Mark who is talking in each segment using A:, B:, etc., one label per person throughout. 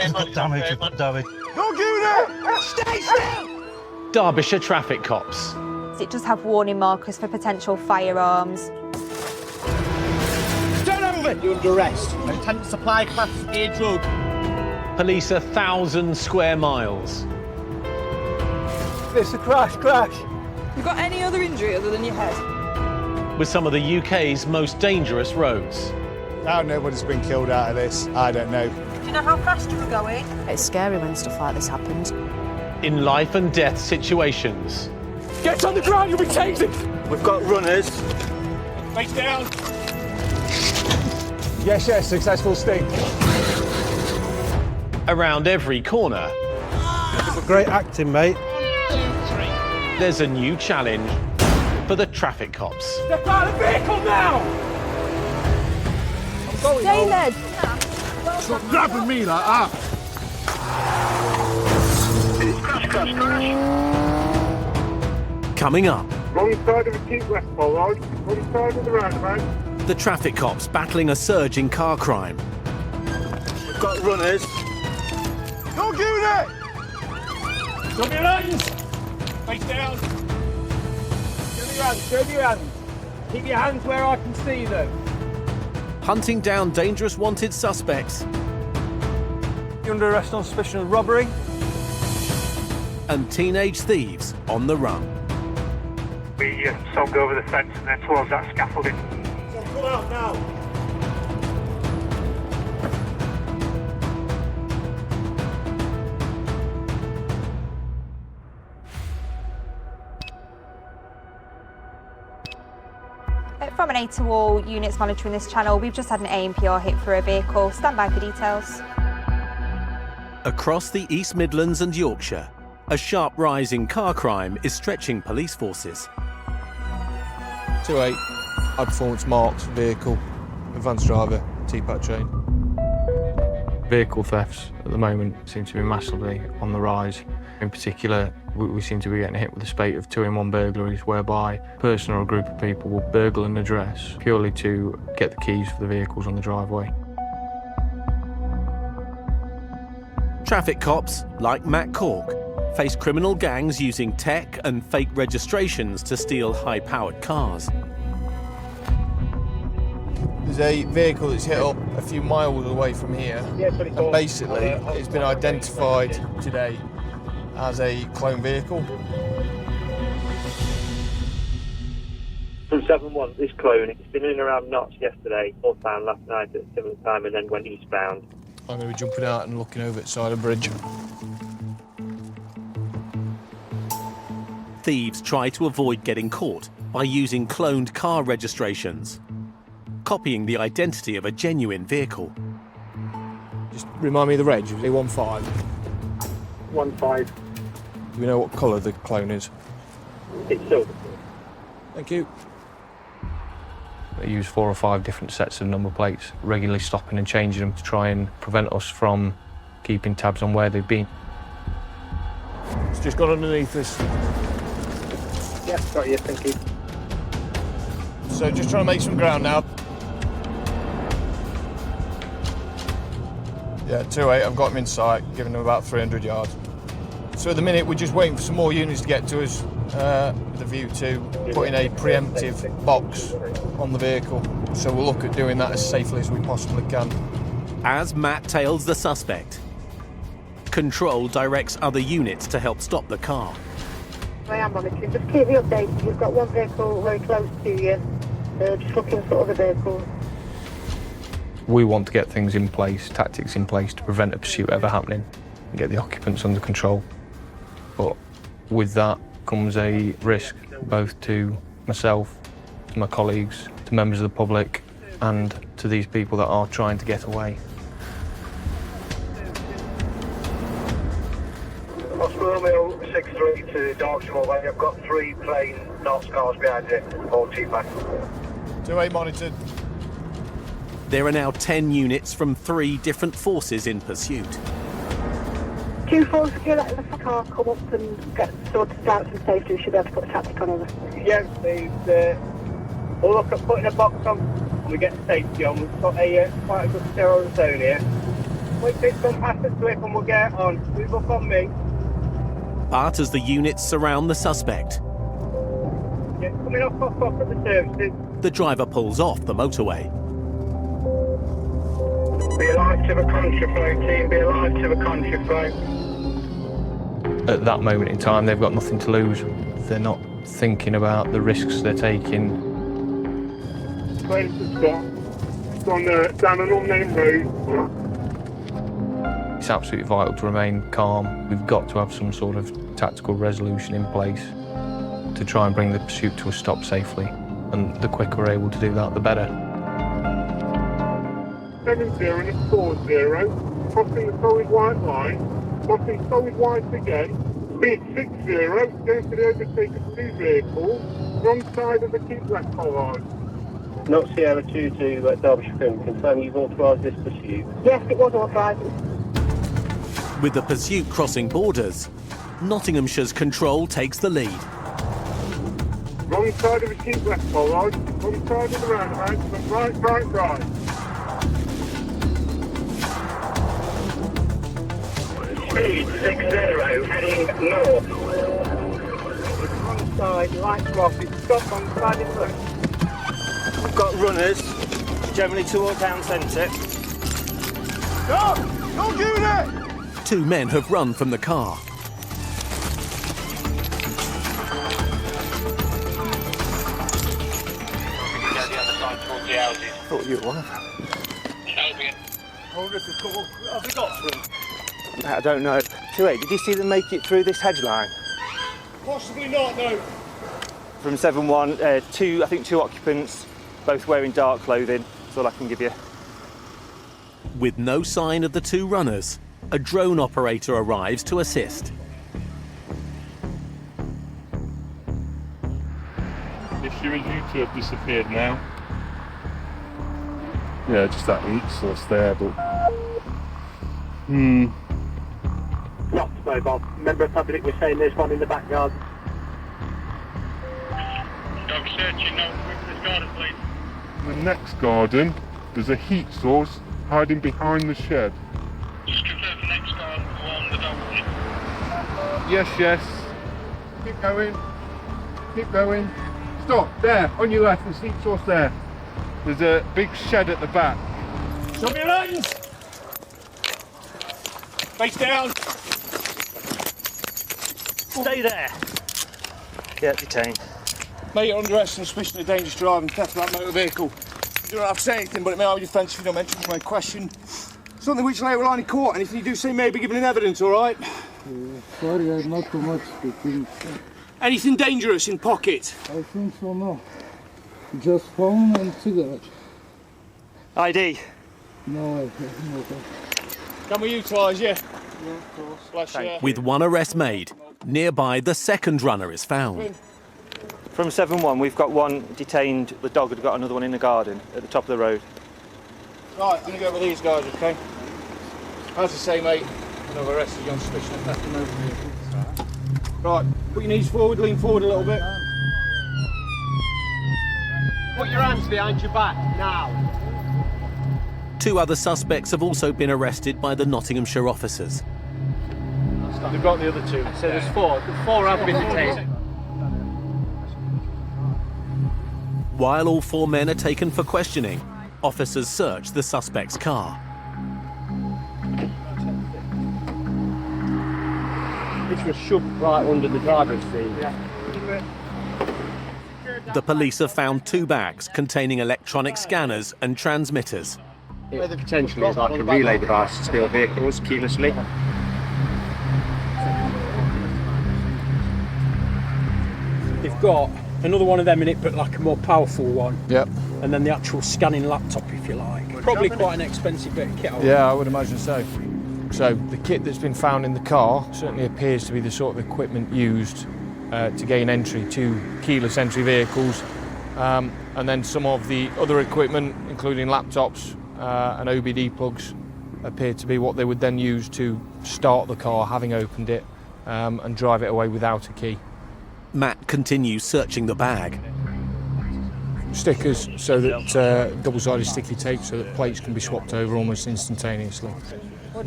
A: We've got damage, we've got damage.
B: Your unit! Stay still!
C: Derbyshire traffic cops.
D: It does have warning markers for potential firearms.
B: Turn over! You're under arrest. Intent to supply Class A drug.
C: Police 1,000 square miles.
B: It's a crash.
E: You got any other injury other than your head?
C: With some of the UK's most dangerous roads.
F: How nobody's been killed out of this, I don't know.
E: Do you know how fast you were going?
G: It's scary when stuff like this happens.
C: In life and death situations.
B: Get on the ground, you'll be tasered! We've got runners. Face down.
F: Yes, successful sting.
C: Around every corner,
A: Great acting, mate.
C: there's a new challenge for the traffic cops.
B: Step out of the vehicle now! I'm going
E: Stay there.
F: Stop grabbing me like that.
C: Coming up,
H: Wrong side of the Keep Westport Road, wrong side of the roundabout.
C: the traffic cops battling a surge in car crime.
B: We've got runners.
F: Your unit!
B: Drop your hands! Face down. Show me your hands. Keep your hands where I can see them.
C: Hunting down dangerous wanted suspects
B: You're under arrest on suspicion of robbery.
C: and teenage thieves on the run.
H: We sold over the fence and then towards that scaffolding.
B: Come out now.
D: From an 8 to all units monitoring this channel, we've just had an ANPR hit for a vehicle. Stand by for details.
C: Across the East Midlands and Yorkshire, a sharp rise in car crime is stretching police forces.
F: 2-8, high performance marks, vehicle, advanced driver, TPAT train.
I: Vehicle thefts at the moment seem to be massively on the rise. In particular, we seem to be getting hit with a spate of 2-in-1 burglaries whereby a person or a group of people will burgle an address purely to get the keys for the vehicles on the driveway.
C: Traffic cops, like Matt Cork, face criminal gangs using tech and fake registrations to steal high-powered cars.
F: There's a vehicle that's hit up a few miles away from here. And basically, it's been identified today as a clone vehicle.
H: From 7-1, this clone, it's been in and around Notts yesterday, North Town last night at a similar time, and then went eastbound.
F: I'm going to be jumping out and looking over the side of the bridge.
C: Thieves try to avoid getting caught by using cloned car registrations, copying the identity of a genuine vehicle.
F: Just remind me of the reg, was it A15?
H: 1-5,
F: Do we know what colour the clone is?
H: it's silver.
F: Thank you.
I: They use 4 or 5 different sets of number plates, regularly stopping and changing them to try and prevent us from keeping tabs on where they've been.
F: It's just gone underneath us.
H: Yeah, got you, thank you.
F: So just trying to make some ground now. Yeah, 2-8, I've got him in sight, giving him about 300 yards. So at the minute, we're just waiting for some more units to get to us with a view to putting a preemptive box on the vehicle. So we'll look at doing that as safely as we possibly can.
C: As Matt tails the suspect, Control directs other units to help stop the car.
J: I am monitoring. Just keep me updated. You've got one vehicle very close to you. Just looking for other vehicles.
I: We want to get things in place, tactics in place to prevent a pursuit ever happening and get the occupants under control. But with that comes a risk both to myself, to my colleagues, to members of the public and to these people that are trying to get away.
H: Oscar Mill 6-3 to Dartmoor Way. I've got 3 plain Notts cars behind it, all T-back.
F: 2-8 monitored.
C: There are now 10 units from 3 different forces in pursuit.
J: 2-4, secure that in the car, come up and get sorted out some safety. We should be able to put a tactic on over.
H: Yeah, we'll look at putting a box on and we get safety on. We've got quite a good sterile zone here.
J: Wait, this one past the slip and we'll get on. Move up on me.
C: But as the units surround the suspect,
J: Yeah, coming off at the services.
C: the driver pulls off the motorway.
J: Be alive to the contraflow, team. Be alive to the contraflow.
I: At that moment in time, they've got nothing to lose. They're not thinking about the risks they're taking.
J: Place to stop. It's on down an unnamed road.
I: It's absolutely vital to remain calm. We've got to have some sort of tactical resolution in place to try and bring the pursuit to a stop safely. And the quicker we're able to do that, the better.
J: 70 and 40. Crossing the solid white line. Crossing solid white again. Speed 60. Going to the overtake of 2 vehicles. Wrong side of the keep left bollard.
H: Not Sierra 2 to Derbyshire Film. Confirm you've authorised this pursuit.
J: Yes, it was authorised.
C: With the pursuit crossing borders, Nottinghamshire's control takes the lead.
J: Wrong side of the keep left bollard. Wrong side of the roundabout. Right. Speed 60, heading north. Wrong side, light crossing. Stop on the side of the road.
B: We've got runners, generally toward town centre.
F: Stop! Don't do that!
C: 2 men have run from the car.
B: Thought you were one of them.
F: Have we got through?
B: I don't know. So wait, did you see them make it through this hedge line?
F: Possibly not, no.
B: From 7-1, I think two occupants, both wearing dark clothing. That's all I can give you.
C: With no sign of the 2 runners, a drone operator arrives to assist.
J: Issue and you 2 have disappeared now. Yeah, just that heat source there, but...
H: Not mobile. Member of public was saying there's one in the backyard.
J: I'm searching now with this garden, please. In the next garden, there's a heat source hiding behind the shed. Just confirm the next garden along the double. Yes. Keep going. Stop, there, on your left, there's heat source there. There's a big shed at the back.
B: Show me your hands! Face down! Stay there! Yeah, detained.
F: Mate, you're under arrest on suspicion of dangerous driving, theft of that motor vehicle. You don't have to say anything, but it may have your defence if you don't mention my question. Something which later on in court, anything you do say may be given in evidence, all right?
J: Sorry, I'm not too much speaking.
F: Anything dangerous in pocket?
J: I think so, no. Just phone and cigarette.
B: ID?
J: No, I have no.
F: Can we utilise you?
J: Yeah, of course.
F: Bless you.
C: With 1 arrest made, nearby the 2nd runner is found.
B: From 7-1, we've got 1 detained. The dog had got another one in the garden at the top of the road.
F: Right, I'm going to go with these guys, OK? As I say, mate, another arrested you on suspicion of theft of motor vehicle. Right, put your knees forward, lean forward a little bit.
B: Put your hands behind your back, now.
C: 2 other suspects have also been arrested by the Nottinghamshire officers.
F: They've got the other 2. So there's 4. The 4 have been detained.
C: While all 4 men are taken for questioning, officers search the suspect's car.
H: Which was shoved right under the driver's seat.
C: The police have found 2 bags containing electronic scanners and transmitters.
H: It potentially is like a relay device to steal vehicles keylessly.
K: They've got another one of them in it, but like a more powerful one.
F: Yep.
K: And then the actual scanning laptop, if you like. Probably quite an expensive bit of kit.
F: Yeah, I would imagine so. So the kit that's been found in the car certainly appears to be the sort of equipment used to gain entry to keyless entry vehicles. And then some of the other equipment, including laptops and OBD plugs, appear to be what they would then use to start the car, having opened it, and drive it away without a key.
C: Matt continues searching the bag.
F: stickers so that double-sided sticky tape so that plates can be swapped over almost instantaneously.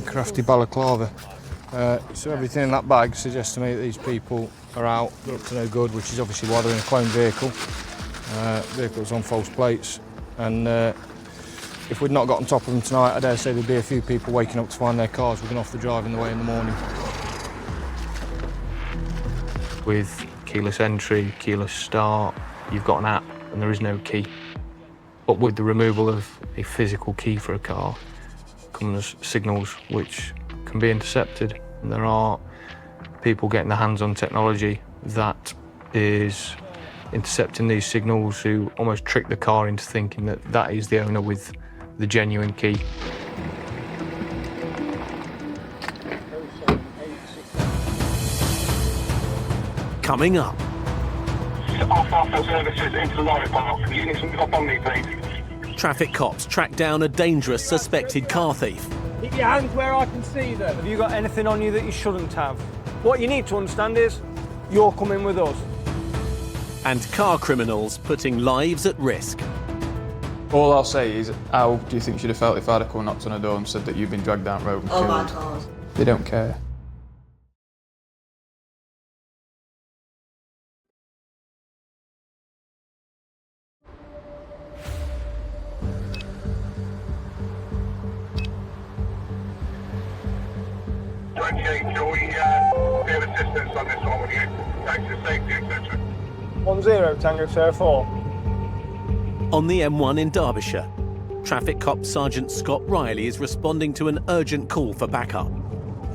F: Crafty balaclava. So everything in that bag suggests to me that these people are out, they're up to no good, which is obviously why they're in a cloned vehicle. Vehicles on false plates, and if we'd not got on top of them tonight, I dare say there'd be a few people waking up to find their cars were going off the driving the way in the morning.
I: With keyless entry, keyless start, you've got an app and there is no key. But with the removal of a physical key for a car comes signals which can be intercepted. And there are people getting their hands on technology that is intercepting these signals who almost trick the car into thinking that that is the owner with the genuine key.
C: Coming up.
J: Off services into the lorry park. Units up on me, please.
C: Traffic cops track down a dangerous suspected car thief.
K: Keep your hands where I can see them. Have you got anything on you that you shouldn't have? What you need to understand is, you're coming with us.
C: And car criminals putting lives at risk.
L: All I'll say is, how do you think she'd have felt if I'd have come and knocked on her door and said that you've been dragged down road and killed?
G: my God.
L: They don't care.
J: Shall we give assistance on this one with you? Thanks for safety, etc.
K: 10 Tango Sierra 4.
C: On the M1 in Derbyshire, traffic cop Sergeant Scott Riley is responding to an urgent call for backup.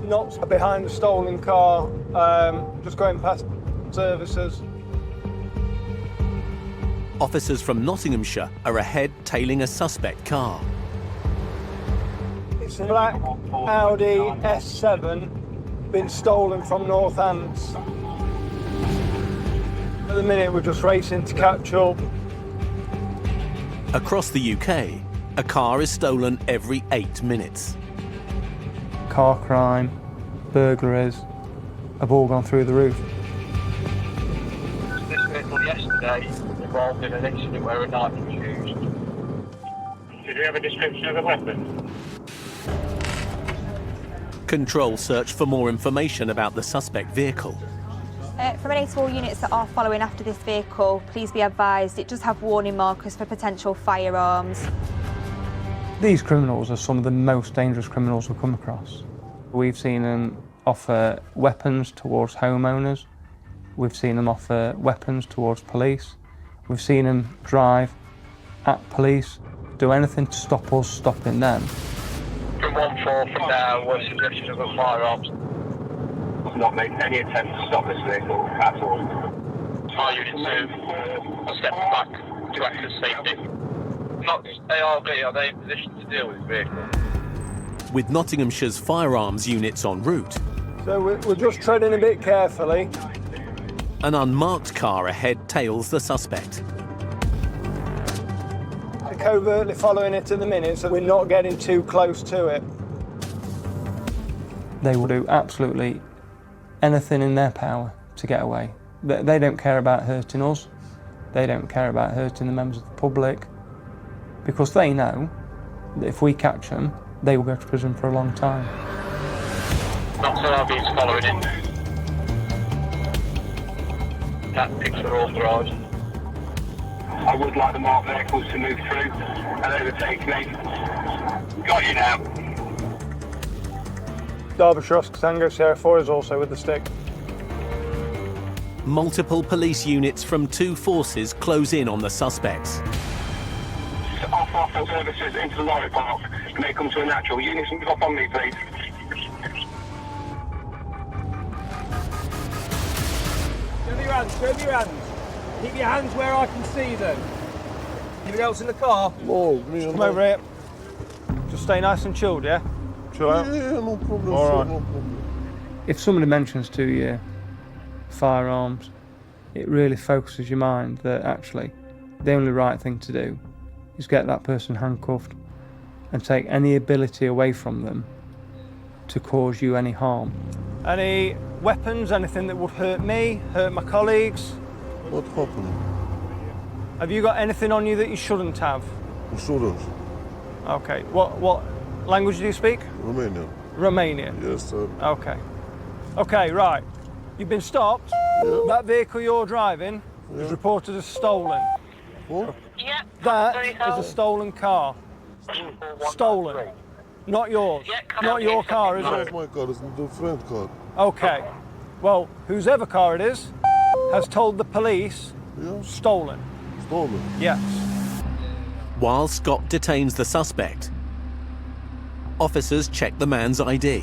K: Not behind a stolen car, just going past services.
C: Officers from Nottinghamshire are ahead tailing a suspect car.
K: It's a black Audi S7, been stolen from Northants. At the minute we're just racing to catch up.
C: Across the UK, a car is stolen every 8 minutes.
K: Car crime, burglaries, have all gone through the roof.
H: This vehicle yesterday involved in an incident where a knife was used. Did you have a description of the weapon?
C: Control search for more information about the suspect vehicle.
D: From any to all units that are following after this vehicle, please be advised it does have warning markers for potential firearms.
K: These criminals are some of the most dangerous criminals we've come across. We've seen them offer weapons towards homeowners. We've seen them offer weapons towards police. We've seen them drive at police, do anything to stop us stopping them.
H: From 1-4 from now was suggestions of a firearms. We've not made any attempt to stop this vehicle at all. Our unit 2 stepped back to act as safety. Not ARB, are they in position to deal with the vehicle?
C: With Nottinghamshire's firearms units en route,
K: So we're just treading a bit carefully.
C: an unmarked car ahead tails the suspect.
K: We're covertly following it at the minute, so we're not getting too close to it. They will do absolutely anything in their power to get away. They don't care about hurting us. They don't care about hurting the members of the public, because they know that if we catch them, they will go to prison for a long time.
H: Not so RB's following in. Tactics are authorised. I would like the marked vehicles to move through and overtake me. Got you now.
K: Derbyshire Tango Sierra 4 is also with the stick.
C: Multiple police units from 2 forces close in on the suspects.
J: Off services into the lorry park. You may come to a natural. Units up on me, please.
K: Show me your hands. Keep your hands where I can see them. Anybody else in the car?
A: Oh,
K: Come over here. Just stay nice and chilled, yeah?
A: Chill out. Yeah, no problem.
K: All right.
A: No problem.
K: If somebody mentions to you firearms, it really focuses your mind that actually the only right thing to do is get that person handcuffed and take any ability away from them to cause you any harm. Any weapons, anything that would hurt me, hurt my colleagues?
A: What happened?
K: Have you got anything on you that you shouldn't have?
A: Shouldn't.
K: Okay. What language do you speak?
A: Romanian.
K: Romanian?
A: Yes, sir.
K: Okay. Okay, right. You've been stopped.
A: Yeah.
K: That vehicle you're driving is reported as stolen.
A: What?
H: Yeah.
K: That is a stolen car. Stolen. Not yours. Not your car, is
A: It's
K: it?
A: my car, it's the friend car.
K: Okay. Well, whosever car it is has told the police
A: Yeah.
K: stolen.
A: Stolen.
K: Yes.
C: While Scott detains the suspect, officers check the man's ID.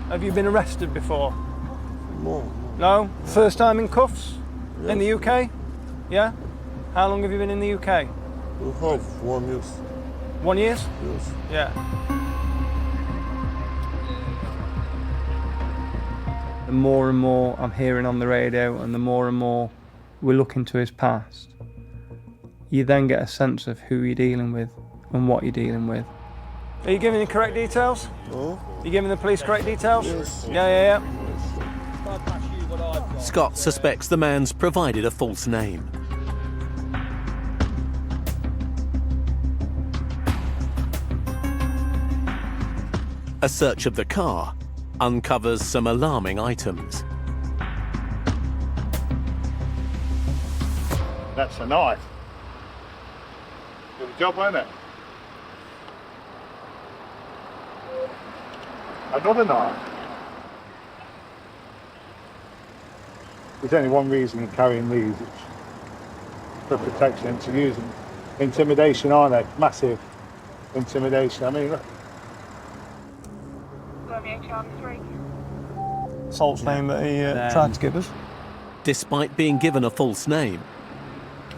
K: Have you been arrested before?
A: No.
K: No? First time in cuffs? In
A: Yes.
K: the UK? Yeah? How long have you been in the UK?
A: We have 1 year.
K: 1 year?
A: Yes.
K: Yeah. The more and more I'm hearing on the radio and the more and more we look into his past, you then get a sense of who you're dealing with and what you're dealing with. Are you giving the correct details?
A: No?
K: Are you giving the police correct details?
A: Yes.
K: Yeah.
C: Scott suspects the man's provided a false name. A search of the car uncovers some alarming items.
M: That's a knife. Good job, wasn't it? Another knife. There's only one reason you're carrying these, it's for protection and to use them. Intimidation, aren't they? Massive intimidation. I mean, look.
K: False name that he tried to give us.
C: Despite being given a false name,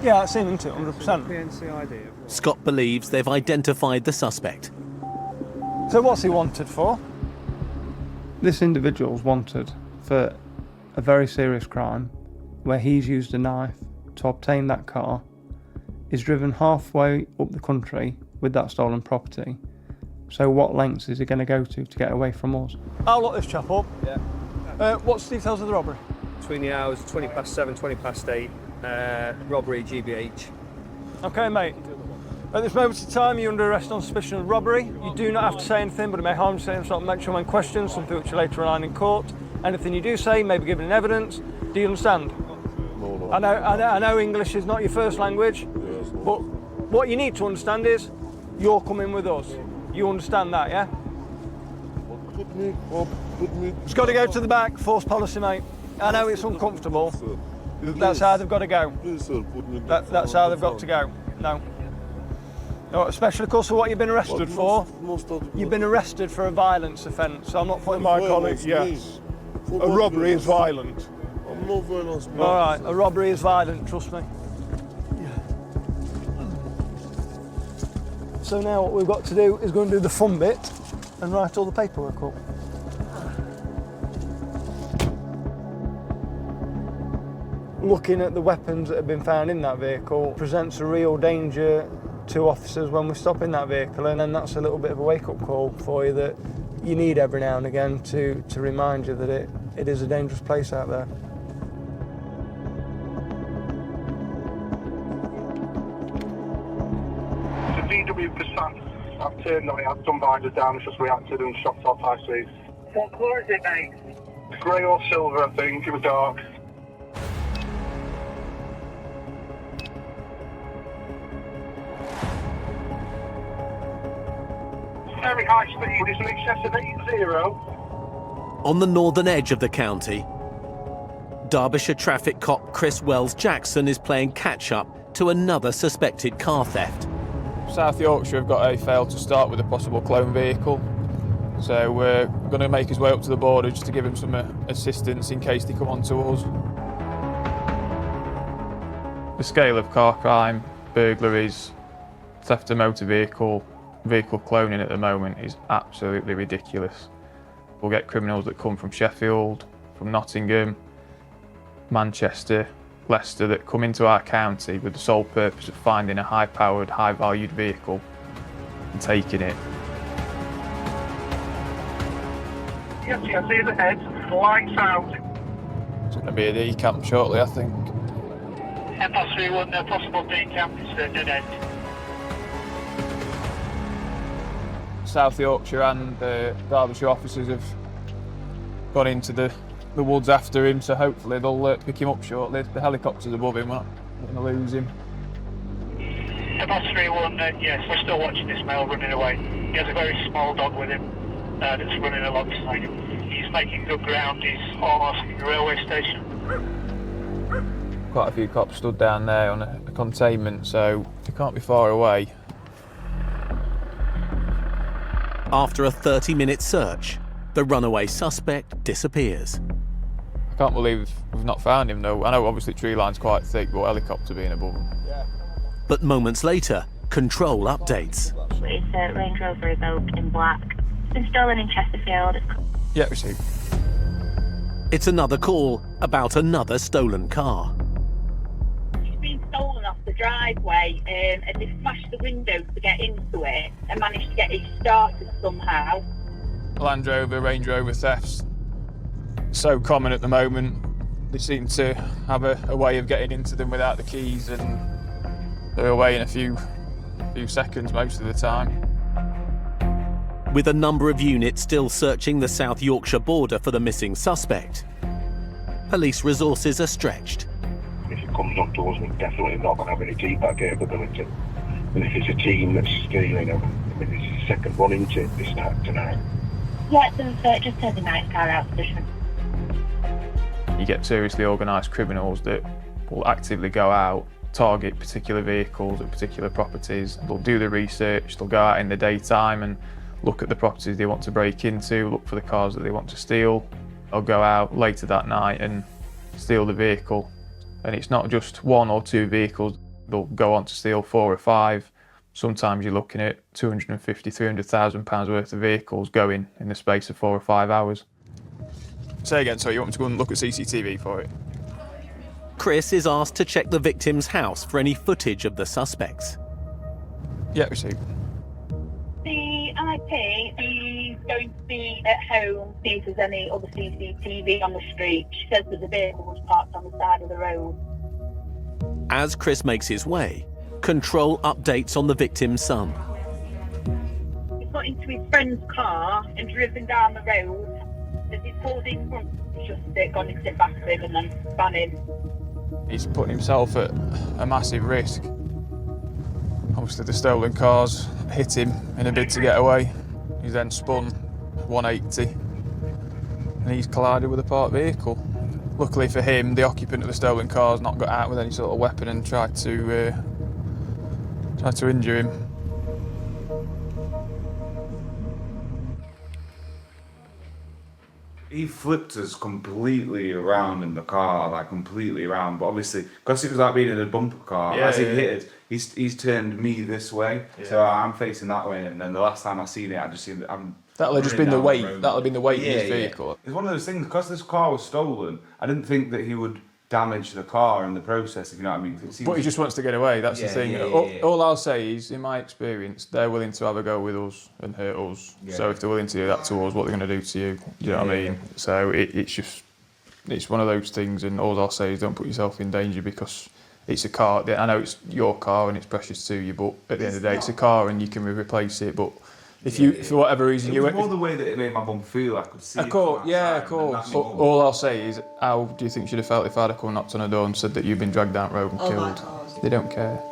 K: Yeah, that's him, isn't it? 100%.
C: Scott believes they've identified the suspect.
K: So what's he wanted for? This individual's wanted for a very serious crime where he's used a knife to obtain that car, is driven halfway up the country with that stolen property. So what lengths is he going to go to get away from us? I'll lock this chap up.
N: Yeah.
K: What's the details of the robbery?
N: Between the hours 7:20, 8, robbery, GBH.
K: Okay, mate. At this moment in time, you're under arrest on suspicion of robbery. You do not have to say anything, but it may harm you to say something, make sure when questioned, something which you later rely on in court. Anything you do say may be given in evidence. Do you understand?
A: No.
K: I know English is not your first language,
A: Yes, no.
K: but what you need to understand is you're coming with us. You understand that, yeah?
A: Put me.
K: It's got to go to the back, force policy, mate. I know it's uncomfortable.
A: Sir.
K: That's how they've got to go.
A: Please, sir, put me.
K: That's how they've got to go. No. No, especially, of course, for what you've been arrested for. You've been arrested for a violence offence. So I'm not putting my colleague. Yes. A robbery is violent.
A: I'm no violence.
K: All right, a robbery is violent. Trust me. So now what we've got to do is go and do the fun bit and write all the paperwork up. Looking at the weapons that have been found in that vehicle presents a real danger to officers when we stop in that vehicle, and then that's a little bit of a wake-up call for you that you need every now and again to remind you that it is a dangerous place out there.
H: It's a VW Passat. I've turned on it, I've done binders down, it's just reacted and shot off high speed. What colour is it, mate? Grey or silver, I think. It was dark. Very high speed, it's in excess of 80.
C: On the northern edge of the county, Derbyshire traffic cop Chris Wells-Jackson is playing catch-up to another suspected car theft.
L: South Yorkshire have got a fail to start with a possible clone vehicle. So we're going to make his way up to the border just to give him some assistance in case they come on to us. The scale of car crime, burglaries, theft of motor vehicle cloning at the moment is absolutely ridiculous. We'll get criminals that come from Sheffield, from Nottingham, Manchester, Leicester that come into our county with the sole purpose of finding a high-powered, high-valued vehicle and taking it.
H: Yes, see the head, lights out.
L: It's going to be a decamp shortly, I think.
H: Possibly one possible decamp is dead end.
L: South Yorkshire and the Derbyshire officers have gone into the woods after him, so hopefully they'll pick him up shortly. The helicopter's above him, we're not going to lose him.
H: Boss 3-1, yes, we're still watching this male running away. He has a very small dog with him that's running alongside him. He's making good ground, he's almost at the railway station.
L: Quite a few cops stood down there on a containment, so they can't be far away.
C: After a 30-minute search, the runaway suspect disappears.
L: I can't believe we've not found him though. I know obviously tree line's quite thick, but helicopter being above him.
C: But moments later, control updates.
O: It's a Range Rover Evoque in black. It's been stolen in Chesterfield.
L: Yeah, received.
C: It's another call about another stolen car.
O: It's been stolen off the driveway and they smashed the window to get into it and managed to get it started somehow.
L: Land Rover, Range Rover thefts, so common at the moment. They seem to have a way of getting into them without the keys, and they're away in a few seconds most of the time.
C: With a number of units still searching the South Yorkshire border for the missing suspect, police resources are stretched.
P: If it comes up to us, we're definitely not going to have any keep-back capability. And if it's a team that's stealing them, I mean, this is the second one into it this time tonight.
O: Let them just turn the night car out position.
L: You get seriously organised criminals that will actively go out, target particular vehicles at particular properties. They'll do the research, they'll go out in the daytime and look at the properties they want to break into, look for the cars that they want to steal. They'll go out later that night and steal the vehicle. And it's not just one or two vehicles, they'll go on to steal 4 or 5. Sometimes you're looking at £250,000, £300,000 worth of vehicles going in the space of 4 or 5 hours. Say again, so you want me to go and look at CCTV for it?
C: Chris is asked to check the victim's house for any footage of the suspects.
L: Yeah, received.
O: The IP is going to be at home, see if there's any other CCTV on the street. She says that the vehicle was parked on the side of the road.
C: As Chris makes his way, control updates on the victim's son.
O: He's got into his friend's car and driven down the road. As he pulled in front, he's just gone into the back of him and then spun in.
L: He's putting himself at a massive risk. Obviously the stolen cars hit him in a bid to get away. He's then spun 180 and he's collided with a parked vehicle. Luckily for him, the occupant of the stolen car's not got out with any sort of weapon and tried to injure him.
Q: He flipped us completely around in the car, like completely around. But obviously, because it was like being in a bumper car, as he hit it, he's turned me this way, so I'm facing that way. And then the last time I seen it, I just seen that
L: that'll have just been the weight. That'll have been the weight of his vehicle.
Q: It's one of those things. Because this car was stolen, I didn't think that he would damage the car in the process, if you know what I mean.
L: But he just wants to get away, that's the thing. All I'll say is, in my experience, they're willing to have a go with us and hurt us. So if they're willing to do that to us, what they're going to do to you, you know what I mean? So it's one of those things, and all I'll say is don't put yourself in danger because it's a car. I know it's your car and it's precious to you, but at the end of the day, it's a car and you can replace it. But if you, for whatever reason,
Q: it was more the way that it made my bum feel. I could see.
L: Of course, of course. All I'll say is, how do you think she'd have felt if I'd have come knocked on her door and said that you've been dragged down the road and killed? They don't care.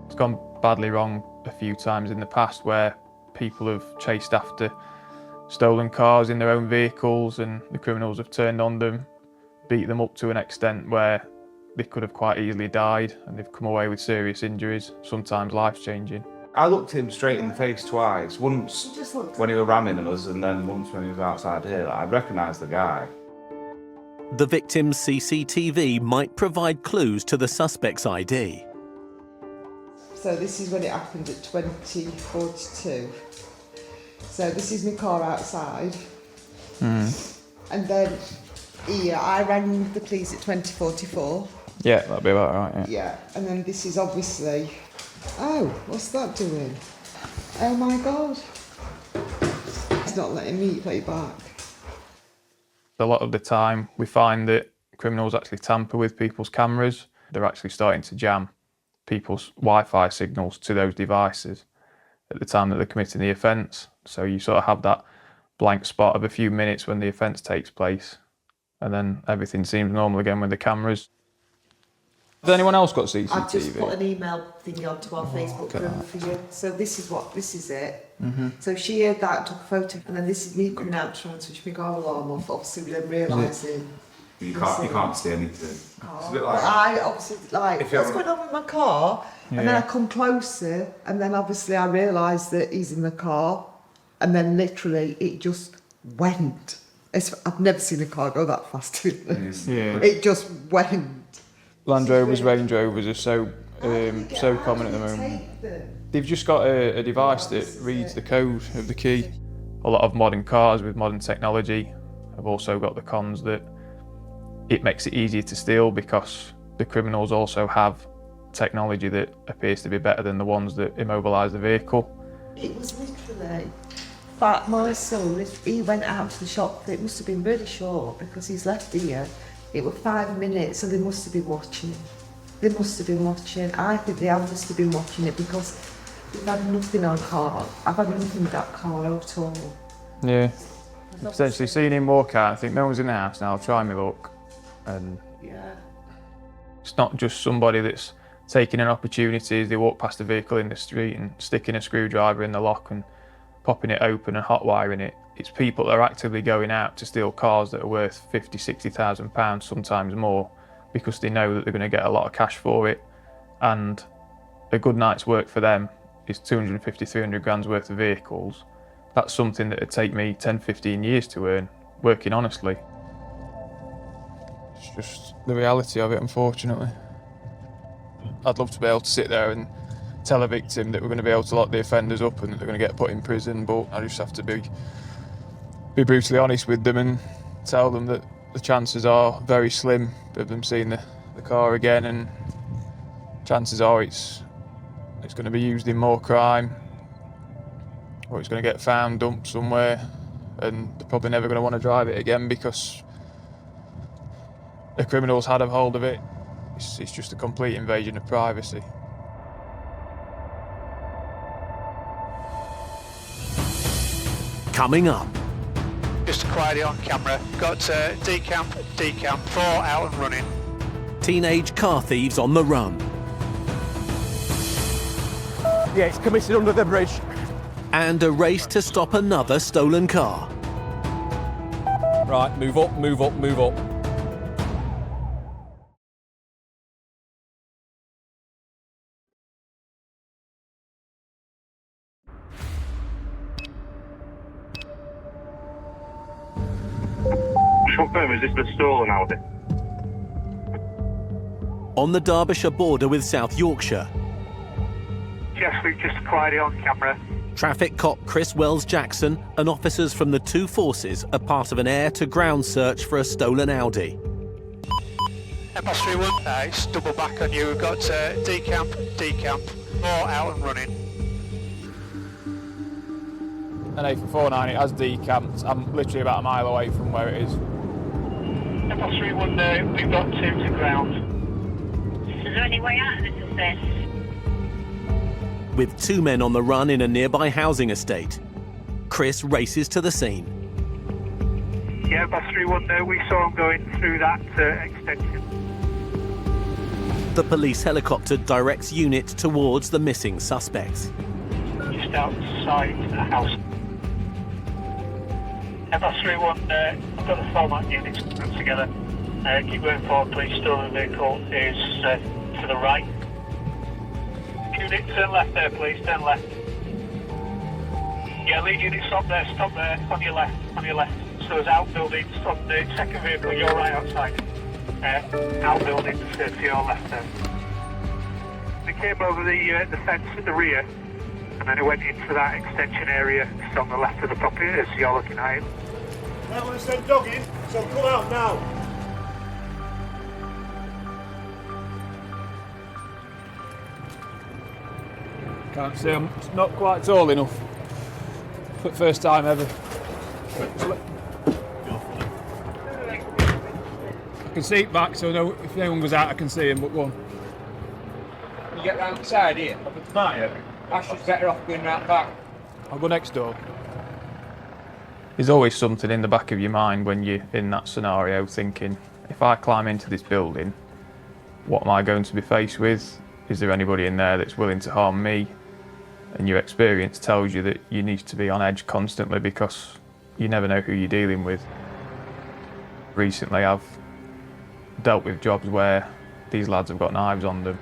L: It's gone badly wrong a few times in the past where people have chased after stolen cars in their own vehicles and the criminals have turned on them, beat them up to an extent where they could have quite easily died and they've come away with serious injuries, sometimes life-changing.
Q: I looked him straight in the face twice. Once when he was ramming us, and then once when he was outside here. Like, I recognised the guy.
C: The victim's CCTV might provide clues to the suspect's ID.
R: So this is when it happened at 20:42. So this is my car outside. And then here, I rang the police at 20:44.
L: Yeah, that'd be about right,
R: Yeah, and then this is obviously... Oh, what's that doing? Oh my God. It's not letting me play back.
L: A lot of the time we find that criminals actually tamper with people's cameras They're actually starting to jam people's Wi-Fi signals to those devices at the time that they're committing the offence. So you sort of have that blank spot of a few minutes when the offence takes place, and then everything seems normal again with the cameras. Has anyone else got CCTV?
R: I've just put an email thingy onto our Facebook group for you. So this is it. So she heard that, took a photo, and then this is me coming out trying to switch my car alarm off, obviously then realising.
Q: You can't see anything. It's a bit like.
R: But I obviously what's going on with my car? And then I come closer, and then obviously I realise that he's in the car, and then literally it just went. I've never seen a car go that fast. It just went.
L: Land Rovers, Range Rovers are so common at the moment. They've just got a device that reads the code of the key. A lot of modern cars with modern technology have also got the cons that it makes it easier to steal, because the criminals also have technology that appears to be better than the ones that immobilise the vehicle.
R: It was literally, but my son, he went out to the shop, it must have been really short because he's left here. It was 5 minutes, so they must have been watching. They must have been watching. I think they must have been watching it because they've had nothing on car. I've had nothing with that car at all.
L: Yeah. Potentially seen him walk out, I think no one's in the house now, I'll try my luck. And it's not just somebody that's taking an opportunity as they walk past a vehicle in the street and sticking a screwdriver in the lock and popping it open and hot wiring it. It's people that are actively going out to steal cars that are worth £50,000, £60,000, sometimes more, because they know that they're going to get a lot of cash for it. And a good night's work for them is 250, 300 grand's worth of vehicles. That's something that would take me 10, 15 years to earn, working honestly. It's just the reality of it, unfortunately. I'd love to be able to sit there and tell a victim that we're going to be able to lock the offenders up and that they're going to get put in prison, but I just have to be brutally honest with them and tell them that the chances are very slim of them seeing the car again, and chances are it's going to be used in more crime, or it's going to get found, dumped somewhere, and they're probably never going to want to drive it again because the criminals had a hold of it. It's just a complete invasion of privacy.
C: Coming up.
S: Just quietly on camera. Got decamp, 4 out and running.
C: Teenage car thieves on the run.
N: Yeah, it's committed under the bridge.
C: And a race to stop another stolen car.
N: Right, move up, move up, move up.
H: Confirm, is this the stolen Audi?
C: On the Derbyshire border with South Yorkshire.
S: Yes, we've just quietly on camera.
C: Traffic cop Chris Wells Jackson and officers from the two forces are part of an air-to-ground search for a stolen Audi.
S: Pass 31, it's double back on you. We've got decamp, 4 out and running.
L: And A449, it has decamped. I'm literally about a mile away from where it is.
S: Pass 31, we've got 2 to ground.
O: Is there any way out of this offence?
C: With 2 men on the run in a nearby housing estate, Chris races to the scene.
S: Yeah, Pass 31, we saw him going through that extension.
C: The police helicopter directs units towards the missing suspects.
S: Just outside the house. Pass 31, I've got the format units put together. Keep going forward, please. Stolen vehicle is to the right. Unit, turn left there, please. Turn left. Yeah, lead unit, stop there, on your left. So there's outbuildings on the second vehicle, you're right outside. Outbuildings to your left there. They came over the fence at the rear, and then it went into that extension area just on the left of the property as you're looking at it.
M: That one's sent dog in, so come out now.
L: Can't see, I'm not quite tall enough. For the first time ever. I can see it back, so no, if anyone goes out, I can see him. But one.
N: You get round the side here, up at the fire. Ash's better off going round back.
L: I'll go next door. There's always something in the back of your mind when you're in that scenario, thinking, if I climb into this building, what am I going to be faced with? Is there anybody in there that's willing to harm me? And your experience tells you that you need to be on edge constantly because you never know who you're dealing with. Recently I've dealt with jobs where these lads have got knives on them.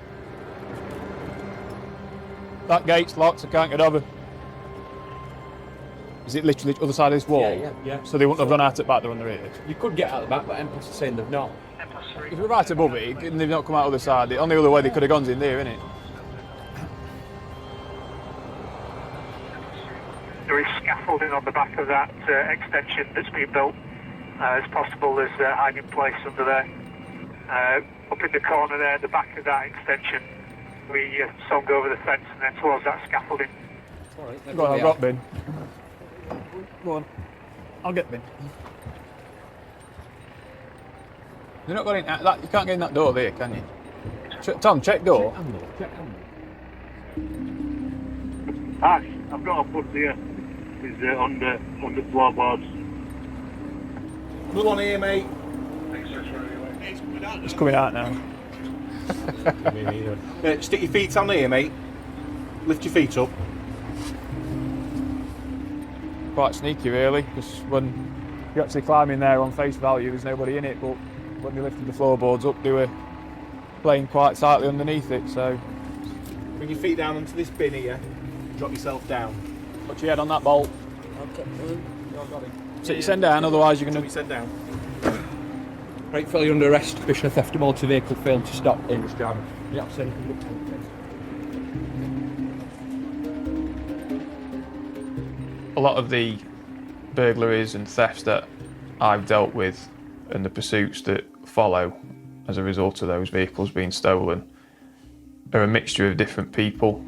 L: That gate's locked, I can't get over. Is it literally the other side of this wall?
N: Yeah.
L: So they wouldn't have run out at back, they're under here?
N: You could get out the back, but M-Plus is saying they've not.
L: If we're right above it, and they've not come out the other side, the only other way they could have gone is in there, innit?
S: There is scaffolding on the back of that extension that's been built. It's possible there's a hiding place under there. Up in the corner there, the back of that extension, we swung over the fence and then towards that scaffolding.
L: Go on, I've got bin. Go on. I'll get bin. You're not going in that. You can't get in that door there, can you? Tom, check door.
S: Ash, I've got a foot here. He's under floorboards.
N: Good on here, mate.
L: It's coming out now.
N: Stick your feet on here, mate. Lift your feet up.
L: Quite sneaky, really, because when you actually climb in there on face value, there's nobody in it, but when they lifted the floorboards up, they were playing quite tightly underneath it, so...
N: Bring your feet down onto this bin here. Drop yourself down.
L: Put your head on that bolt.
N: Okay.
L: Sit your send down, otherwise you're going to...
N: Send down. Right, fellow, you're under arrest. Suspicion of theft of motor vehicle, failed to stop. Dangerous driving. Yeah, send
L: A lot of the burglaries and thefts that I've dealt with and the pursuits that follow as a result of those vehicles being stolen are a mixture of different people.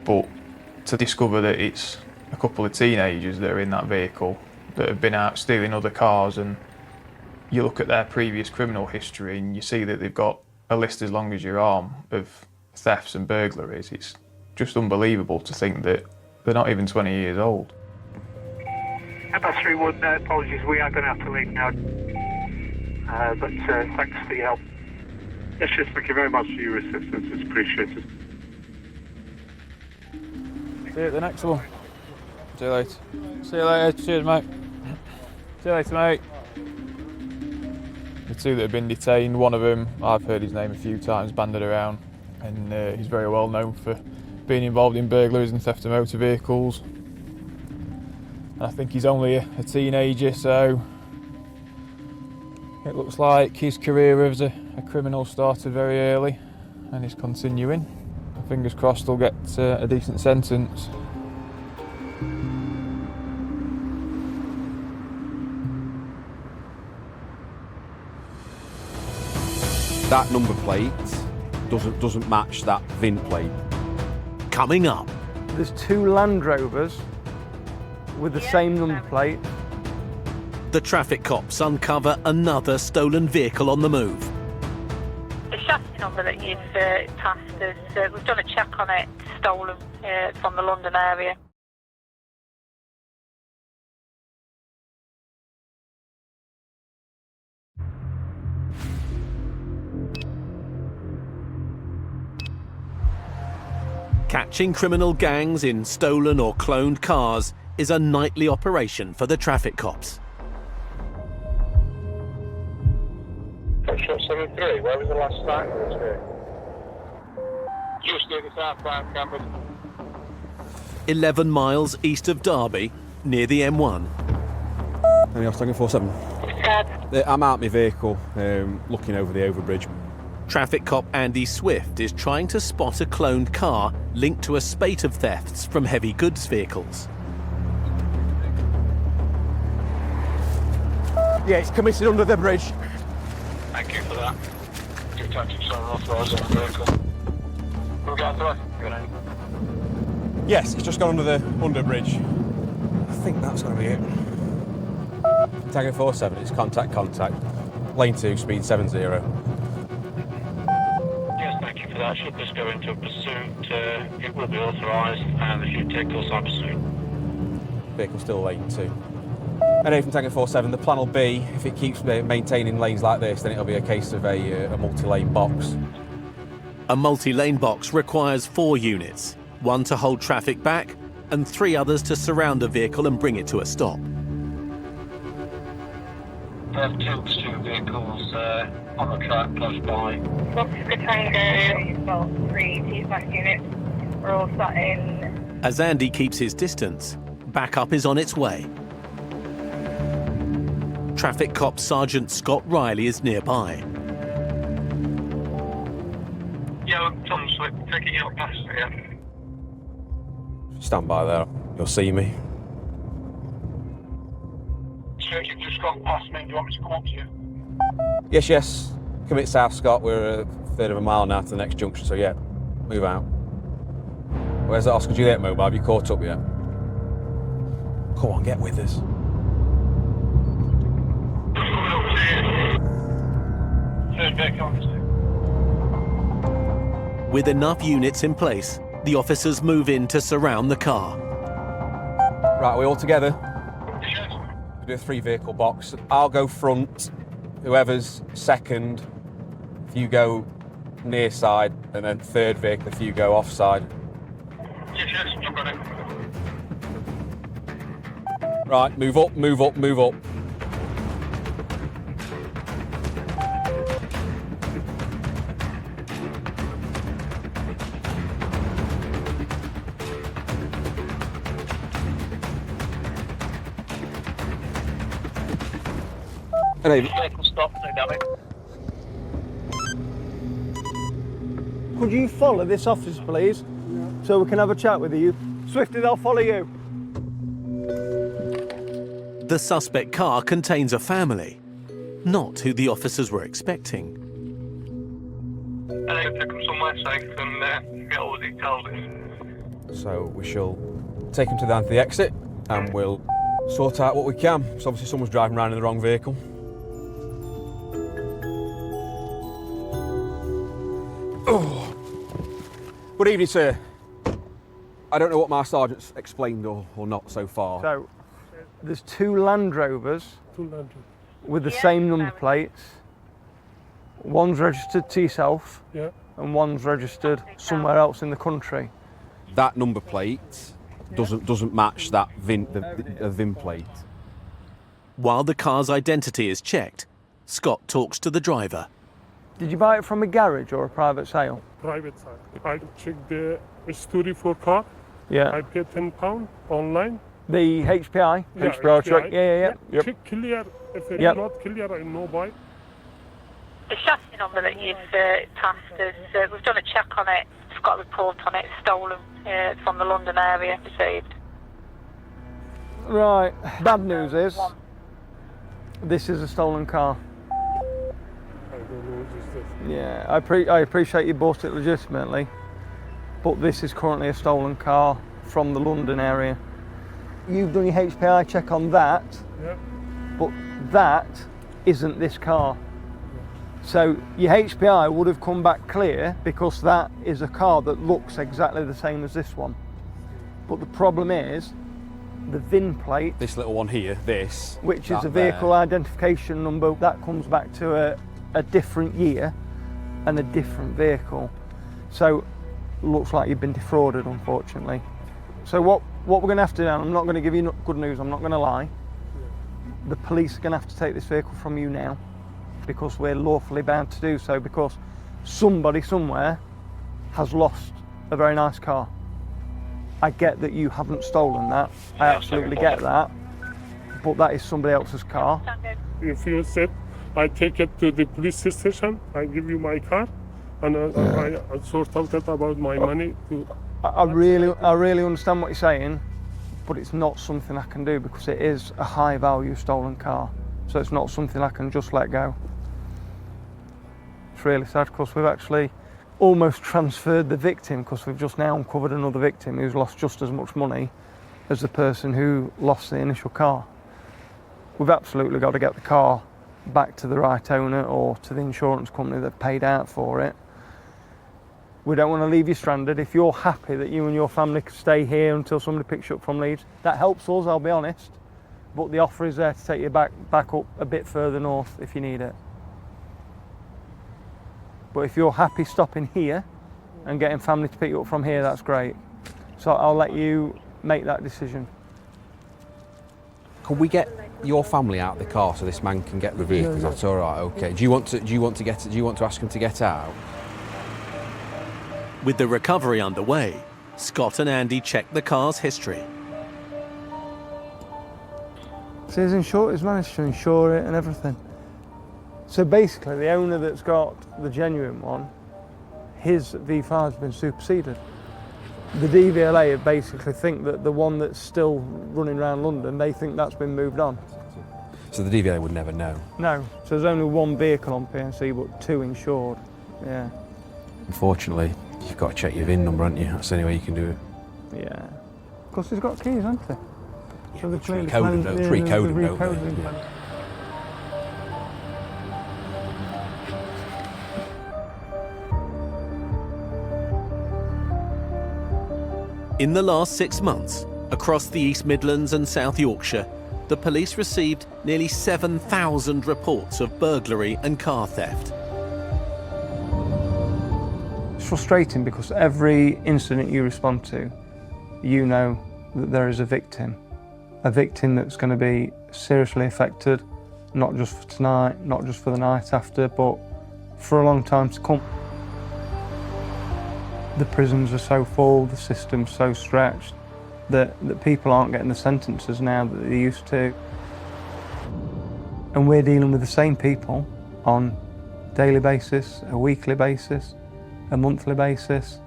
L: But to discover that it's a couple of teenagers that are in that vehicle that have been out stealing other cars, and you look at their previous criminal history and you see that they've got a list as long as your arm of thefts and burglaries, it's just unbelievable to think that they're not even 20 years old.
S: MS31, apologies, we are going to have to leave now. But thanks for your help.
J: Yes, thank you very much for your assistance, it's appreciated.
L: See you at the next one. See you later. See you later. Cheers, mate. See you later, mate. The two that have been detained, one of them, I've heard his name a few times banded around, and he's very well known for being involved in burglaries and theft of motor vehicles. And I think he's only a teenager, so it looks like his career as a criminal started very early and he's continuing. Fingers crossed he'll get a decent sentence.
T: That number plate doesn't match that VIN plate.
C: Coming up.
K: There's two Land Rovers with the same number plate.
C: The traffic cops uncover another stolen vehicle on the move.
U: The chassis number that you've passed is, we've done a check on it, stolen from the London area.
C: Catching criminal gangs in stolen or cloned cars is a nightly operation for the traffic cops.
H: Shot 73, where was the last night of this here? Just near the southbound campus.
C: 11 miles east of Derby, near the M1.
T: Any else taking 47? I'm out my vehicle, looking over the overbridge.
C: Traffic cop Andy Swift is trying to spot a cloned car linked to a spate of thefts from heavy goods vehicles.
N: Yeah, it's committed under the bridge.
H: Thank you for that. Good tactics on authorised on the vehicle. We'll get through. Good night.
N: Yes, it's just gone under the bridge. I think that's going to be it.
T: Tango 47, it's contact. Lane 2, speed 70.
H: Yes, thank you for that. Should this go into a pursuit, it will be authorised and the should take course on pursuit.
T: Vehicle still lane 2. And from Tango 47, the plan will be, if it keeps maintaining lanes like this, then it'll be a case of a multi-lane box.
C: A multi-lane box requires 4 units, 1 to hold traffic back and 3 others to surround a vehicle and bring it to a stop.
H: We have 2 pursuit vehicles on the track close by.
U: Oscar Tango, you've got 3 TFAC units. We're all sat in.
C: As Andy keeps his distance, backup is on its way. Traffic cop Sergeant Scott Riley is nearby.
H: Yeah, Tom Swift, taking out past here.
T: Stand by there, you'll see me.
H: So you've just gone past me, do you want me to come up to you?
T: Yes. Commit south, Scott. We're a third of a mile now to the next junction, so yeah, move out. Where's the Oscar Juliet mobile? Have you caught up yet? Come on, get with us.
H: Third vehicle.
C: With enough units in place, the officers move in to surround the car.
T: Right, are we all together? We do a 3 vehicle box. I'll go front, whoever's second, if you go near side, and then third vehicle if you go off side.
H: Yes, I've got it.
T: Right, move up.
H: Vehicle stop, no damage.
F: Could you follow this officer, please? So we can have a chat with you. Swifty, they'll follow you.
C: The suspect car contains a family, not who the officers were expecting.
H: And I take them somewhere safe and get all the details in.
T: So we shall take him to the exit and we'll sort out what we can. So obviously someone's driving around in the wrong vehicle. Oh. Good evening, sir. I don't know what my sergeant's explained or not so far.
F: So there's 2 Land Rovers with the same number plates. One's registered to yourself, and one's registered somewhere else in the country.
T: That number plate doesn't match that VIN plate.
C: While the car's identity is checked, Scott talks to the driver.
F: Did you buy it from a garage or a private sale?
J: Private sale. I checked the story for car.
F: Yeah.
J: I paid £10 online.
F: The HPI?
J: Yeah,
F: HPI check. Yeah. Yep.
J: Check clear. If it's not clear, I no buy.
U: The chassis number that you've passed us, we've done a check on it. It's got a report on it, stolen from the London area, received.
F: Right. Bad news is, this is a stolen car.
J: I don't know what is this.
F: Yeah, I appreciate you bought it legitimately, but this is currently a stolen car from the London area. You've done your HPI check on that, but that isn't this car. So your HPI would have come back clear because that is a car that looks exactly the same as this one. But the problem is the VIN plate.
T: This little one here,
F: which is a vehicle identification number, that comes back to a different year and a different vehicle. So looks like you've been defrauded, unfortunately. So what we're going to have to do, and I'm not going to give you good news, I'm not going to lie, the police are going to have to take this vehicle from you now because we're lawfully bound to do so, because somebody somewhere has lost a very nice car. I get that you haven't stolen that, I absolutely get that, but that is somebody else's car.
J: If you said I take it to the police station, I give you my car, and I sort out that about my money to.
F: I really understand what you're saying, but it's not something I can do because it is a high value stolen car. So it's not something I can just let go. It's really sad because we've actually almost transferred the victim, because we've just now uncovered another victim who's lost just as much money as the person who lost the initial car.
K: we've absolutely got to get the car back to the right owner or to the insurance company that paid out for it. We don't want to leave you stranded. If you're happy that you and your family can stay here until somebody picks you up from Leeds, that helps us, I'll be honest. But the offer is there to take you back up a bit further north if you need it. But if you're happy stopping here and getting family to pick you up from here, that's great. So I'll let you make that decision.
T: Could we get your family out of the car so this man can get the vehicle? That's all right. Okay. Do you want to ask him to get out?
C: With the recovery underway, Scott and Andy check the car's history.
K: So he's managed to insure it and everything. So basically, the owner that's got the genuine one, his V5 has been superseded. The DVLA basically think that the one that's still running around London, they think that's been moved on.
T: So the DVLA would never know?
K: No. So there's only one vehicle on PNC, but 2 insured. Yeah.
T: Unfortunately, you've got to check your VIN number, haven't you? That's the only way you can do it.
K: Yeah. Of course, he's got keys, hasn't he?
T: Yeah,
K: so
T: pre-code them, don't they? Yeah.
C: In the last 6 months, across the East Midlands and South Yorkshire, the police received nearly 7,000 reports of burglary and car theft.
K: It's frustrating because every incident you respond to, you know that there is a victim that's going to be seriously affected, not just for tonight, not just for the night after, but for a long time to come. The prisons are so full, the system's so stretched, that people aren't getting the sentences now that they used to. And we're dealing with the same people on a daily basis, a weekly basis, a monthly basis.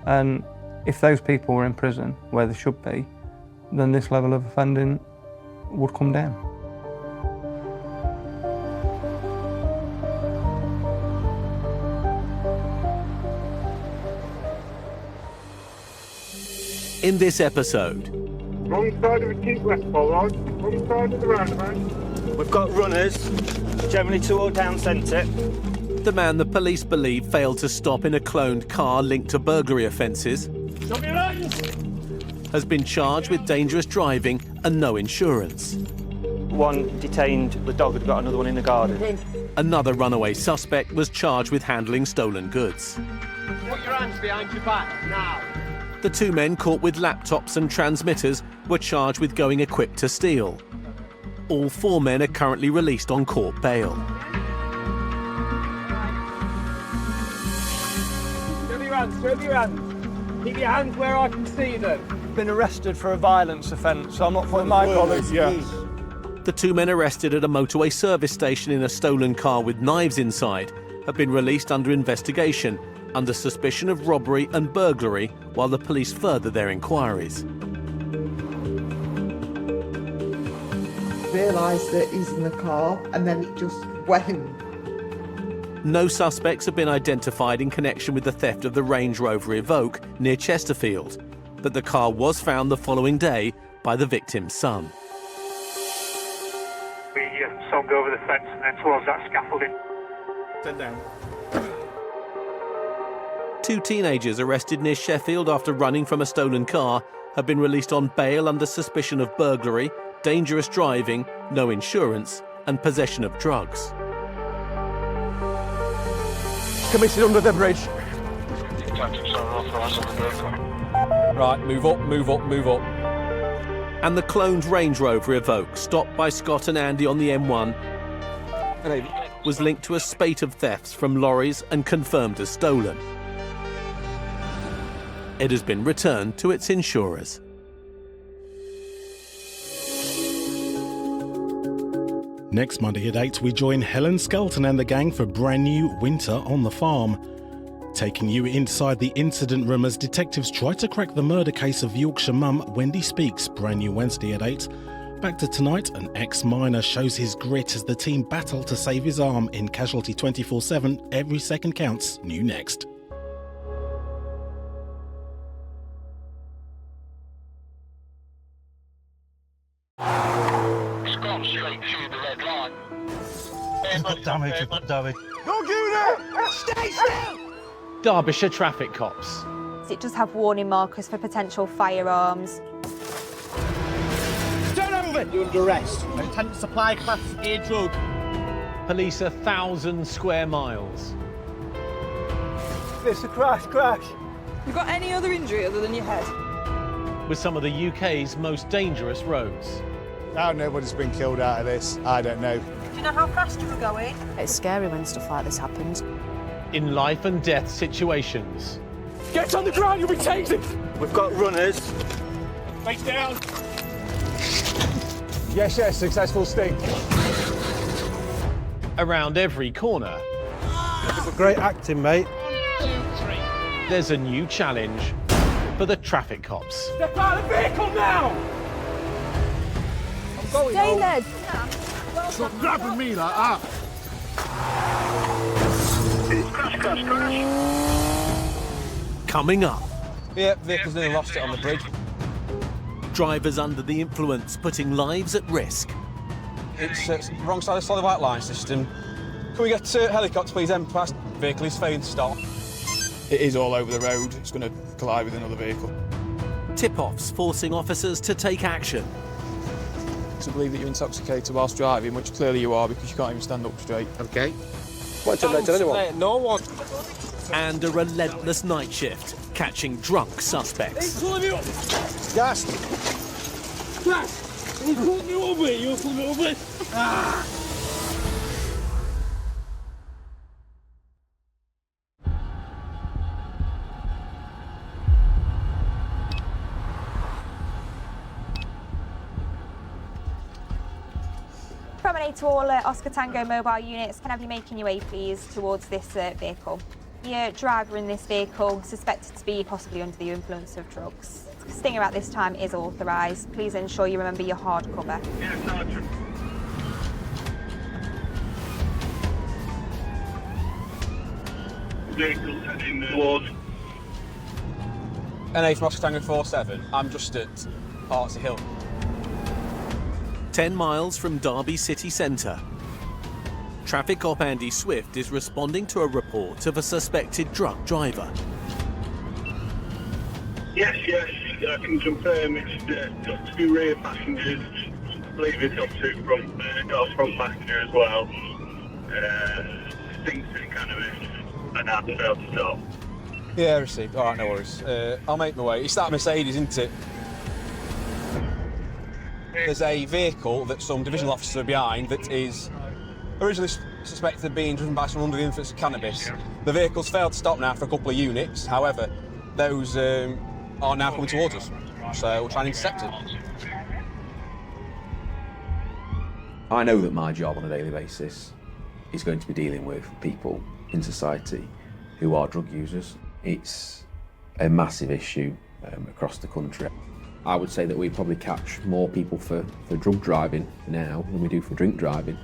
K: And if those people were in prison, where they should be, then this level of offending would come down.
C: In this episode,
J: Wrong side of the keep left, Bollard. Wrong side of the roundabout.
B: We've got runners, generally toward town centre.
C: the man the police believe failed to stop in a cloned car linked to burglary offences has been charged with dangerous driving and no insurance.
B: One detained, the dog had got another one in the garden.
C: Another runaway suspect was charged with handling stolen goods.
E: Put your hands behind your back, now.
C: The 2 men caught with laptops and transmitters were charged with going equipped to steal. All 4 men are currently released on court bail.
E: Show your hands. Keep your hands where I can see them.
K: Been arrested for a violence offence, so I'm not putting my colleagues.
C: The 2 men arrested at a motorway service station in a stolen car with knives inside have been released under investigation under suspicion of robbery and burglary while the police further their inquiries.
R: Realised that he's in the car and then it just went.
C: No suspects have been identified in connection with the theft of the Range Rover Evoque near Chesterfield, but the car was found the following day by the victim's son.
S: We saw him go over the fence and then towards that scaffolding.
K: Sit down.
C: 2 teenagers arrested near Sheffield after running from a stolen car have been released on bail under suspicion of burglary, dangerous driving, no insurance, and possession of drugs.
K: Committed under the bridge.
T: Right, move up, move up, move up.
C: And the cloned Range Rover Evoque, stopped by Scott and Andy on the M1, was linked to a spate of thefts from lorries and confirmed as stolen. It has been returned to its insurers.
V: Next Monday at 8, we join Helen Skelton and the gang for brand new Winter on the Farm. Taking you inside the incident room as detectives try to crack the murder case of Yorkshire mum Wendy Speaks, brand new Wednesday at 8. Back to tonight, an ex-miner shows his grit as the team battle to save his arm in Casualty 24/7. Every second counts, new next.
H: It's gone straight to
G: We've got damage, we've got damage.
I: Dog unit! Stay still!
C: Derbyshire traffic cops.
D: It does have warning markers for potential firearms.
I: Turn over! You're under arrest. Intent to supply Class A drug.
C: Police 1,000 square miles.
I: It's a crash.
W: You got any other injury other than your head?
C: With some of the UK's most dangerous roads.
M: How nobody's been killed out of this, I don't know.
W: Do you know how fast you were going?
X: It's scary when stuff like this happens.
C: In life and death situations.
I: Get on the ground, you'll be tasered!
E: We've got runners.
I: Face down. Yes, successful sting.
C: Around every corner.
G: Great acting, mate.
C: There's a new challenge for the traffic cops.
I: Step out of the vehicle now! I'm going
W: Stay
I: home.
W: there.
I: Stop grabbing me like that.
H: Crash.
C: Coming up.
T: Yep, vehicle's nearly lost it on the bridge.
C: Drivers under the influence putting lives at risk.
T: It's wrong side of the solid white line system. Can we get helicopter, please? Past vehicle is failing to stop. It is all over the road. It's going to collide with another vehicle.
C: Tip-offs forcing officers to take action.
L: To believe that you're intoxicated whilst driving, which clearly you are because you can't even stand up straight.
G: Okay. What's up, to anyone?
I: No one.
C: And a relentless night shift, catching drunk suspects.
I: Gas. You pulled me over. Ah.
D: Promenade to all Oscar Tango mobile units. Can I have you making your way, please, towards this vehicle? The driver in this vehicle suspected to be possibly under the influence of drugs. Stinger at this time is authorised. Please ensure you remember your hard cover.
H: Yes, Sergeant. Vehicle heading towards.
T: NA from Oscar Tango 47. I'm just at Artsy Hill.
C: 10 miles from Derby city centre. Traffic cop Andy Swift is responding to a report of a suspected drunk driver.
H: Yes, I can confirm it's got 2 rear passengers. I believe it's got 2 front passenger as well. Stinks in cannabis and had to fail to stop.
T: Yeah, received. All right, no worries. I'll make my way. It's that Mercedes, isn't it? There's a vehicle that some divisional officers are behind that is originally suspected of being driven by someone under the influence of cannabis. The vehicle's failed to stop now for a couple of units. However, those are now coming towards us. So we'll try and intercept it.
Y: I know that my job on a daily basis is going to be dealing with people in society who are drug users. It's a massive issue across the country. I would say that we probably catch more people for drug driving now than we do for drink driving.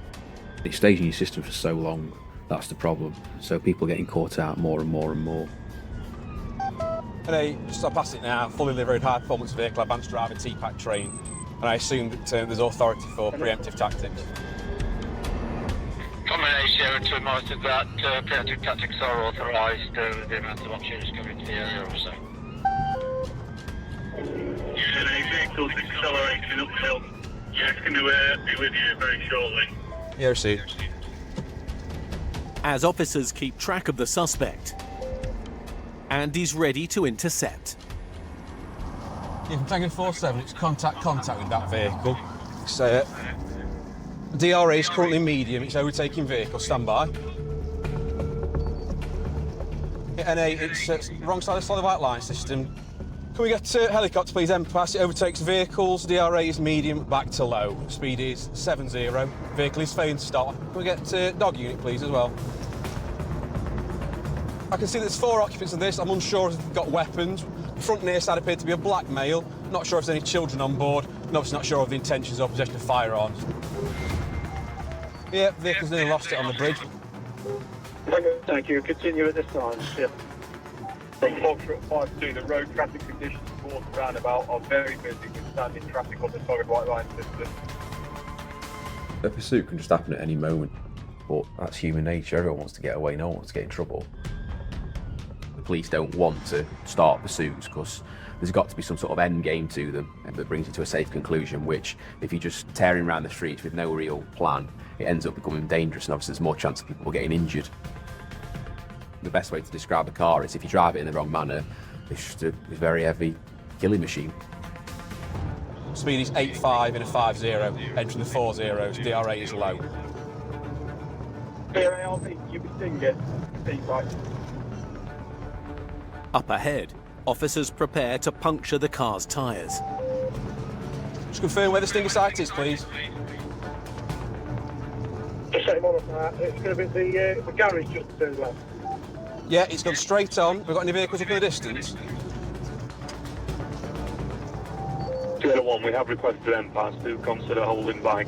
Y: It stays in your system for so long, that's the problem. So people are getting caught out more and more and more.
T: And just past it now, fully liveried high-performance vehicle, advanced driver, T-Pack trained. And I assume that there's authority for preemptive tactics.
H: Combination to monitor that preemptive tactics are authorised with the amount of options coming to the area also. Yeah, the vehicle's accelerating uphill. Yeah, it's going to be with you very shortly.
T: Yeah, received.
C: As officers keep track of the suspect, Andy's ready to intercept.
T: Yeah, from Tango 47, it's contact with that vehicle. So, DRA is currently medium, it's overtaking vehicle, stand by. NA, it's wrong side of the solid white line system. Can we get helicopter, please? Pass. It overtakes vehicles. DRA is medium, back to low. Speed is 70. Vehicle is failing to stop. Can we get dog unit, please, as well? I can see there's 4 occupants of this. I'm unsure if they've got weapons. Front near side appeared to be a black male. Not sure if there's any children on board. And obviously not sure of the intentions or possession of firearms. Yeah, vehicle's nearly lost it on the bridge.
H: Thank you. Continue at this time. Yeah. From Foxtrot 52, the road traffic conditions towards the roundabout are very busy with standing traffic on the solid white line system.
Y: A pursuit can just happen at any moment. but that's human nature. Everyone wants to get away, no one wants to get in trouble. The police don't want to start pursuits because there's got to be some sort of end game to them that brings you to a safe conclusion, which if you're just tearing around the streets with no real plan, it ends up becoming dangerous, and obviously there's more chance of people getting injured. The best way to describe a car is if you drive it in the wrong manner, it's just a very heavy killing machine.
T: Speed is 8.5 in a 5.0, entering the 4.0s, DRA is low.
C: Up ahead, officers prepare to puncture the car's tyres.
T: Just confirm where the Stinger site is, please.
S: Just set him on that. It's going to be the garage just to the left.
T: Yeah, it's gone straight on. We've got any vehicles up in the distance?
H: 201, we have requested MPAS to consider holding back.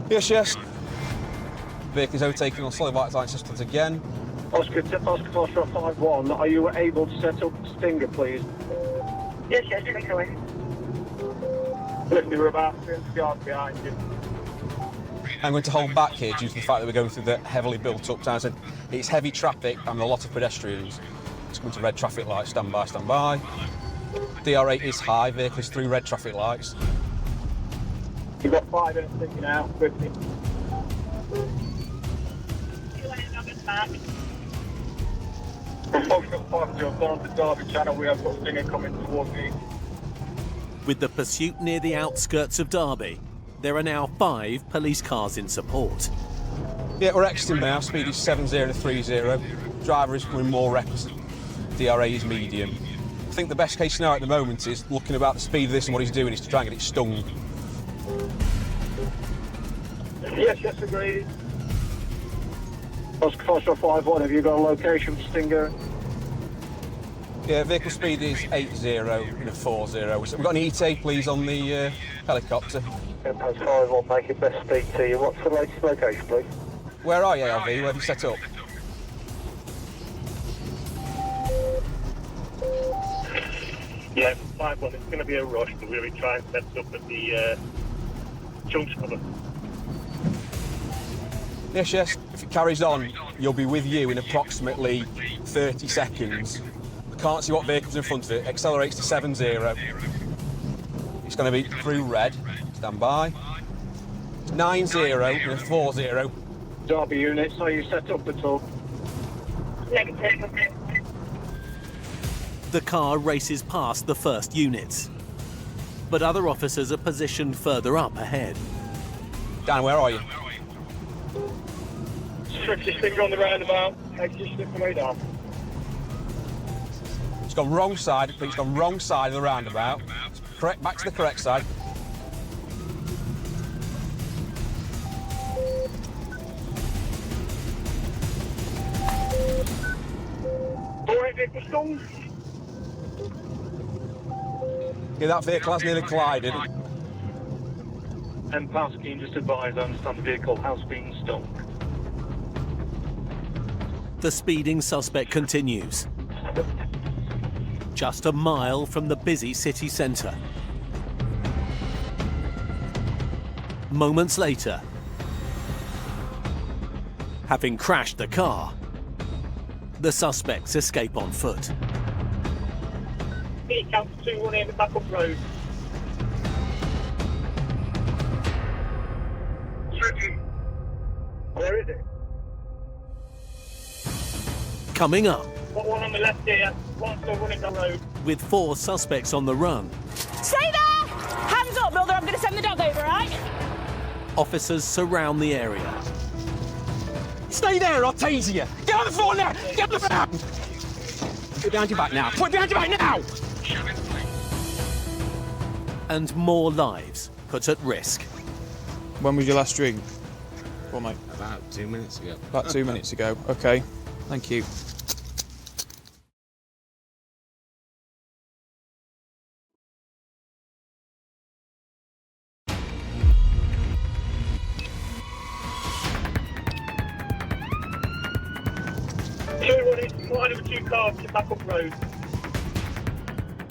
T: Yes, yes. Vehicles overtaking on solid white line systems again.
S: Oscar Foxtrot 5-1, are you able to set up Stinger, please? Yes, take away. Literally, we're about 300 yards behind you.
T: I'm going to hold back here due to the fact that we're going through the heavily built up town centre. It's heavy traffic and a lot of pedestrians. It's coming to red traffic lights, stand by, stand by. DRA is high, vehicle is through red traffic lights.
S: You've got 5 minutes thinking out, 50. From Foxtrot 5-0, down the Derby Channel, we have got Stinger coming towards me.
C: With the pursuit near the outskirts of Derby, there are now 5 police cars in support.
T: Yeah, we're exiting now. Speed is 70 and a 30. Driver is becoming more reckless. DRA is medium. I think the best case scenario at the moment is looking about the speed of this and what he's doing is to try and get it stung.
S: Yes, agreed. Oscar Foxtrot 5-1, have you got a location for Stinger?
T: Yeah, vehicle speed is 80 in a 40. We've got an ETA, please, on the helicopter.
S: MPAS 5-1, make it best speed to you. What's the latest location, please?
T: Where are you, LV? Where have you set up?
S: Yeah, 5-1, it's going to be a rush, but we'll be trying to set up at the junction of it.
T: Yes, yes. If it carries on, you'll be with you in approximately 30 seconds. I can't see what vehicle's in front of it. Accelerates to 70. It's going to be through red. Stand by. 90 and a 40.
S: Derby units, are you set up at all? Negative.
C: The car races past the first units, but other officers are positioned further up ahead.
T: Dan, where are you?
S: Strictly Stinger on the roundabout. Exit slip the way down.
T: It's gone wrong side. It's gone wrong side of the roundabout. Correct, back to the correct side. Yeah, that vehicle has nearly collided.
S: MPAS, can you just advise, I understand the vehicle has been stung.
C: The speeding suspect continues. Just a mile from the busy city centre. Moments later, having crashed the car, the suspects escape on foot.
S: He counts 2-1 in the backup road. Where is it?
C: Coming up,
S: Got one on the left here, one still running the road.
C: with 4 suspects on the run,
W: Stay there! Hands up, brother, I'm going to send the dog over, right?
C: officers surround the area.
T: Stay there, I'll tase you. Get on the floor now. Get on the floor. Put it behind your back now. Put it behind your back now.
C: And more lives put at risk.
L: When was your last drink? What, mate?
A: About 2 minutes ago.
L: About 2 minutes ago. Okay. Thank you.
S: Line of 2 cars to backup road.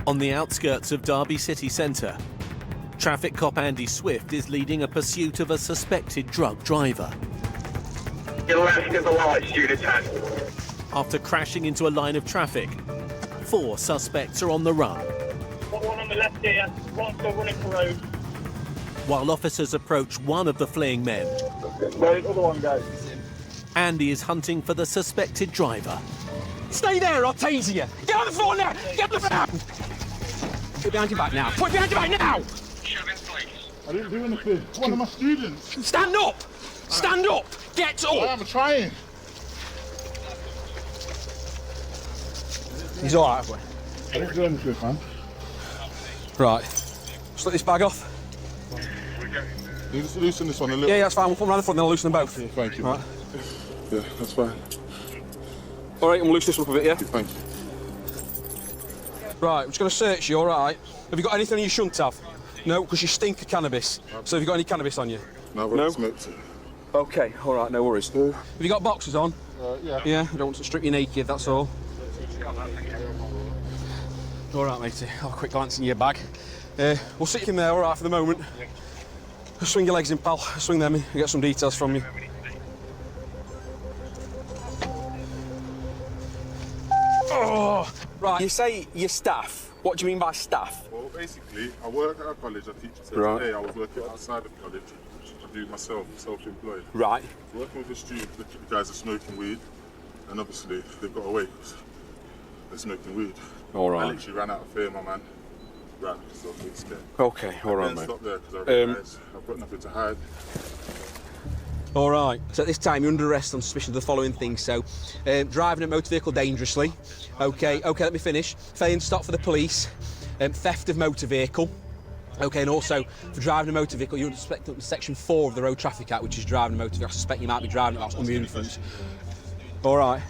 C: On the outskirts of Derby city centre, traffic cop Andy Swift is leading a pursuit of a suspected drug driver.
H: Your left of the lights, Unit 10.
C: After crashing into a line of traffic, 4 suspects are on the run.
S: One on the left here, one still running the road.
C: While officers approach one of the fleeing men,
S: Where the other one goes?
C: Andy is hunting for the suspected driver.
T: Stay there, I'll tase you. Get on the floor now! Get on the floor! Put it behind your back now. Put it behind your back now!
J: I didn't do anything. One of my students.
T: Stand up! Stand up! Get up!
J: I'm trying.
T: He's all right, boy.
J: I didn't do anything, man.
T: Right. Slip this bag off.
J: You just loosen this one a little.
T: Yeah, that's fine. We'll put them around the front, then I'll loosen them both.
J: Yeah, thank you.
T: Right.
J: Yeah, that's fine.
T: All right, I'm gonna loosen this one up a bit, yeah?
J: Thank you.
T: Right, I'm just gonna search you, all right? Have you got anything you shouldn't have? No, because you stink of cannabis. So have you got any cannabis on you?
J: No, but it's smoked.
T: Okay, all right, no worries. Have you got boxes on?
J: Yeah.
T: Yeah, I don't want to strip you naked, that's all. All right, matey, have a quick glance in your bag. We'll sit you in there, all right, for the moment. Swing your legs in, pal. Swing them in and get some details from you. Oh, right, you say your staff. What do you mean by staff?
J: Well, basically, I work at a college, I teach. So
T: Right.
J: today I was working outside of college. I do myself, self-employed.
T: Right.
J: Working with the students, the guys are smoking weed. And obviously, they've got away because they're smoking weed.
T: All right.
J: I literally ran out of fear, my man. Ran because I was really scared.
T: Okay, all right,
J: I
T: mate.
J: stop there because I realised I've got nothing to hide.
T: All right. So at this time, you're under arrest on suspicion of the following things. So, driving a motor vehicle dangerously. Okay, let me finish. Failing to stop for the police. Theft of motor vehicle. Okay, and also for driving a motor vehicle, you're suspected under Section 4 of the Road Traffic Act, which is driving a motor vehicle. I suspect you might be driving it whilst under the influence. All right.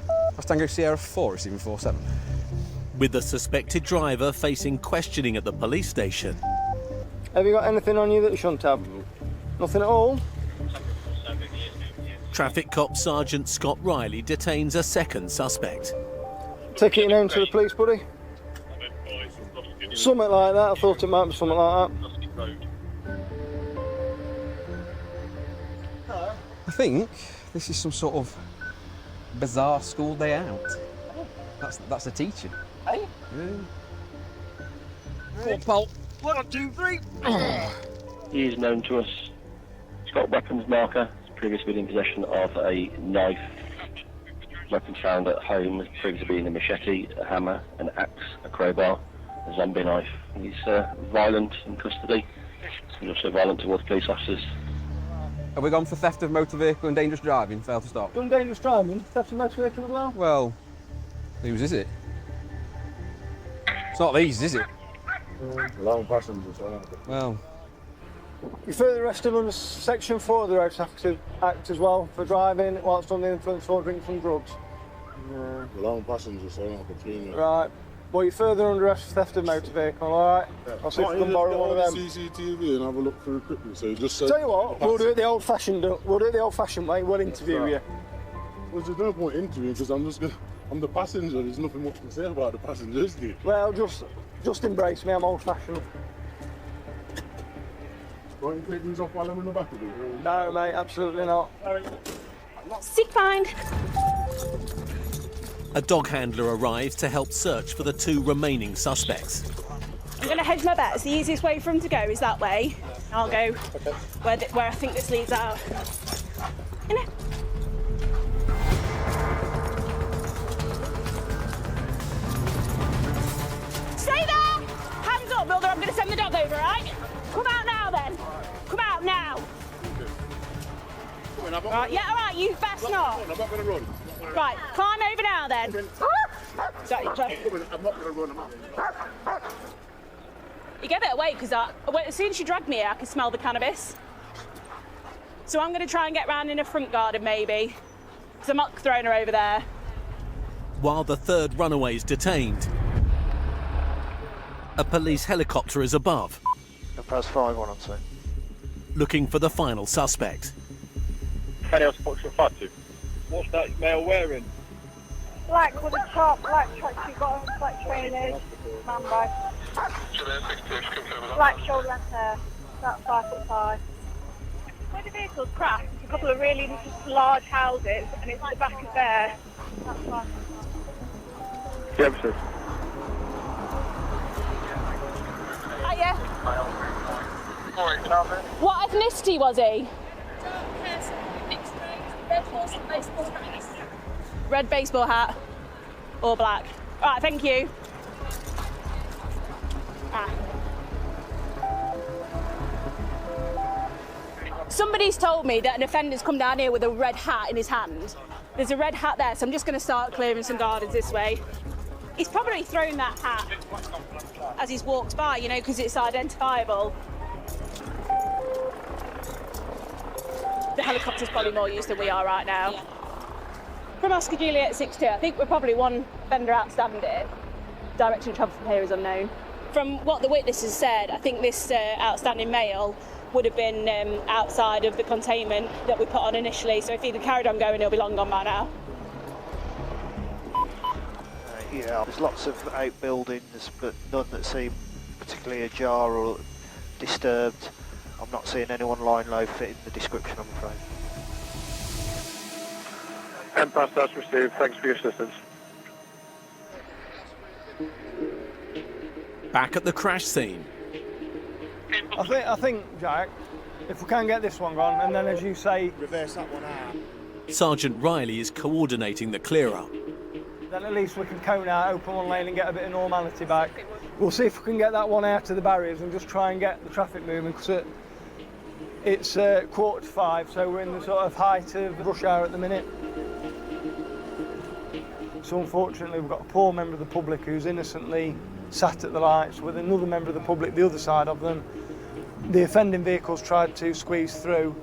T: That's Tango Sierra 4, receiving 47.
C: With the suspected driver facing questioning at the police station.
A: Have you got anything on you that you shouldn't have? Nothing at all?
C: Traffic cop Sergeant Scott Riley detains a second suspect.
A: Take it home to the police, buddy? Something like that. I thought it might be something like that.
T: I think this is some sort of bizarre school day out. That's a teacher.
A: Hey?
T: Yeah. Pal.
A: 1, 2, 3.
N: He is known to us. He's got a weapons marker. He's previously been in possession of a knife. Weapons found at home, previously been a machete, a hammer, an axe, a crowbar, a zombie knife. He's violent in custody. He's also violent towards police officers.
T: Have we gone for theft of motor vehicle and dangerous driving? Failed to stop.
A: Done dangerous driving? Theft of motor vehicle as well?
T: Well, whose is it? It's not these, is it?
M: Long passengers.
T: Well,
A: You're further arrested under Section 4 of the Road Traffic Act as well for driving whilst under the influence or drinking some drugs.
M: Long passengers, so I don't between you.
A: Right. Well, you're further under arrest for theft of motor vehicle, alright? I'll see if I can borrow one of them.
M: CCTV and have a look through quickly. So you just said.
A: Tell you what, we'll do it the old-fashioned way. We'll interview you.
M: Well, there's no point interviewing because I'm the passenger. There's nothing much to say about the passenger, is there?
A: Well, just embrace me. I'm old-fashioned.
M: Won't you take these off while I'm in the back of you?
A: No, mate, absolutely not.
W: Sick find.
C: A dog handler arrives to help search for the 2 remaining suspects.
W: I'm going to hedge my bets. The easiest way for him to go is that way. I'll go where I think this leads out. In it. Stay there! Hands up, Builder. I'm going to send the dog over, right? Come out now, then. Come out now. Right, yeah, all right, you best not.
M: I'm not going to run.
W: Right, climb over now, then. Sorry.
M: I'm not going to run.
W: You get a bit away because as soon as you drag me here, I can smell the cannabis. So I'm going to try and get round in a front garden, maybe, because I'm not throwing her over there.
C: While the 3rd runaway is detained, a police helicopter is above,
A: Press 5, 1 on 2.
C: looking for the final suspect.
S: What's that male wearing?
O: Black with a top, black tracksuit bottom, black trainers, man bag. Black shoulder length hair, about 5'5". When the vehicle's crashed, you a couple of really large houses, and it's the back of there. That's fine.
H: Yeah, sir.
W: Hiya. What ethnicity was he? Red baseball hat or black? All right, thank you. Somebody's told me that an offender's come down here with a red hat in his hand. There's a red hat there, so I'm just going to start clearing some gardens this way. He's probably thrown that hat as he's walked by, you know, because it's identifiable. The helicopter's probably more used than we are right now. From Oscar Juliet 62, I think we're probably one offender outstanding. Direction of travel from here is unknown. From what the witnesses said, I think this outstanding male would have been outside of the containment that we put on initially, so if he'd carried on going, he'll be long gone by now.
B: Yeah, there's lots of outbuildings, but none that seem particularly ajar or disturbed. I'm not seeing anyone lying low fitting the description, I'm afraid.
H: 10 past, that's received. Thanks for your assistance.
C: Back at the crash scene.
A: I think, Jack, if we can get this one gone, and then, as you say,
I: reverse that one out.
C: Sergeant Riley is coordinating the clear-up.
A: Then at least we can cone out, open one lane and get a bit of normality back. We'll see if we can get that one out of the barriers and just try and get the traffic moving, because it's 4:45, so we're in the sort of height of rush hour at the minute. So unfortunately we've got a poor member of the public who's innocently sat at the lights with another member of the public the other side of them. The offending vehicles tried to squeeze through,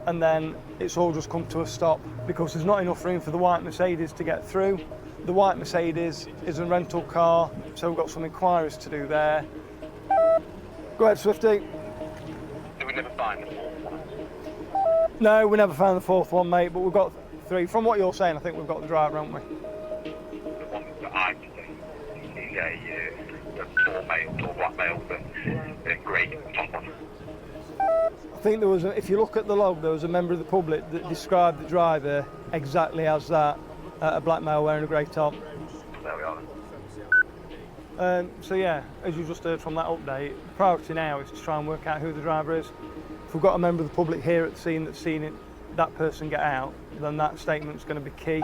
A: and then it's all just come to a stop because there's not enough room for the white Mercedes to get through. The white Mercedes is a rental car, so we've got some inquiries to do there. Go ahead, Swifty.
H: Did we never find the fourth one?
A: No, we never found the fourth one, mate, but we've got 3. From what you're saying, I think we've got the driver, haven't we?
H: The one that I've seen, he's a tall black male with a grey top on.
A: I think there was, if you look at the log, there was a member of the public that described the driver exactly as that, a black male wearing a grey top.
H: There we are.
A: So yeah, as you just heard from that update, the priority now is to try and work out who the driver is. If we've got a member of the public here at the scene that's seen that person get out, then that statement's going to be key.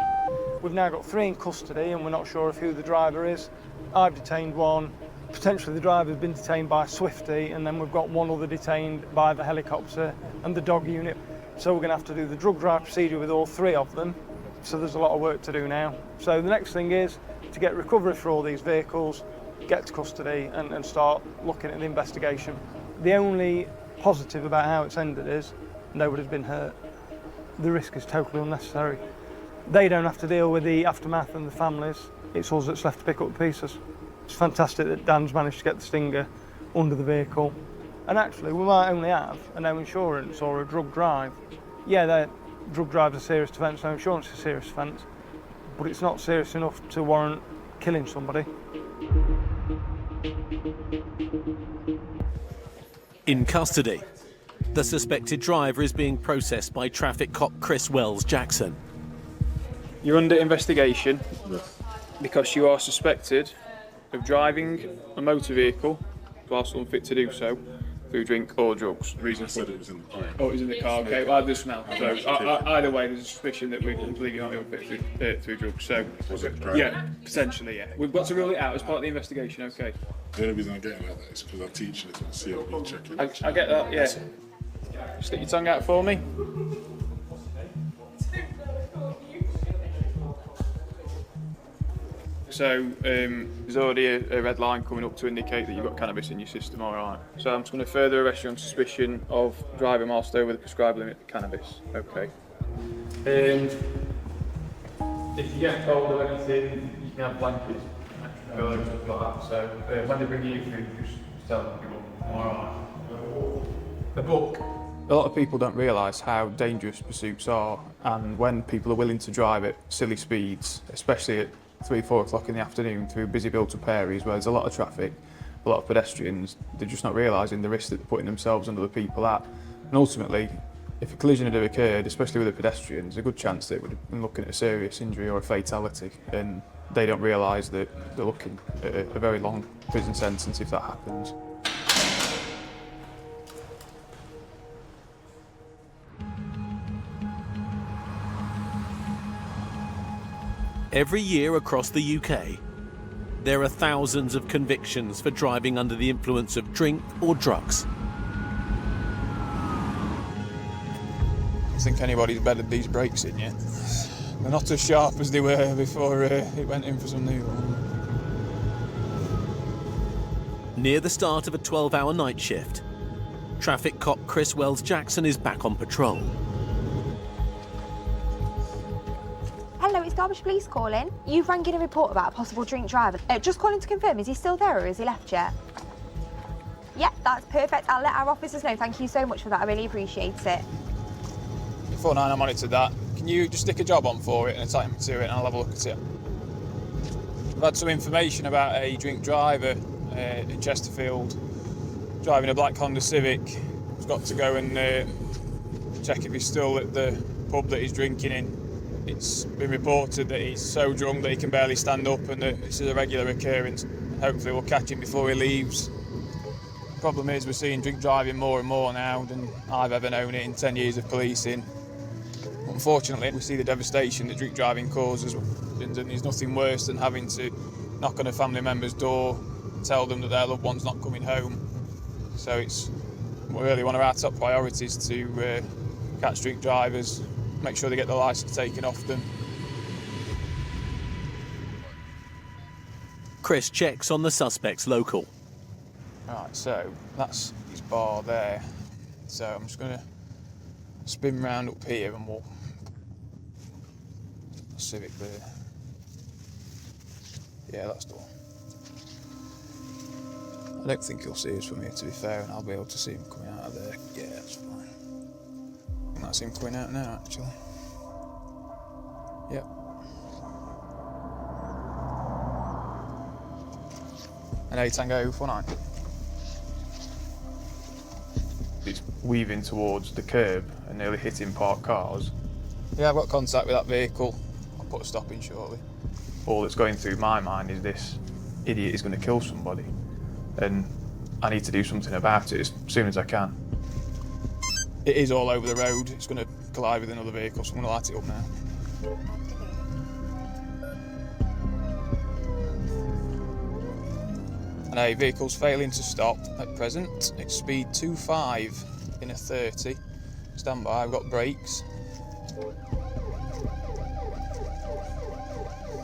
A: We've now got 3 in custody and we're not sure of who the driver is. I've detained 1. Potentially the driver's been detained by Swifty, and then we've got 1 other detained by the helicopter and the dog unit. So we're going to have to do the drug drive procedure with all 3 of them. So there's a lot of work to do now. So the next thing is to get recovery for all these vehicles, get to custody and start looking at the investigation. The only positive about how it's ended is nobody's been hurt. The risk is totally unnecessary. They don't have to deal with the aftermath and the families. It's us that's left to pick up the pieces. It's fantastic that Dan's managed to get the Stinger under the vehicle. And actually, we might only have a no insurance or a drug drive. Yeah, drug drive's a serious offence, no insurance is a serious offence, but it's not serious enough to warrant killing somebody.
C: In custody, the suspected driver is being processed by traffic cop Chris Wells Jackson.
L: You're under investigation because you are suspected of driving a motor vehicle whilst unfit to do so through drink or drugs.
J: The reason I said it was in the car.
L: Oh, it was in the car, okay. Well, I just smell. So either way, there's a suspicion that we're completely not unfit through drugs. So, yeah, potentially, yeah. We've got to rule it out as part of the investigation, okay.
J: The only reason I'm getting like that is because I'm teaching it to CLB checking.
L: I get that, yeah. Stick your tongue out for me. So there's already a red line coming up to indicate that you've got cannabis in your system, all right. So I'm just going to further arrest you on suspicion of driving whilst over the prescribed limit of cannabis. Okay. If you get told of anything, you can have blankets, pillows, stuff like that. So when they bring you food, just tell them you're all right. The book. A lot of people don't realise how dangerous pursuits are, and when people are willing to drive at silly speeds, especially at 3-4 o'clock in the afternoon through busy built-up areas where there's a lot of traffic, a lot of pedestrians, they're just not realising the risk that they're putting themselves and other people at. And ultimately, If a collision had occurred, especially with a pedestrian, there's a good chance that it would have been looking at a serious injury or a fatality, and they don't realise that they're looking at a very long prison sentence if that happens.
C: Every year across the UK, there are thousands of convictions for driving under the influence of drink or drugs.
L: I think anybody's bedded these brakes in yet. They're not as sharp as they were before it went in for some new one.
C: Near the start of a 12-hour night shift, traffic cop Chris Wells-Jackson is back on patrol.
D: Hello, it's Derbyshire Police calling. You've rang in a report about a possible drink driver. Just calling to confirm, is he still there or has he left yet? Yeah, that's perfect. I'll let our officers know. Thank you so much for that. I really appreciate it.
L: Before 9, I monitored that. Can you just stick a job on for it and attach me to it and I'll have a look at it? I've had some information about a drink driver in Chesterfield driving a black Honda Civic. He's got to go and check if he's still at the pub that he's drinking in. It's been reported that he's so drunk that he can barely stand up and that this is a regular occurrence. Hopefully we'll catch him before he leaves. The problem is we're seeing drink driving more and more now than I've ever known it in 10 years of policing. Unfortunately, we see the devastation that drink driving causes, and there's nothing worse than having to knock on a family member's door and tell them that their loved one's not coming home. So it's really one of our top priorities to catch drink drivers, make sure they get the licence taken off them.
C: Chris checks on the suspect's local.
L: Right, so that's his bar there. So I'm just going to spin round up here and we'll Civic there. Yeah, that's the one. I don't think he'll see us from here, to be fair, and I'll be able to see him coming out of there. Yeah, that's fine. I think that's him coming out now, actually. Yep. And 8 Tango 49. It's weaving towards the curb and nearly hitting parked cars. Yeah, I've got contact with that vehicle. I'll put a stop in shortly. All that's going through my mind is this idiot is going to kill somebody, and I need to do something about it as soon as I can. It is all over the road. It's going to collide with another vehicle, so I'm going to light it up now. And a vehicle's failing to stop at present. It's speed 25 in a 30. Stand by, I've got brakes.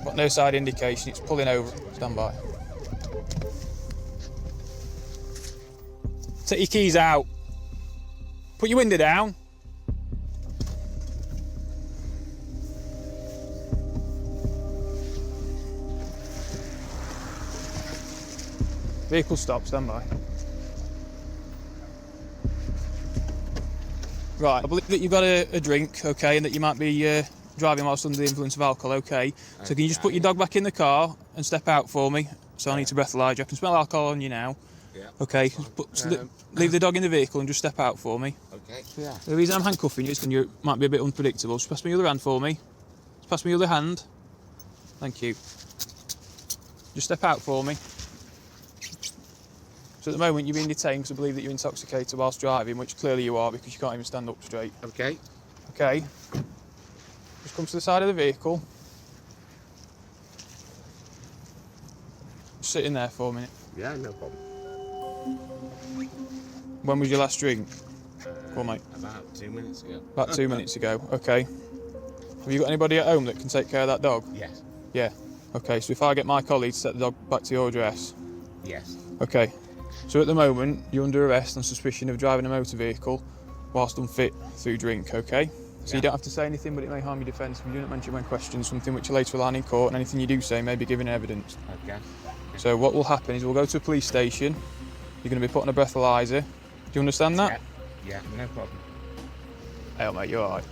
L: Got no side indication, it's pulling over. Stand by. Take your keys out. Put your window down. Vehicle stop, stand by. Right, I believe that you've got a drink, okay, and that you might be driving whilst under the influence of alcohol, okay. So can you just put your dog back in the car and step out for me? So I need to breathalyse you. I can smell alcohol on you now.
F: Yeah.
L: Okay, leave the dog in the vehicle and just step out for me.
F: Okay. Yeah.
L: The reason I'm handcuffing you is when you might be a bit unpredictable. Just pass me your other hand for me. Just pass me your other hand. Thank you. Just step out for me. So at the moment you're being detained because I believe that you're intoxicated whilst driving, which clearly you are because you can't even stand up straight.
F: Okay.
L: Okay. Just come to the side of the vehicle. Just sit in there for a minute.
F: Yeah, no problem.
L: When was your last drink? Go on, mate.
F: About 2 minutes ago.
L: About 2 minutes ago, okay. Have you got anybody at home that can take care of that dog?
F: Yes.
L: Yeah. Okay, so if I get my colleague to set the dog back to your address?
F: Yes.
L: Okay. So at the moment, you're under arrest on suspicion of driving a motor vehicle whilst unfit through drink, okay? So you don't have to say anything, but it may harm your defence if you do not mention when questioned, something which you later will learn in court, and anything you do say may be given evidence.
F: Okay.
L: So what will happen is we'll go to a police station, you're going to be put on a breathalyser. Do you understand that?
F: Yeah, no problem.
L: Hey, mate, you're alright.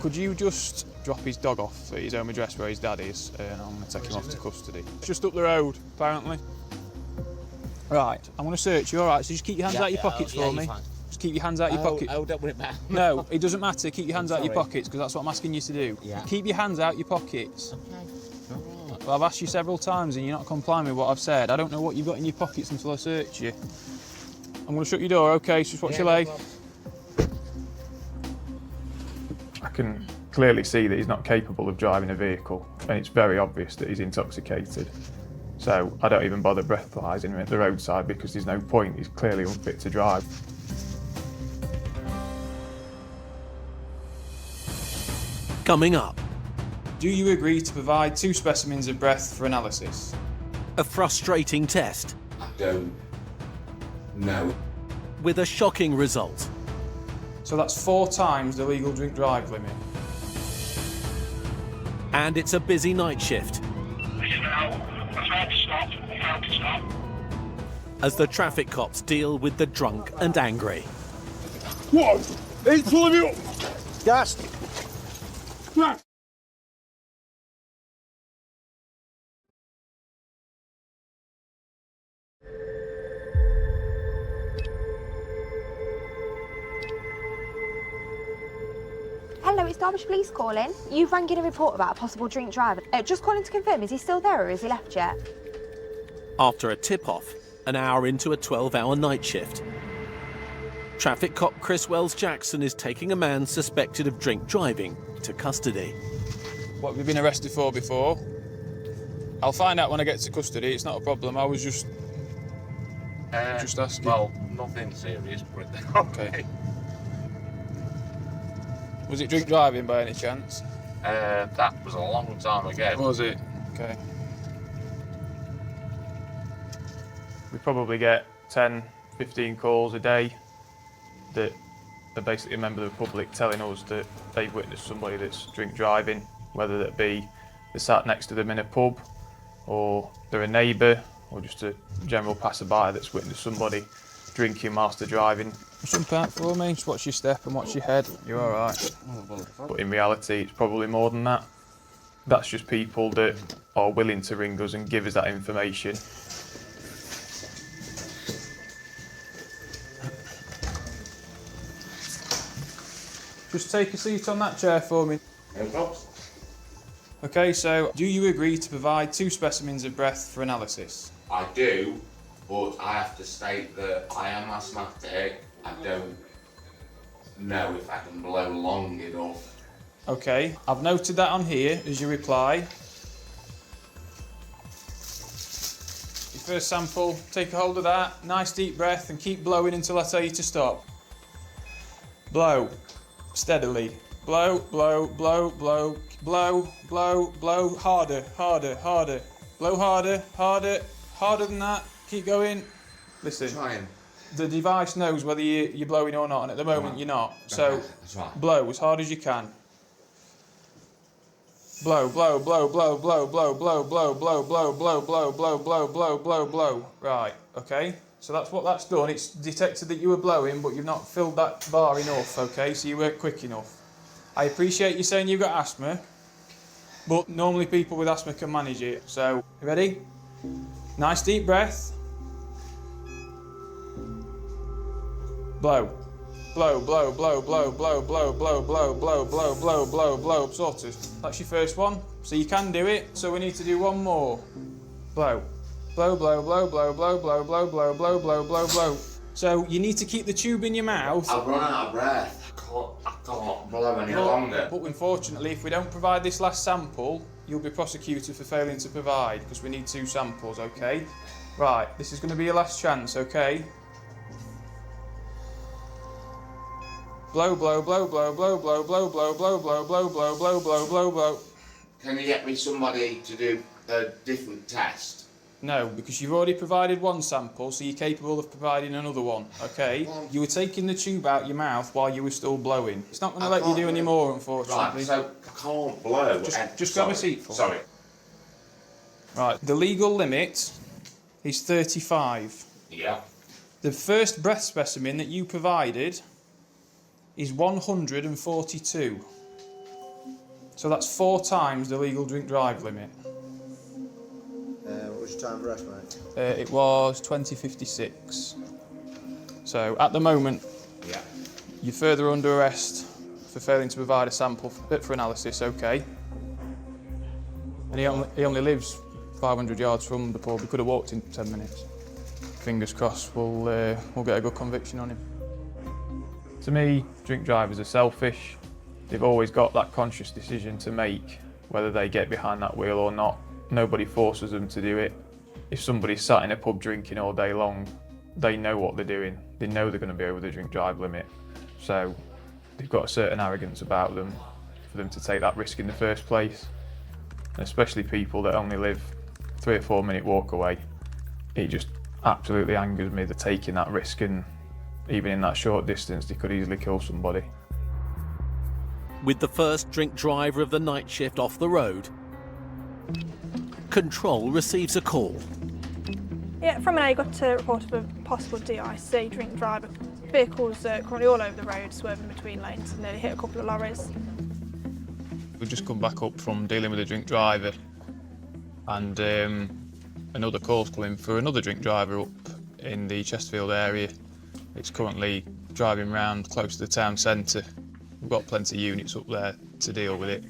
L: Could you just drop his dog off at his home address where his dad is, and I'm going to take him off to custody. It's just up the road, apparently. Right, I'm going to search you, alright, so just keep your hands out your pockets for me. Just keep keep your hands out your pockets.
F: Oh, don't worry about it.
L: No, it doesn't matter. Keep your hands out your
F: Sorry.
L: pockets, because that's what I'm asking you to do.
F: Yeah.
L: Keep your hands out your pockets.
F: Okay. All right.
L: Well, I've asked you several times and you're not complying with what I've said. I don't know what you've got in your pockets until I search you. I'm going to shut your door, okay? So just watch your leg. I can clearly see that he's not capable of driving a vehicle, and it's very obvious that he's intoxicated. So I don't even bother breathalyzing him at the roadside because there's no point. He's clearly unfit to drive.
C: Coming up,
L: Do you agree to provide 2 specimens of breath for analysis?
C: a frustrating test
Y: I don't know.
C: with a shocking result.
L: So that's 4 times the legal drink drive limit.
C: And it's a busy night shift as the traffic cops deal with the drunk and angry.
J: What? It's pulling me up!
M: Gas!
D: Hello, it's Derbyshire Police calling. You've rang in a report about a possible drink driver. Just calling to confirm, is he still there or has he left yet?
C: After a tip-off, an hour into a 12-hour night shift, traffic cop Chris Wells-Jackson is taking a man suspected of drink driving to custody.
L: What have you been arrested for before? I'll find out when I get to custody, it's not a problem. I was just asking.
F: Well, nothing serious, but
L: Okay. Was it drink driving by any chance?
F: That was a long time ago.
L: Was it? Okay. We probably get 10, 15 calls a day that are basically a member of the public telling us that they've witnessed somebody that's drink driving, whether that be they sat next to them in a pub, or they're a neighbour, or just a general passerby that's witnessed somebody drinking whilst they're driving. Jump out for me, just watch your step and watch your head. You're all right. But in reality, it's probably more than that. That's just people that are willing to ring us and give us that information. Just take a seat on that chair for me.
F: No problem.
L: Okay, so do you agree to provide 2 specimens of breath for analysis?
F: I do, but I have to state that I am asthmatic. I don't know if I can blow long enough.
L: Okay, I've noted that on here as your reply. Your first sample, take a hold of that, nice deep breath and keep blowing until I tell you to stop. Blow, steadily. Blow, blow, blow, blow, blow, blow, blow, harder, harder, harder. Blow harder, harder, harder than that, keep going. Listen.
F: Trying.
L: The device knows whether you're blowing or not, and at the moment you're not. So
F: That's right.
L: blow as hard as you can. Blow, blow, blow, blow, blow, blow, blow, blow, blow, blow, blow, blow, blow, blow, blow, blow, blow. Right, okay. So that's what that's done. It's detected that you were blowing, but you've not filled that bar enough, okay? So you weren't quick enough. I appreciate you saying you've got asthma, but normally people with asthma can manage it. So, you ready? Nice deep breath. Blow. Blow, blow, blow, blow, blow, blow, blow, blow, blow, blow, blow, blow, blow, sorted. That's your first one. So you can do it, so we need to do one more. Blow. Blow, blow, blow, blow, blow, blow, blow, blow, blow, blow, blow, blow. So you need to keep the tube in your mouth.
F: I've run out of breath. I can't blow any longer.
L: But unfortunately, if we don't provide this last sample, you'll be prosecuted for failing to provide, because we need 2 samples, okay? Right, this is going to be your last chance, okay? Blow, blow, blow, blow, blow, blow, blow, blow, blow, blow, blow, blow, blow, blow, blow, blow.
F: Can you get me somebody to do a different test?
L: No, because you've already provided 1 sample, so you're capable of providing another one, okay? You were taking the tube out your mouth while you were still blowing. It's not going to let you do any more, unfortunately.
F: Right, so I can't blow.
L: Just grab a seat for me.
F: Sorry.
L: Right, the legal limit is 35.
F: Yeah.
L: The first breath specimen that you provided is 142. So that's 4 times the legal drink drive limit.
K: What was your time of arrest, mate?
L: It was 20:56. So at the moment,
F: Yeah.
L: You're further under arrest for failing to provide a sample fit for analysis, okay. And he only lives 500 yards from the pub. He could have walked in 10 minutes. Fingers crossed we'll get a good conviction on him. To me, drink drivers are selfish. They've always got that conscious decision to make whether they get behind that wheel or not. Nobody forces them to do it. If somebody's sat in a pub drinking all day long, they know what they're doing. They know they're going to be over the drink drive limit. So they've got a certain arrogance about them for them to take that risk in the first place. And especially people that only live 3 or 4 minute walk away. It just absolutely angers me, they're taking that risk, and even in that short distance they could easily kill somebody.
C: With the first drink driver of the night shift off the road, Control receives a call.
O: Yeah, from an A got a report of a possible DIC drink driver. Vehicles currently all over the road, swerving between lanes, and nearly hit a couple of lorries.
L: We've just come back up from dealing with a drink driver, and another call's coming for another drink driver up in the Chesterfield area. It's currently driving round close to the town centre. We've got plenty of units up there to deal with it.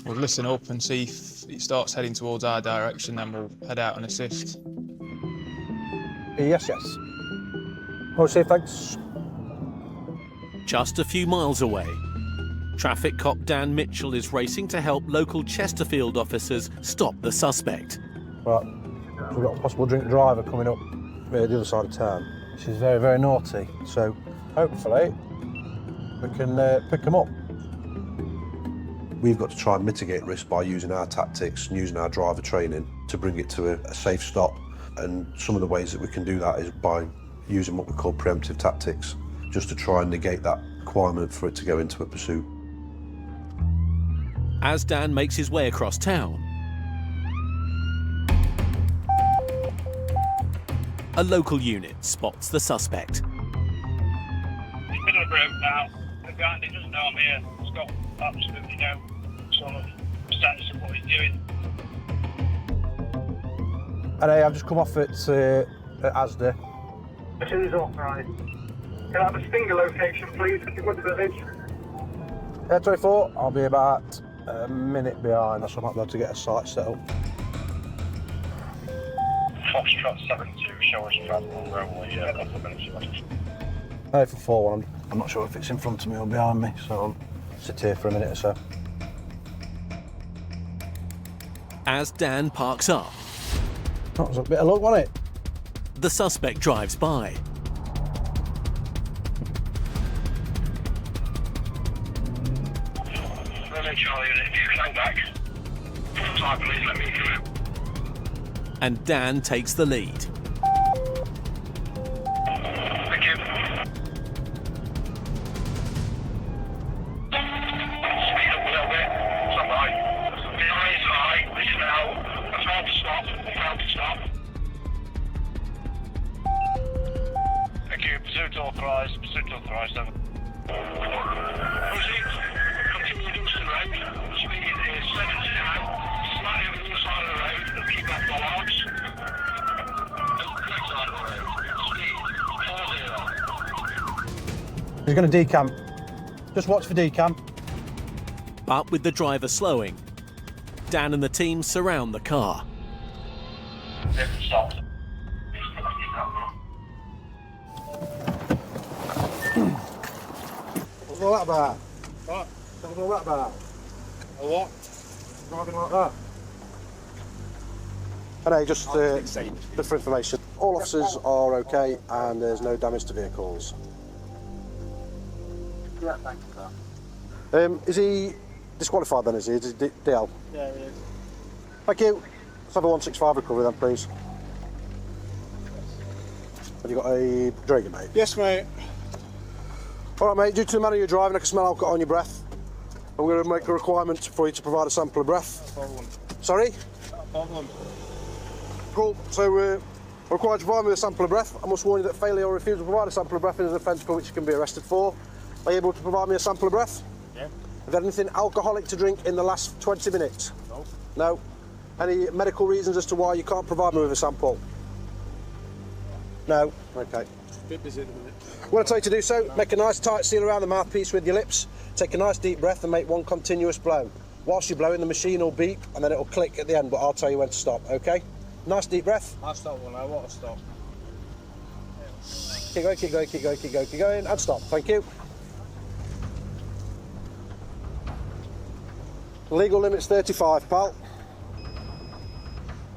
L: We'll listen up and see if it starts heading towards our direction, then we'll head out and assist.
G: Yes. Okay, thanks.
C: Just a few miles away, traffic cop Dan Mitchell is racing to help local Chesterfield officers stop the suspect.
G: Right, so we've got a possible drink driver coming up the other side of town. She's very, very naughty, so hopefully we can pick them up.
K: We've got to try and mitigate risk by using our tactics and using our driver training to bring it to a safe stop. And some of the ways that we can do that is by using what we call preemptive tactics, just to try and negate that requirement for it to go into a pursuit.
C: As Dan makes his way across town, a local unit spots the suspect.
S: He's middle of the road now. The guy doesn't know I'm here. He's got absolutely no sort of sense of what he's doing.
G: And I've just come off at Asda.
S: As soon as authorised. Can I have a Stinger location, please? If you would, village.
G: 24, I'll be about a minute behind, so I might be able to get a site set up.
S: Foxtrot 72, show us travel, only a couple of minutes left.
G: Hey, for 4-1. I'm not sure if it's in front of me or behind me, so I'll sit here for a minute or so.
C: As Dan parks up,
G: that was a bit of luck, wasn't it?
C: the suspect drives by.
H: Charlie, if you can hang back. Sorry, please let me through.
C: And Dan takes the lead.
H: Thank you. Speed up a little bit. It's all right. The eye is high. Listen out. I found to stop. Thank you. Pursuit authorised. Over. Proceed. Continue Kingston Road. Speed is 70 now. Slightly over the other side of the road. And keep off bollards. Next side of the road. Speed 40.
G: He's going to decamp. Just watch for decamp.
C: But with the driver slowing, Dan and the team surround the car.
H: Stop.
G: What's all that about?
E: What?
G: What's all that about?
E: A what?
G: Driving like that. Hey, just for information. All officers are okay and there's no damage to vehicles.
E: Yeah, thank you, sir.
G: Is he disqualified then, is he? Is he DL?
E: Yeah, he is.
G: Thank you. Let's have a 165 recovery then, please. Have you got a Dragon, mate?
E: Yes, mate.
G: All right, mate, due to the manner you're driving, I can smell alcohol on your breath. I'm going to make a requirement for you to provide a sample of breath.
E: Problem.
G: Sorry?
E: Problem.
G: Cool. So, required to provide me with a sample of breath. I must warn you that failure or refusal to provide a sample of breath is an offence for which you can be arrested for. Are you able to provide me a sample of breath?
E: Yeah.
G: Have you had anything alcoholic to drink in the last 20 minutes?
E: No.
G: No? Any medical reasons as to why you can't provide me with a sample? No? Okay.
E: Bit busy at the minute.
G: What I tell you to do so, make a nice tight seal around the mouthpiece with your lips, take a nice deep breath and make one continuous blow. Whilst you're blowing, the machine will beep and then it'll click at the end, but I'll tell you when to stop, okay? Nice deep breath.
E: I'll stop one, I want to stop.
G: Keep going, keep going, keep going, keep going, keep going, and stop, thank you. Legal limit's 35, pal.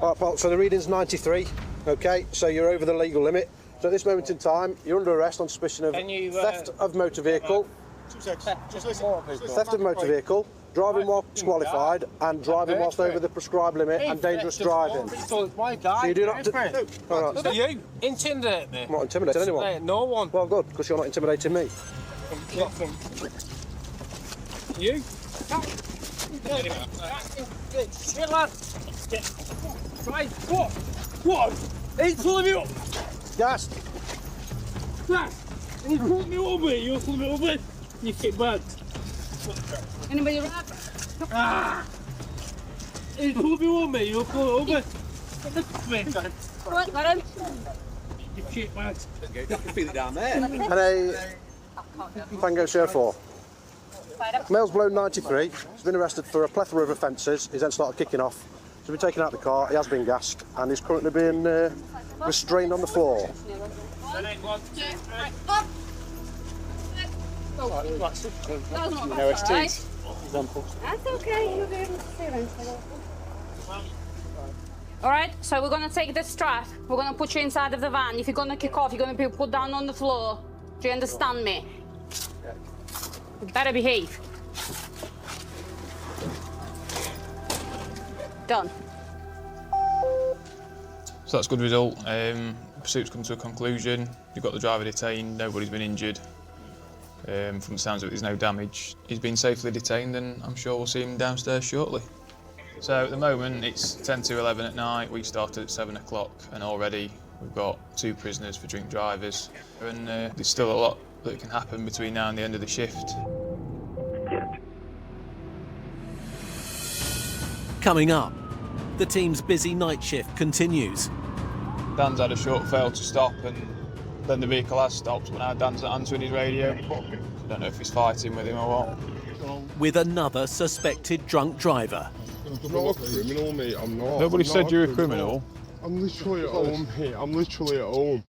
G: All right, pal, so the reading's 93, okay? So you're over the legal limit. So at this moment in time, you're under arrest on suspicion of theft of motor vehicle,
E: Just listen.
G: theft of motor vehicle, driving while disqualified, and driving whilst over the prescribed limit, and dangerous driving.
E: So
G: you do not... All right.
E: You intimidate me.
G: I'm not intimidating anyone.
E: No one.
G: Well, good, because you're not intimidating me.
E: You? Get lad. Right, what? He's pulling me up.
G: Gas.
E: Gas. He's pulling me over. You're pulling me over. You get bad.
W: Anybody around?
E: Ah! He's pulling me over. You're pulling me over.
W: What, let him?
E: You shit bad.
T: You can feel it down there.
G: And a Tango Sierra 4. Male's blown 93. He's been arrested for a plethora of offences. He's then started kicking off. He's been taken out of the car. He has been gassed, and he's currently being restrained on the floor.
W: No, STs. That's okay. You'll be able to see them. All right, so we're gonna take the strap. We're gonna put you inside of the van. If you're gonna kick off, you're gonna be put down on the floor. Do you understand me? You better behave. Done.
L: So that's a good result. Pursuit's come to a conclusion. You've got the driver detained, nobody's been injured. From the sounds of it, there's no damage. He's been safely detained and I'm sure we'll see him downstairs shortly. So at the moment it's 10 to 11 at night. We started at 7 o'clock and already we've got 2 prisoners for drink drivers. And there's still a lot that can happen between now and the end of the shift.
C: Coming up, the team's busy night shift continues.
L: Dan's had a short fail to stop and then the vehicle has stopped, but now Dan's not answering his radio. I don't know if he's fighting with him or what.
C: With another suspected drunk driver.
J: I'm not a criminal, mate, I'm not.
L: Nobody said you're a criminal.
J: I'm literally at home, mate, I'm literally at home.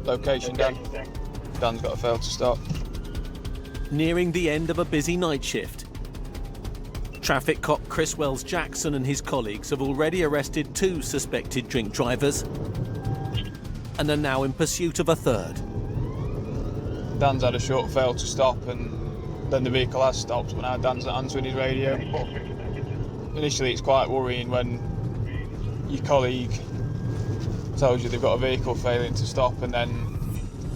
L: Location, Dan. Dan's got a fail to stop.
C: Nearing the end of a busy night shift. Traffic cop Chris Wells-Jackson and his colleagues have already arrested 2 suspected drink drivers and are now in pursuit of a third.
L: Dan's had a short fail to stop and then the vehicle has stopped, but now Dan's not answering his radio. Initially it's quite worrying when your colleague tells you they've got a vehicle failing to stop and then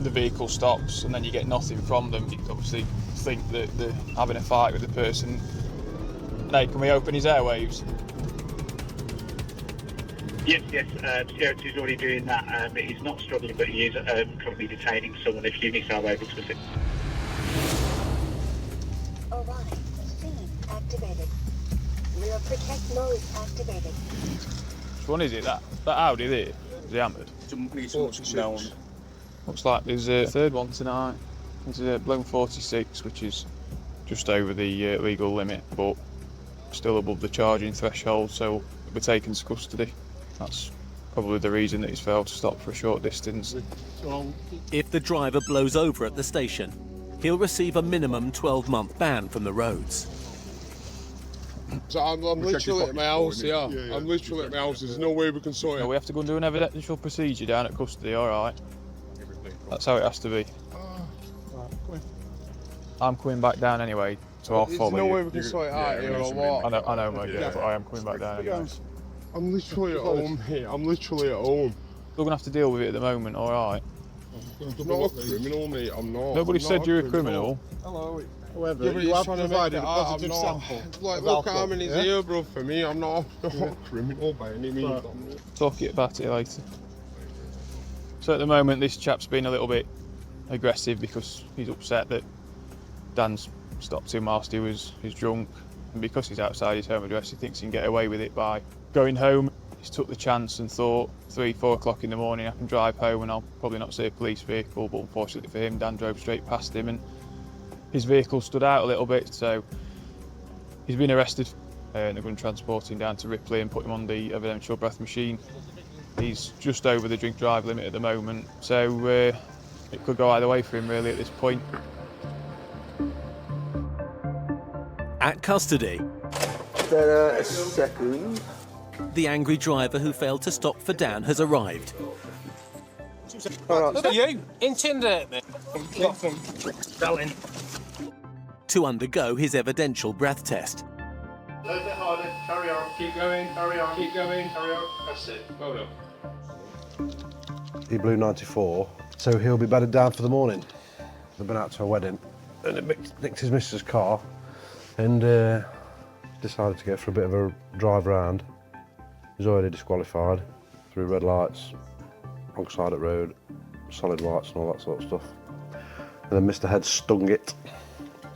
L: the vehicle stops and then you get nothing from them. You obviously think that they're having a fight with the person. Hey, can we open his airwaves?
S: Yes, Sierra 2 is already doing that. He's not struggling, but he is currently detaining someone. If units are able to assist.
P: Alright, speed activated. Rear protect mode activated.
L: Which one is it? That Audi there? Is he hammered?
J: No.
L: Looks like there's a third one tonight. There's a blown 46, which is just over the legal limit, but still above the charging threshold, so we're taken to custody. That's probably the reason that he's failed to stop for a short distance.
C: If the driver blows over at the station, he'll receive a minimum 12-month ban from the roads.
J: So I'm literally at my house, yeah. I'm literally at my house, there's no way we can sort it.
L: No, we have to go and do an evidential procedure down at custody, alright? That's how it has to be. I'm coming back down anyway, so I'll follow you.
J: There's no way we can sort it out here or what?
L: I know, mate, but I am coming back down anyway.
J: I'm literally at home, mate. I'm literally at home.
L: We're going to have to deal with it at the moment, alright?
J: I'm not a criminal, mate. I'm not.
L: Nobody said you're a criminal.
J: Hello.
M: However,
J: Yeah, but
M: you
J: he's
M: have
J: trying to
M: provided a
J: make it out.
M: positive
J: I'm not-
M: sample.
J: Like,
M: of
J: look
M: alcohol,
J: at him in his
M: yeah?
J: ear, bro. For me, I'm not a criminal by any means.
L: Talk about it later. So at the moment, this chap's been a little bit aggressive because he's upset that Dan's stopped him whilst he's drunk, and because he's outside his home address, he thinks he can get away with it by going home. He's took the chance and thought 3-4 o'clock in the morning I can drive home and I'll probably not see a police vehicle, but unfortunately for him, Dan drove straight past him and his vehicle stood out a little bit, so he's been arrested and they're going to transport him down to Ripley and put him on the evidential breath machine. He's just over the drink drive limit at the moment, so it could go either way for him really at this point.
C: At custody,
Q: a second.
C: the angry driver who failed to stop for Dan has arrived.
E: Look at you, intimidate me. Selling.
C: To undergo his evidential breath test.
J: A little bit harder, carry on. Keep going, carry on. Keep going, carry on. That's it, well done.
K: He blew 94, so he'll be bedded down for the morning. They've been out to a wedding, and he nicked his missus' car, and decided to go for a bit of a drive round. He's already disqualified through red lights, wrong side of the road, solid whites and all that sort of stuff. And then Mr. Head stung it,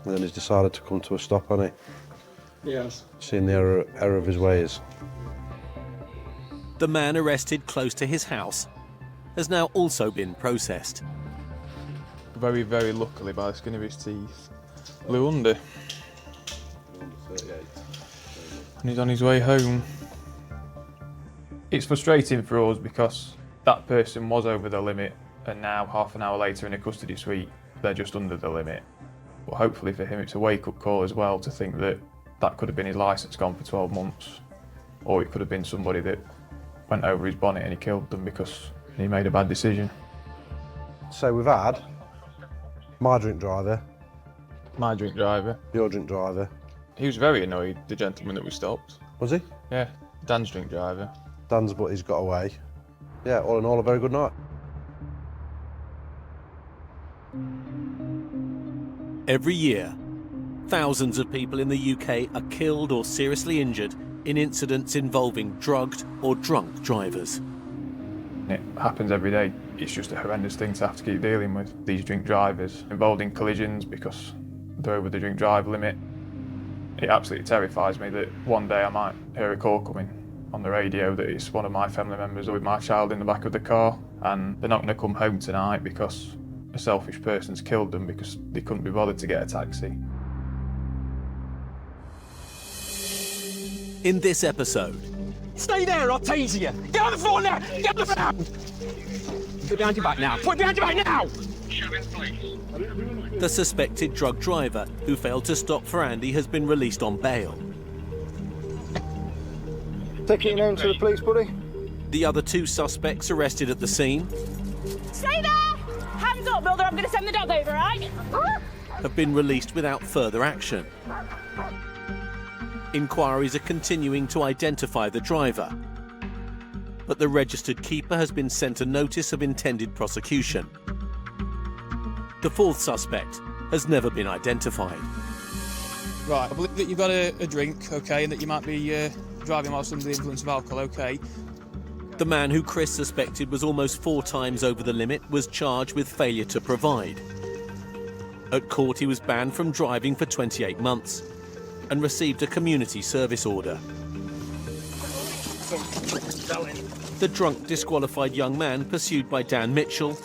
K: and then he's decided to come to a stop, hasn't he?
Q: Yes.
K: Seeing the error of his ways.
C: The man arrested close to his house has now also been processed.
L: Very, very luckily by the skin of his teeth, blew under. And he's on his way home. It's frustrating for us because that person was over the limit and now half an hour later in a custody suite they're just under the limit. But hopefully for him it's a wake-up call as well to think that that could have been his licence gone for 12 months, or it could have been somebody that went over his bonnet and he killed them because he made a bad decision.
K: So we've had my drink driver.
L: My drink driver.
K: Your drink driver.
L: He was very annoyed, the gentleman that we stopped.
K: Was he?
L: Yeah, Dan's drink driver.
K: Dan's, but he's got away. Yeah, all in all, a very good night.
C: Every year, thousands of people in the UK are killed or seriously injured in incidents involving drugged or drunk drivers.
L: It happens every day. It's just a horrendous thing to have to keep dealing with. These drink drivers involved in collisions because they're over the drink drive limit. It absolutely terrifies me that one day I might hear a call coming on the radio that it's one of my family members with my child in the back of the car, and they're not going to come home tonight because a selfish person's killed them because they couldn't be bothered to get a taxi.
C: In this episode,
E: Stay there, I'll tase you. Get on the floor now. Get on the floor. Put it behind your back now. Put it behind your back now.
C: the suspected drug driver who failed to stop for Andy has been released on bail.
A: Taking him to the police, buddy.
C: The other two suspects arrested at the scene
W: Stay there! Hands up, Builder, I'm going to send the dog over, right?
C: have been released without further action. Inquiries are continuing to identify the driver, but the registered keeper has been sent a notice of intended prosecution. The fourth suspect has never been identified.
L: Right, I believe that you've got a drink, okay, and that you might be driving whilst under the influence of alcohol, okay.
C: The man who Chris suspected was almost 4 times over the limit was charged with failure to provide. At court, he was banned from driving for 28 months and received a community service order. The drunk, disqualified young man, pursued by Dan Mitchell,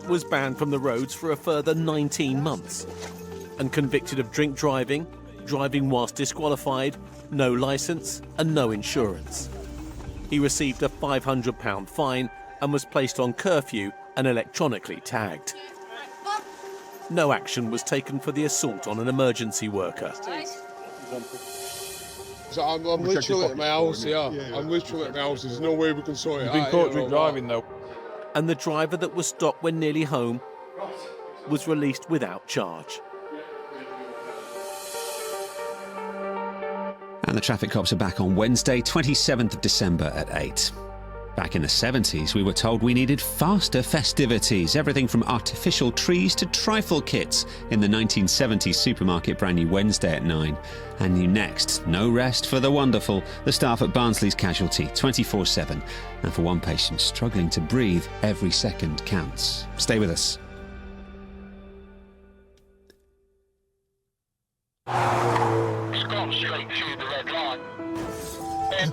C: was banned from the roads for a further 19 months and convicted of drink driving, driving whilst disqualified, no licence and no insurance. He received a £500 fine and was placed on curfew and electronically tagged. No action was taken for the assault on an emergency worker.
J: So I'm literally at my house, yeah. I'm literally at my house. There's no way we can sort it out.
L: You've been caught drink driving, though.
C: And the driver that was stopped when nearly home was released without charge.
R: And the traffic cops are back on Wednesday, 27th of December at 8. Back in the 70s, we were told we needed faster festivities, everything from artificial trees to trifle kits in the 1970s supermarket Brand New Wednesday at 9. And new next, no rest for the wonderful, the staff at Barnsley's Casualty, 24/7. And for one patient struggling to breathe, every second counts. Stay with us.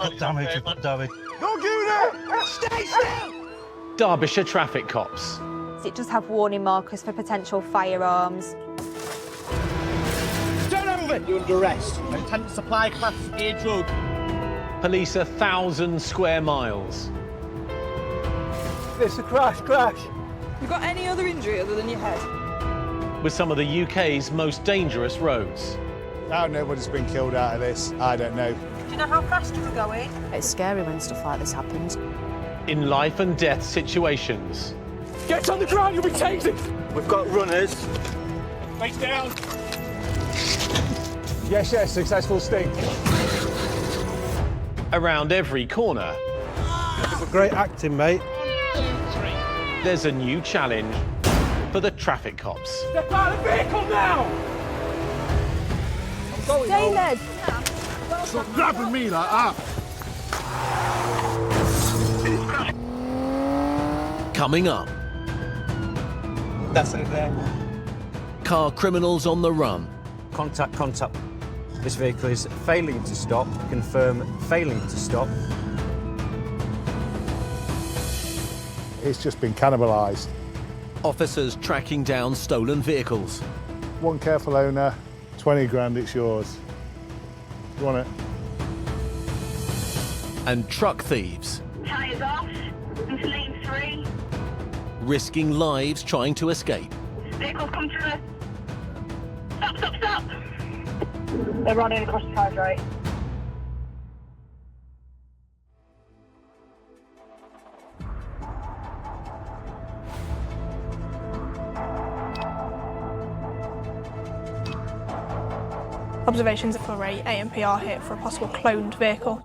M: got damage, we've got damage.
E: Go unit! Stay still!
C: Derbyshire traffic cops.
D: It does have warning markers for potential firearms.
E: Turn over!
I: You're under arrest. Intent to supply Class A drug.
C: Police 1,000 square miles.
A: It's a crash.
B: You got any other injury other than your head?
C: With some of the UK's most dangerous roads.
M: How nobody's been killed out of this, I don't know.
B: Do you know how fast you were going?
N: It's scary when stuff like this happens.
C: In life and death situations.
E: Get on the ground, you'll be taken!
A: We've got runners.
E: Face down!
M: Yes, successful sting.
C: Around every corner,
K: Great acting, mate.
C: there's a new challenge for the traffic cops.
E: Step out of the vehicle now!
B: Stay there.
M: Stop grabbing me like that.
C: Coming up,
A: That's it there.
C: car criminals on the run.
U: Contact. This vehicle is failing to stop. Confirm failing to stop.
M: It's just been cannibalised.
C: Officers tracking down stolen vehicles.
M: One careful owner, 20 grand, it's yours. You want it?
C: And truck thieves
S: Tyres off. Into lane 3.
C: risking lives trying to escape.
S: Vehicles come through. Stop! They're running across the carriage right.
O: Observations for a ANPR hit for a possible cloned vehicle.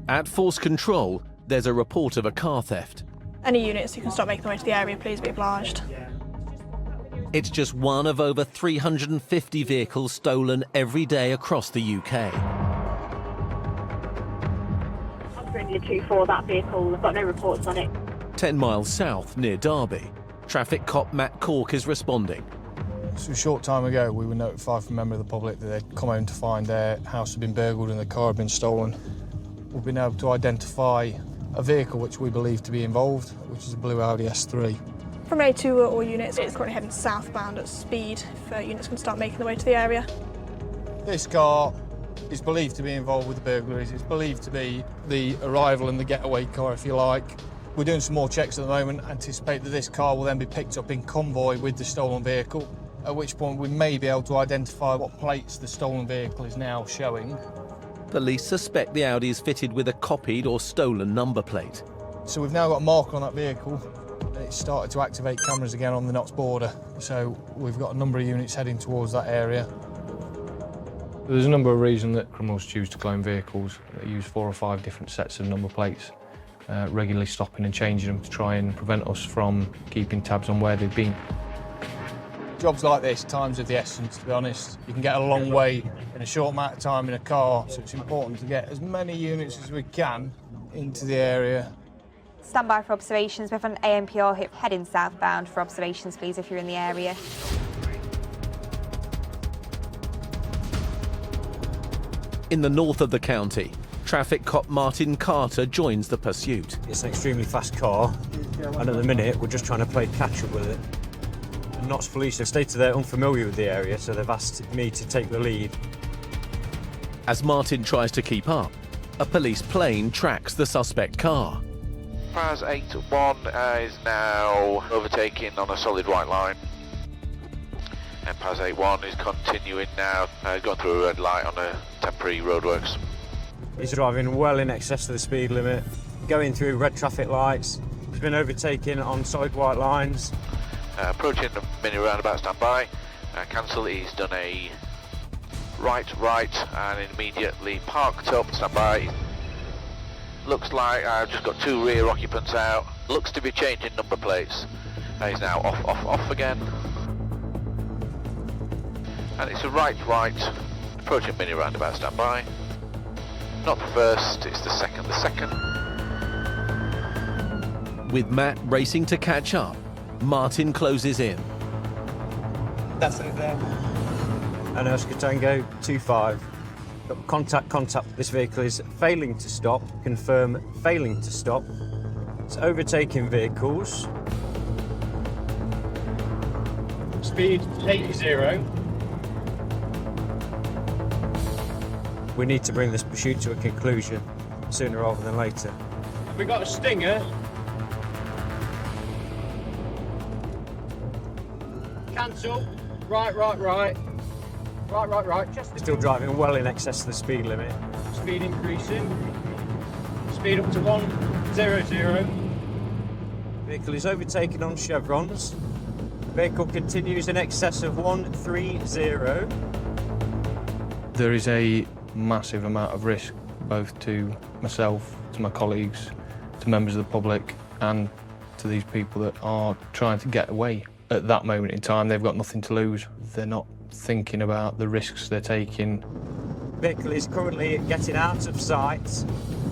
C: At Force Control, there's a report of a car theft.
O: Any units who can stop making their way to the area, please be obliged.
C: It's just one of over 350 vehicles stolen every day across the UK.
S: Operator 2-4, that vehicle, they've got no reports on it.
C: 10 miles south, near Derby, traffic cop Matt Cork is responding.
L: So a short time ago, we were notified from a member of the public that they'd come home to find their house had been burgled and their car had been stolen. We've been able to identify a vehicle which we believe to be involved, which is a blue Audi S3.
O: From A2, all units, it's currently heading southbound at speed if units can start making their way to the area.
L: This car is believed to be involved with the burglaries. It's believed to be the arrival and the getaway car, if you like. We're doing some more checks at the moment, anticipate that this car will then be picked up in convoy with the stolen vehicle, at which point we may be able to identify what plates the stolen vehicle is now showing.
C: Police suspect the Audi is fitted with a copied or stolen number plate.
L: So we've now got a marker on that vehicle, and it's started to activate cameras again on the Notts border. So we've got a number of units heading towards that area.
V: There's a number of reasons that criminals choose to clone vehicles. They use 4 or 5 different sets of number plates, regularly stopping and changing them to try and prevent us from keeping tabs on where they've been.
L: Jobs like this, time's of the essence, to be honest. You can get a long way in a short amount of time in a car, so it's important to get as many units as we can into the area.
D: Stand by for observations. We've an ANPR hit heading southbound for observations, please, if you're in the area.
C: In the north of the county, traffic cop Martin Carter joins the pursuit.
U: It's an extremely fast car, and at the minute we're just trying to play catch up with it. And Notts Police have stated they're unfamiliar with the area, so they've asked me to take the lead.
C: As Martin tries to keep up, a police plane tracks the suspect car.
X: Praz 81 is now overtaking on a solid white line. And Paz 81 is continuing now, going through a red light on a temporary roadworks.
U: He's driving well in excess of the speed limit, going through red traffic lights. He's been overtaken on solid white lines.
X: Approaching the mini roundabout, stand by. Cancel, he's done a right, and immediately parked up, stand by. Looks like I've just got 2 rear occupants out. Looks to be changing number plates. He's now off again. And it's a right, approaching mini roundabout, stand by. Not the first, it's the second.
C: With Matt racing to catch up, Martin closes in.
A: That's it there.
U: And Oscar Tango 25. Contact. This vehicle is failing to stop. Confirm failing to stop. It's overtaking vehicles.
I: Speed 80.
U: We need to bring this pursuit to a conclusion sooner rather than later.
I: We got a stinger. Cancel. Right. Just
U: Still driving well in excess of the speed limit.
I: speed increasing. Speed up to 100.
U: Vehicle is overtaken on chevrons. Vehicle continues in excess of 130.
V: There is a massive amount of risk, both to myself, to my colleagues, to members of the public, and to these people that are trying to get away. At that moment in time, they've got nothing to lose. They're not thinking about the risks they're taking.
U: Vehicle is currently getting out of sight.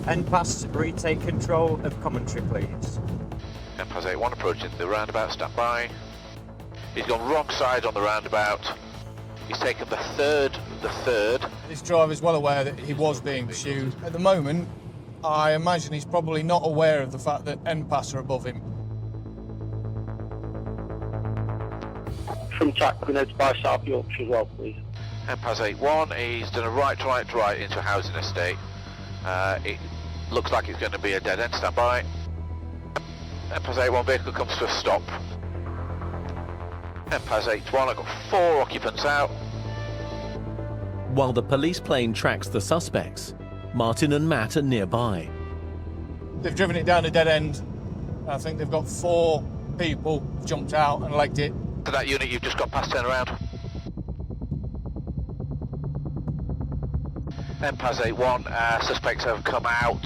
U: NPAS, retake control of commentary, please.
X: NPAS 81 approaching the roundabout, stand by. He's gone wrong side on the roundabout. He's taken the third.
F: This driver's well aware that he was being pursued. At the moment, I imagine he's probably not aware of the fact that NPAS are above him.
G: From track, we know to by South Yorkshire as well, please.
X: NPAS 81, he's done a right into a housing estate. It looks like it's going to be a dead end, stand by. NPAS 81 vehicle comes to a stop. NPAS 81, I've got 4 occupants out.
C: While the police plane tracks the suspects, Martin and Matt are nearby.
F: They've driven it down a dead end. I think they've got 4 people jumped out and legged it.
X: To that unit you've just got past, turn around. NPAS 81, suspects have come out.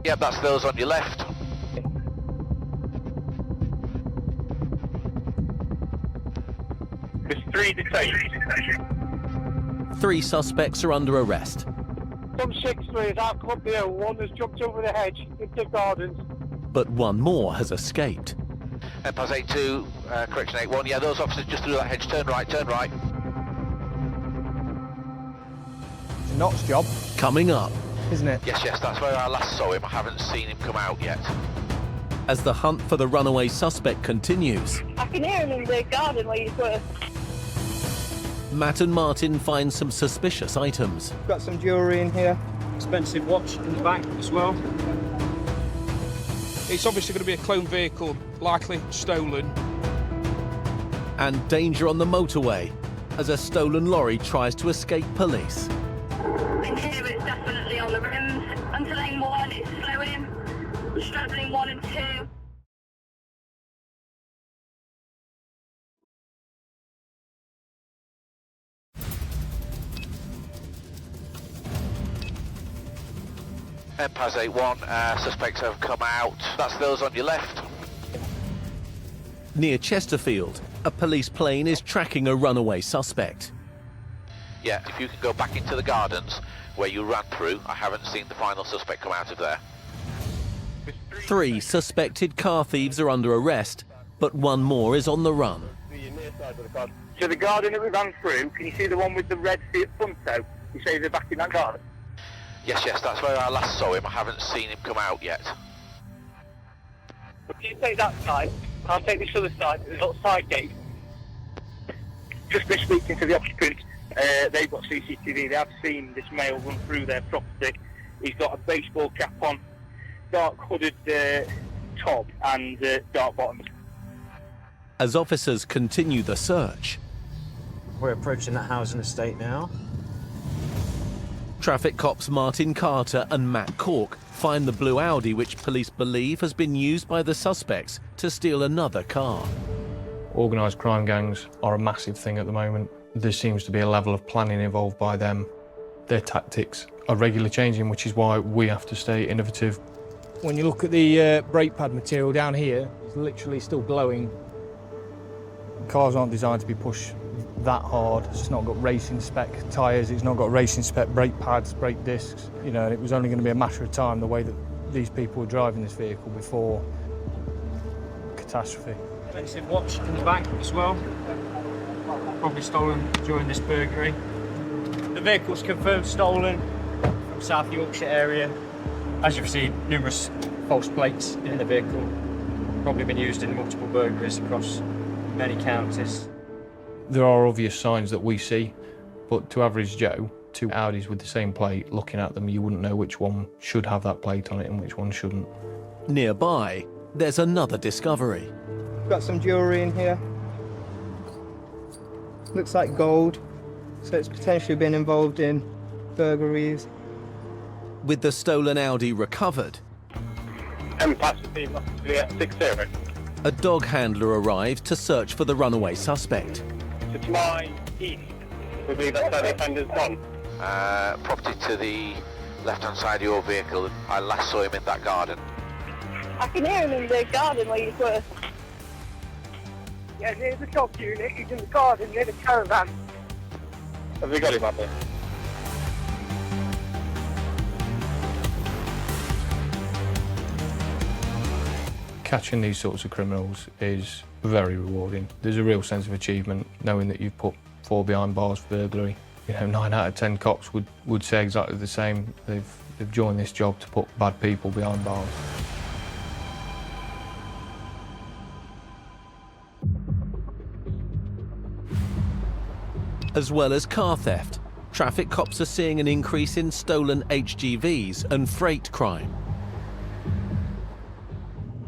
X: Yep, that's those on your left.
G: There's 3 detained.
C: 3 suspects are under arrest.
G: Some 6 players out come up here. One has jumped over the hedge into the gardens.
C: But one more has escaped.
X: NPAS 82, correction 81, yeah, those officers just through that hedge, turn right.
F: It's a Knox job.
C: Coming up.
F: Isn't it?
X: Yes, that's where I last saw him. I haven't seen him come out yet.
C: As the hunt for the runaway suspect continues,
B: I can hear him in the garden where you were.
C: Matt and Martin find some suspicious items.
I: Got some jewellery in here. Expensive watch in the back as well.
E: It's obviously going to be a clone vehicle, likely stolen.
C: And danger on the motorway as a stolen lorry tries to escape police.
B: In here it's definitely on the rims. Until lane 1 it's slowing. Straddling 1 and 2.
X: NPAS 81, suspects have come out. That's those on your left.
C: Near Chesterfield, a police plane is tracking a runaway suspect.
X: Yeah, if you can go back into the gardens where you ran through, I haven't seen the final suspect come out of there.
C: 3 suspected car thieves are under arrest, but one more is on the run.
G: So the garden that we ran through, can you see the one with the red Fiat Punto? You say they're back in that garden?
X: Yes, that's where I last saw him. I haven't seen him come out yet.
G: If you take that side, I'll take this other side. There's a little side gate. Just been speaking to the occupant. They've got CCTV. They have seen this male run through their property. He's got a baseball cap on, dark hooded top and dark bottoms.
C: As officers continue the search,
U: We're approaching that housing estate now.
C: traffic cops Martin Carter and Matt Cork find the blue Audi which police believe has been used by the suspects to steal another car.
V: Organised crime gangs are a massive thing at the moment. There seems to be a level of planning involved by them. Their tactics are regularly changing, which is why we have to stay innovative.
F: When you look at the brake pad material down here, it's literally still glowing. Cars aren't designed to be pushed that hard. It's not got racing spec tyres, it's not got racing spec brake pads, brake discs. You know, it was only going to be a matter of time the way that these people were driving this vehicle before catastrophe.
I: Expensive watch in the back as well. Probably stolen during this burglary.
U: The vehicle's confirmed stolen from South Yorkshire area. As you've seen, numerous false plates in the vehicle. Probably been used in multiple burglaries across many counties.
V: There are obvious signs that we see, but to average Joe, 2 Audis with the same plate, looking at them, you wouldn't know which one should have that plate on it and which one shouldn't.
C: Nearby, there's another discovery.
A: Got some jewellery in here. Looks like gold, so it's potentially been involved in burglaries.
C: With the stolen Audi recovered, a dog handler arrived to search for the runaway suspect.
G: To my east, we believe that's where the offender's gone.
X: Property to the left-hand side of your vehicle. I last saw him in that garden.
B: I can hear him in the garden where you were.
S: Yeah, near the shop unit. He's in the garden near the caravan.
G: Have we got him up there?
V: Catching these sorts of criminals is very rewarding. There's a real sense of achievement knowing that you've put 4 behind bars for burglary. You know, 9 out of 10 cops would say exactly the same. They've joined this job to put bad people behind bars.
C: As well as car theft, traffic cops are seeing an increase in stolen HGVs and freight crime.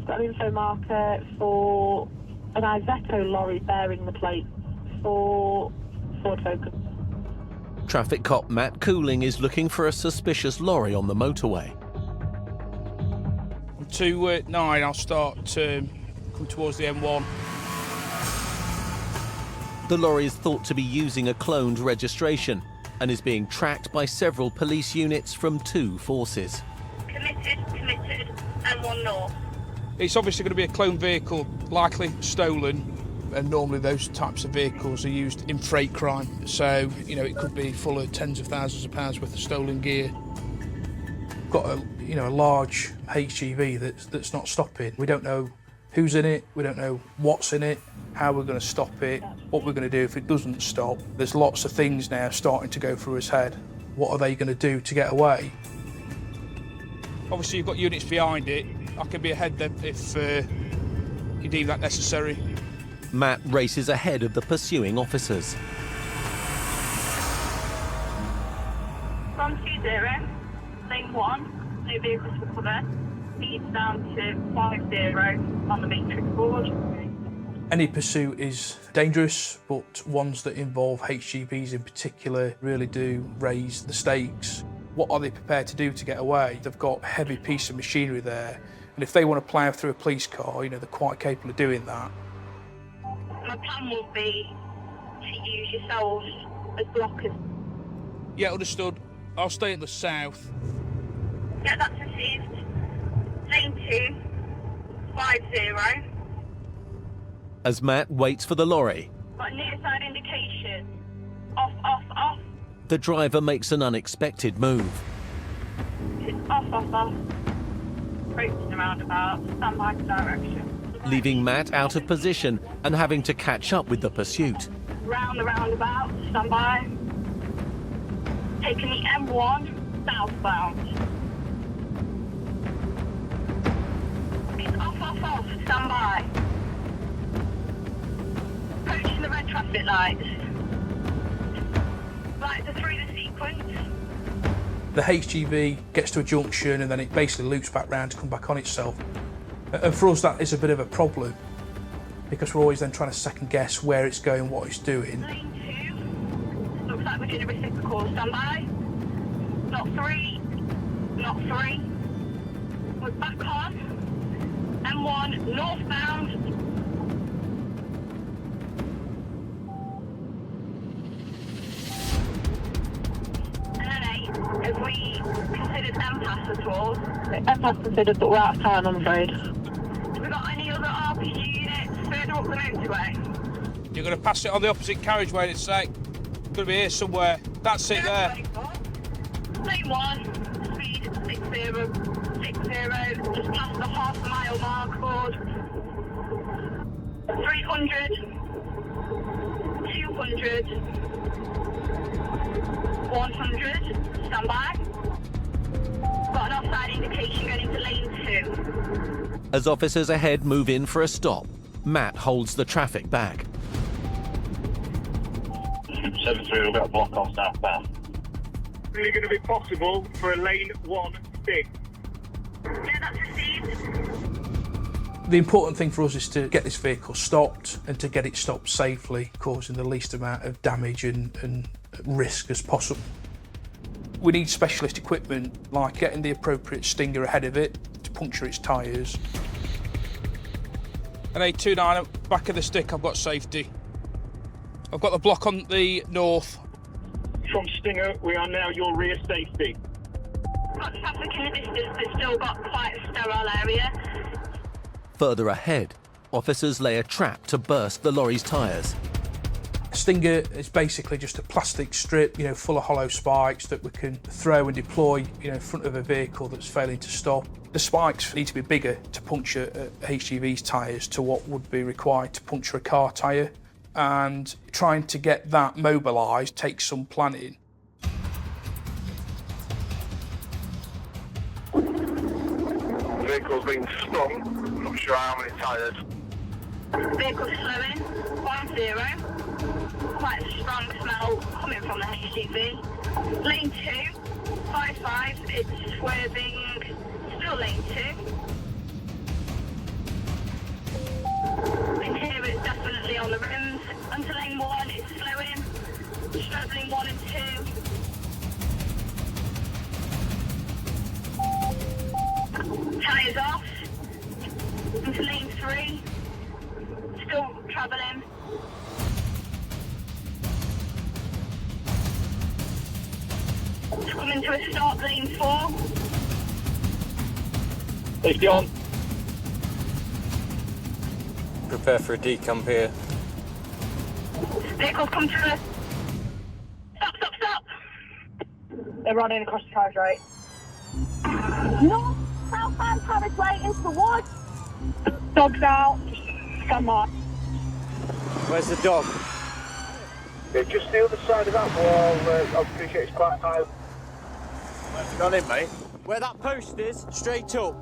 B: Got an info marker for an Iveco lorry bearing the plate for Ford Focus.
C: Traffic cop Matt Cooling is looking for a suspicious lorry on the motorway.
H: On 2-9, I'll start come towards the M1.
C: The lorry is thought to be using a cloned registration and is being tracked by several police units from 2 forces.
B: Committed, M1 North.
H: It's obviously going to be a cloned vehicle, likely stolen, and normally those types of vehicles are used in freight crime. So, you know, it could be full of tens of thousands of pounds worth of stolen gear. Got a large HGV that's not stopping. We don't know who's in it, we don't know what's in it, how we're going to stop it, what we're going to do if it doesn't stop. There's lots of things now starting to go through his head. What are they going to do to get away? Obviously, you've got units behind it. I can be ahead then if you deem that necessary.
C: Matt races ahead of the pursuing officers.
B: From 20, lane 1, no vehicles recovered. Speed down to 50 on the matrix board.
H: Any pursuit is dangerous, but ones that involve HGVs in particular really do raise the stakes. What are they prepared to do to get away? They've got a heavy piece of machinery there, and if they want to plough through a police car, you know, they're quite capable of doing that.
B: My plan will be to use yourselves as blockers.
H: Yeah, understood. I'll stay in the south.
B: Yeah, that's received. Lane 2, 50.
C: As Matt waits for the lorry,
B: Got near side indication. Off, off, off.
C: the driver makes an unexpected move.
B: Off, off, off. Approaching the roundabout. Stand by for direction.
C: Leaving Matt out of position and having to catch up with the pursuit.
B: Round the roundabout. Stand by. Taking the M1 southbound. Off, off, off. Stand by. Approaching the red traffic lights. Lights are through the sequence.
H: The HGV gets to a junction and then it basically loops back round to come back on itself. And for us that is a bit of a problem because we're always then trying to second guess where it's going, what it's doing.
B: Lane 2. Looks like we're doing a reciprocal. Stand by. Not 3. Not 3. We're back on. M1 northbound. Have we considered MPAS at all? MPAS considered, but we're out of town, I'm afraid. Have we got any other RPG units further up the motorway?
H: You're going to pass it on the opposite carriageway, it's like, going to be here somewhere. That's it there.
B: Lane 1, speed 60, 60, just past the half-mile mark board. 300, 200, 100, stand by. Got an offside indication going into lane 2.
C: As officers ahead move in for a stop, Matt holds the traffic back.
G: 7-3, we've got a block on southbound.
J: Really going to be possible for a lane 1 stick?
B: Yeah, that's received.
H: The important thing for us is to get this vehicle stopped and to get it stopped safely, causing the least amount of damage and risk as possible. We need specialist equipment like getting the appropriate stinger ahead of it to puncture its tyres. And 829, back of the stick, I've got safety. I've got the block on the north.
J: From Stinger, we are now your rear safety.
B: Got traffic in the distance, but still got quite a sterile area.
C: Further ahead, officers lay a trap to burst the lorry's tyres.
H: Stinger is basically just a plastic strip, full of hollow spikes that we can throw and deploy, in front of a vehicle that's failing to stop. The spikes need to be bigger to puncture a HGV's tyres to what would be required to puncture a car tyre. And trying to get that mobilised takes some planning.
G: The vehicle's been sprung, not sure how many tyres.
B: Vehicle slowing, 10. Quite a strong smell coming from the HGV. Lane 2, 55, it's swerving, still lane 2. Interior is definitely on the rims. Onto lane 1, it's slowing, straddling 1 and 2. Tyres off. Into lane 3, still travelling. It's coming to a stop, lane 4.
G: Safety on.
U: Prepare for a decamp here.
B: Vehicles come to a... Stop!
S: They're running across the carriageway.
B: North, southbound carriageway into the woods.
S: Dog's out. Stand by.
U: Where's the dog?
G: Yeah, just the other side of that wall. I appreciate it's quite high.
U: Where's it gone in, mate? Where that post is, straight up.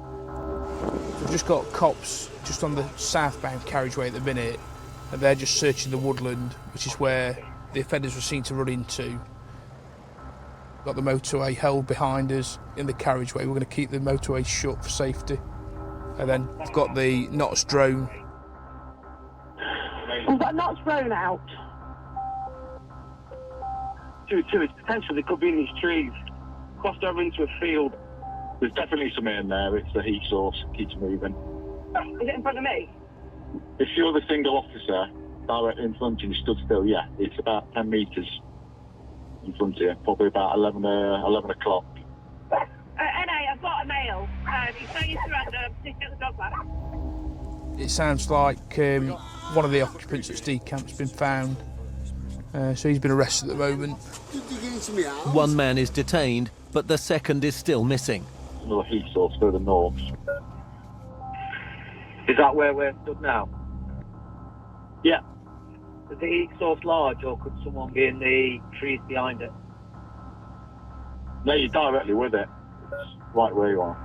H: We've just got cops just on the southbound carriageway at the minute, and they're just searching the woodland, which is where the offenders were seen to run into. Got the motorway held behind us in the carriageway. We're going to keep the motorway shut for safety. And then we've got the NOTS drone.
S: We've got NOTS drone out.
G: 2-2, it's potential they could be in these trees. Crossed over into a field. There's definitely some in there. It's the heat source. Keeps moving.
S: Is it in front of me?
G: If you're the single officer directly in front of you, stood still, yeah, it's about 10 metres in front of you, probably about 11 o'clock.
S: NA, I've got a male. He's saying he's surrender. Please get the dog back.
H: It sounds like one of the occupants at decamp's been found. So he's been arrested at the moment.
C: One man is detained, but the second is still missing.
G: Another heat source further north. Is that where we're stood now? Yeah.
P: Is the heat source large, or could someone be in the trees behind it?
G: No, you're directly with it. It's right where you are.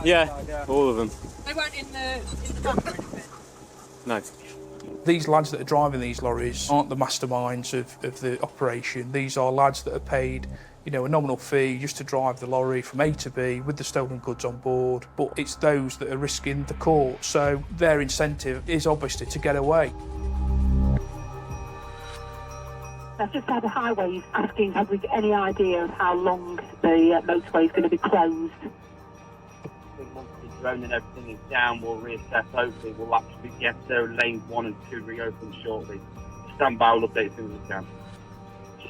U: Yeah, all of them.
S: They weren't in the dump or anything?
U: No.
H: These lads that are driving these lorries aren't the masterminds of the operation. These are lads that are paid, a nominal fee just to drive the lorry from A to B with the stolen goods on board. But it's those that are risking the court. So their incentive is obviously to get away.
S: I've just had a highways asking, have we got any idea of how long the motorway is going to be closed?
P: Once the drone and everything is down, we'll reassess. Hopefully we'll actually get lanes 1 and 2 reopened shortly. Stand by, we'll update as soon as we can.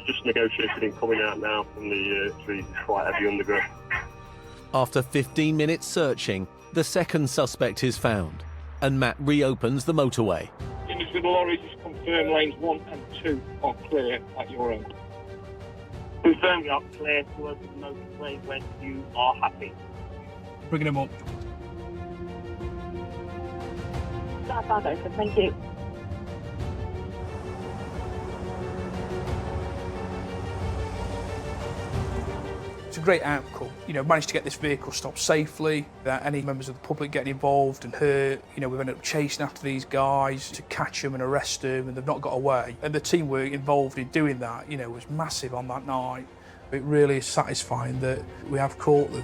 J: Just negotiating coming out now from the trees. It's quite heavy undergrowth.
C: After 15 minutes searching, the second suspect is found, and Matt reopens the motorway.
J: Image with the lorries is confirmed lanes 1 and 2 are clear at your end.
P: Confirm you are clear to open the motorway when you are happy.
H: Bringing them up.
B: southbound open, thank you.
H: It's a great outcome. You know, managed to get this vehicle stopped safely without any members of the public getting involved and hurt. You know, we've ended up chasing after these guys to catch them and arrest them, and they've not got away. And the teamwork involved in doing that, you know, was massive on that night. It really is satisfying that we have caught them.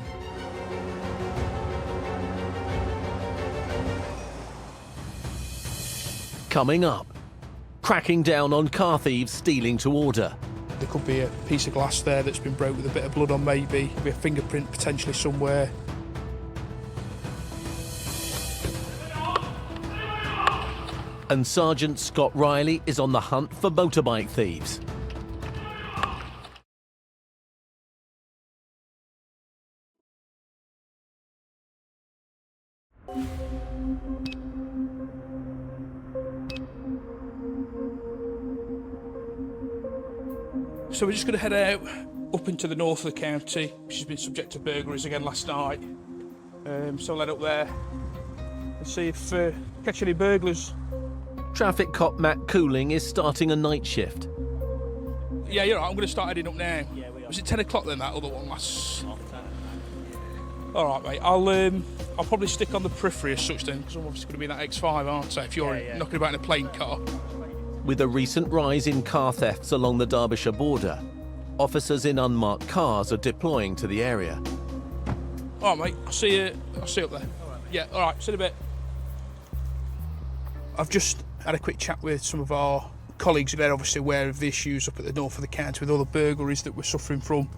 C: Coming up, cracking down on car thieves stealing to order.
H: There could be a piece of glass there that's been broke with a bit of blood on, maybe. Could be a fingerprint potentially somewhere.
C: And Sergeant Scott Riley is on the hunt for motorbike thieves.
H: So we're just going to head out up into the north of the county, which has been subject to burglaries again last night. So we'll head up there and see if catch any burglars.
C: Traffic cop Matt Cooling is starting a night shift.
H: Yeah, you're right. I'm going to start heading up now. Yeah, we are. Was it 10 o'clock then, that other one last? All right, mate. I'll probably stick on the periphery as such then, because I'm obviously going to be in that X5, aren't I? If you're knocking about in a plain car.
C: With a recent rise in car thefts along the Derbyshire border, officers in unmarked cars are deploying to the area.
H: All right, mate. I'll see you up there. All right, yeah, all right. See you in a bit. I've just had a quick chat with some of our colleagues who are obviously aware of the issues up at the north of the county with all the burglaries that we're suffering from.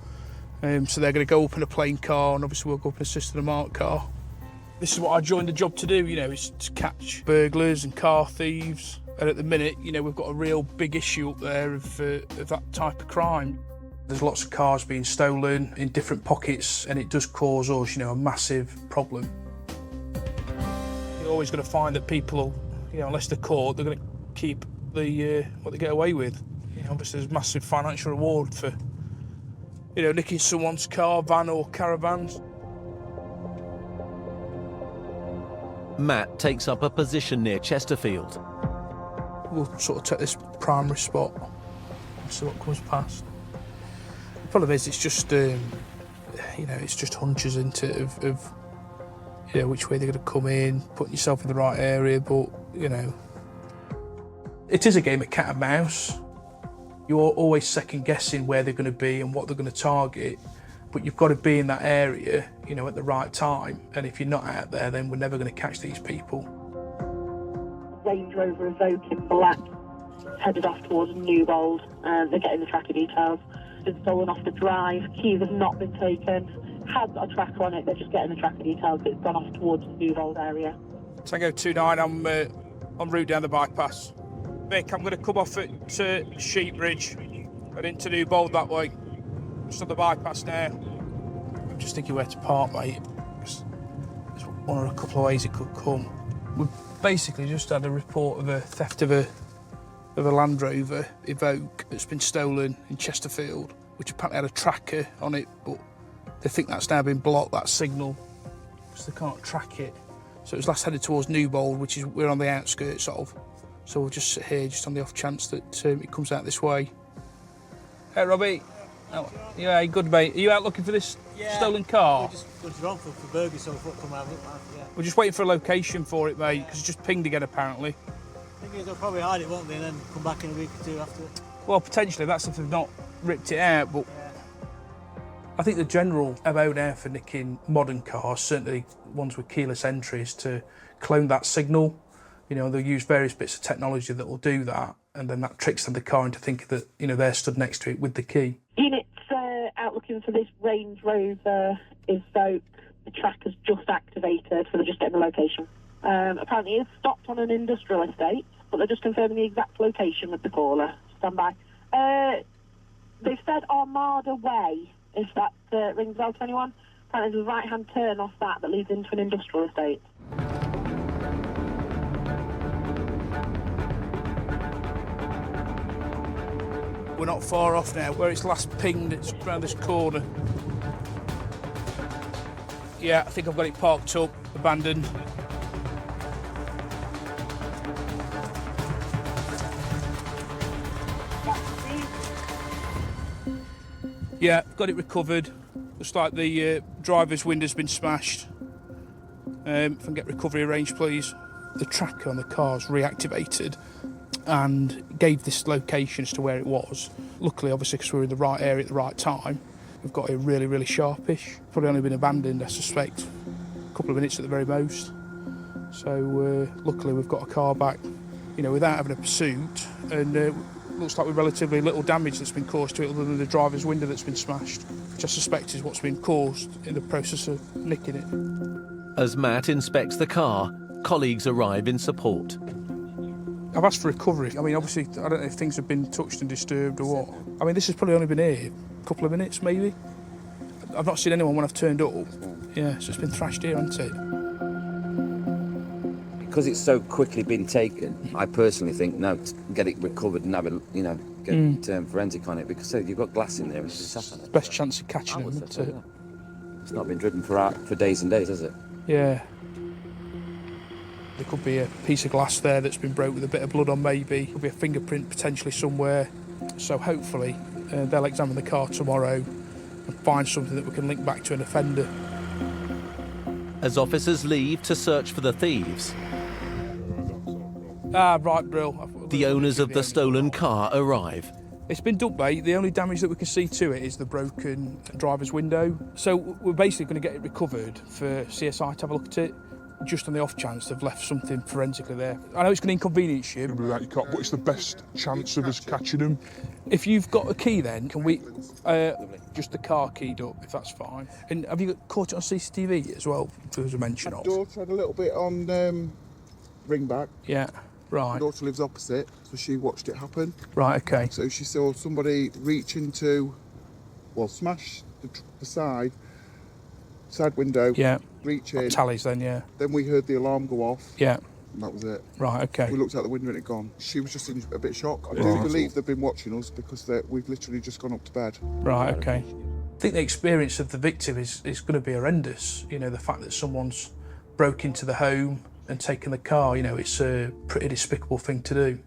H: So they're going to go up in a plain car, and obviously we'll go up and assist in a marked car. This is what I joined the job to do, you know, is to catch burglars and car thieves. And at the minute, you know, we've got a real big issue up there of that type of crime. There's lots of cars being stolen in different pockets, and it does cause us, you know, a massive problem. You're always going to find that people, you know, unless they're caught, they're going to keep the what they get away with. You know, obviously, there's massive financial reward for, you know, nicking someone's car, van, or caravans.
C: Matt takes up a position near Chesterfield.
H: We'll sort of take this primary spot and see what comes past. The problem is, it's just, you know, it's just hunches into of you know, which way they're going to come in, putting yourself in the right area. But, you know, it is a game of cat and mouse. You're always second guessing where they're going to be and what they're going to target. But you've got to be in that area, you know, at the right time. And if you're not out there, then we're never going to catch these people.
B: Range Rover Evoque in black, headed off towards Newbold. They're getting the tracker details. It's been stolen off the drive. Keys have not been taken. Has got a tracker on it. They're just getting the tracker details. But it's gone off towards the Newbold area.
H: Tango 29. I'm en route down the bypass. Vic, I'm going to come off at Sheepbridge and into Newbold that way. Just on the bypass now. I'm just thinking where to park, mate. There's one or a couple of ways it could come. We've basically just had a report of a theft of a Land Rover Evoque that's been stolen in Chesterfield, which apparently had a tracker on it, but they think that's now been blocked, that signal, because they can't track it. So it was last headed towards Newbold, which is we're on the outskirts of. So we'll just sit here just on the off chance that it comes out this way. Hey, Robbie. Oh, yeah, good, mate. Are you out looking for this stolen car?
I: We're just wrong for burglary, so we'll come out. Yeah.
H: We're just waiting for a location for it, mate, because it's just pinged again, apparently.
I: I think they'll probably hide it, won't they, and then come back in a week or two after.
H: Well, potentially, that's if they've not ripped it out, but I think the general MO now for nicking modern cars, certainly ones with keyless entry, is to clone that signal. You know, they'll use various bits of technology that will do that, and then that tricks the car into thinking that, you know, they're stood next to it with the key.
B: Units out looking for this Range Rover Evoque. The tracker's just activated, so they're just getting the location. Apparently it's stopped on an industrial estate, but they're just confirming the exact location with the caller. Stand by. They've said Armada Way, if that rings a bell to anyone. Apparently there's a right-hand turn off that leads into an industrial estate.
H: We're not far off now. Where it's last pinged, it's around this corner. Yeah, I think I've got it parked up, abandoned. Yeah, got it recovered. Looks like the driver's window's been smashed. If I can get recovery arranged, please. The tracker on the car's reactivated and gave this location as to where it was. Luckily, obviously, because we were in the right area at the right time, we've got it really, really sharpish. Probably only been abandoned, I suspect, a couple of minutes at the very most. So luckily, we've got a car back, you know, without having a pursuit, and looks like with relatively little damage that's been caused to it, other than the driver's window that's been smashed, which I suspect is what's been caused in the process of nicking it.
C: As Matt inspects the car, colleagues arrive in support.
H: I've asked for recovery. I mean, obviously, I don't know if things have been touched and disturbed or what. I mean, this has probably only been here a couple of minutes, maybe. I've not seen anyone when I've turned up. Yeah, so it's been thrashed here, hasn't it?
Q: Because it's so quickly been taken, I personally think, no, get it recovered and have a, you know, get forensic on it, because you've got glass in there and it's sat on it.
H: Best chance of catching them, isn't it?
Q: It's not been driven for days and days, has it?
H: Yeah. There could be a piece of glass there that's been broke with a bit of blood on, maybe. Could be a fingerprint potentially somewhere. So hopefully they'll examine the car tomorrow and find something that we can link back to an offender.
C: As officers leave to search for the thieves,
H: right, Brill.
C: the owners of the stolen car arrive.
H: It's been dumped, mate. The only damage that we can see to it is the broken driver's window. So we're basically going to get it recovered for CSI to have a look at it, just on the off chance they've left something forensically there. I know it's going to inconvenience you.
J: What's the best chance of us catching them?
H: If you've got a key, then can we just the car keyed up, if that's fine. And have you caught it on CCTV as well? There was a mention of.
R: My daughter had a little bit on ringback.
H: Yeah, right.
R: My daughter lives opposite, so she watched it happen.
H: Right, okay.
R: So she saw somebody reach into, smash the side window.
H: Yeah.
R: Reach in.
H: Tallies then, yeah.
R: Then we heard the alarm go off.
H: Yeah.
R: And that was it.
H: Right, okay.
R: We looked out the window and it gone. She was just in a bit of shock. I do believe they've been watching us because we've literally just gone up to bed.
H: Right, okay. I think the experience of the victim is going to be horrendous. You know, the fact that someone's broke into the home and taken the car, you know, it's a pretty despicable thing to do.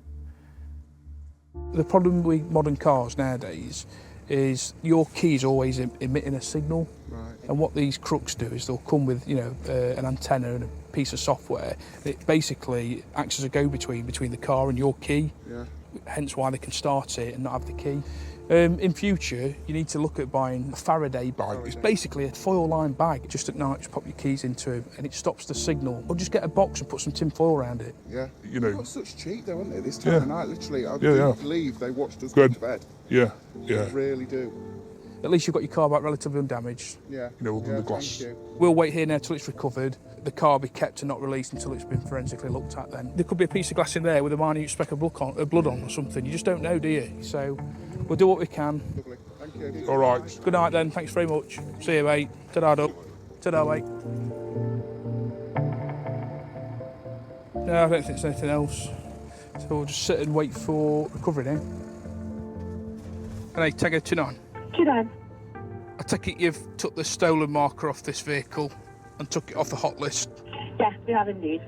H: The problem with modern cars nowadays is your key is always emitting a signal.
R: Right.
H: And what these crooks do is they'll come with, you know, an antenna and a piece of software. It basically acts as a go-between between the car and your key.
R: Yeah.
H: Hence why they can start it and not have the key. In future, you need to look at buying a Faraday bag. It's basically a foil-lined bag. Just at night, just pop your keys into it and it stops the signal. Or just get a box and put some tin foil around it.
R: Yeah.
J: You know.
R: They've got such cheek though, haven't they, this time of night? Literally, I believe they watched us
J: Good.
R: go to bed.
J: Yeah,
R: They really do.
H: At least you've got your car back relatively undamaged.
R: Yeah.
J: You know, other than the glass.
R: Thank you.
H: We'll wait here now till it's recovered. The car will be kept and not released until it's been forensically looked at then. There could be a piece of glass in there with a minute speck of blood on or something. You just don't know, do you? So we'll do what we can.
R: Lovely. Thank you.
J: All right.
H: Good night then. Thanks very much. See you, mate. Ta-da, Doug. Ta-da, mate. No, I don't think there's anything else. So we'll just sit and wait for recovery now. Hey, Tango 29.
B: 29.
H: I take it you've took the stolen marker off this vehicle and took it off the hot list.
B: Yes, we have indeed.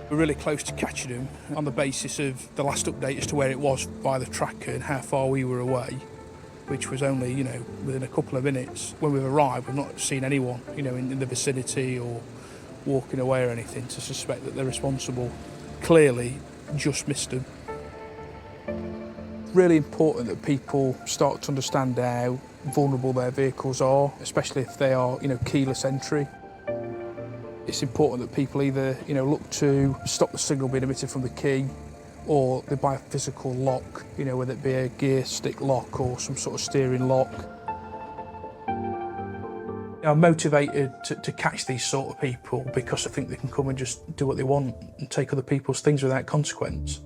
H: We're really close to catching him on the basis of the last update as to where it was by the tracker and how far we were away, which was only, you know, within a couple of minutes. When we've arrived, we've not seen anyone, you know, in the vicinity or walking away or anything to suspect that they're responsible. Clearly, just missed them. Really important that people start to understand how vulnerable their vehicles are, especially if they are, you know, keyless entry. It's important that people either, you know, look to stop the signal being emitted from the key, or they buy a physical lock, you know, whether it be a gear stick lock or some sort of steering lock. I'm motivated to catch these sort of people because I think they can come and just do what they want and take other people's things without consequence.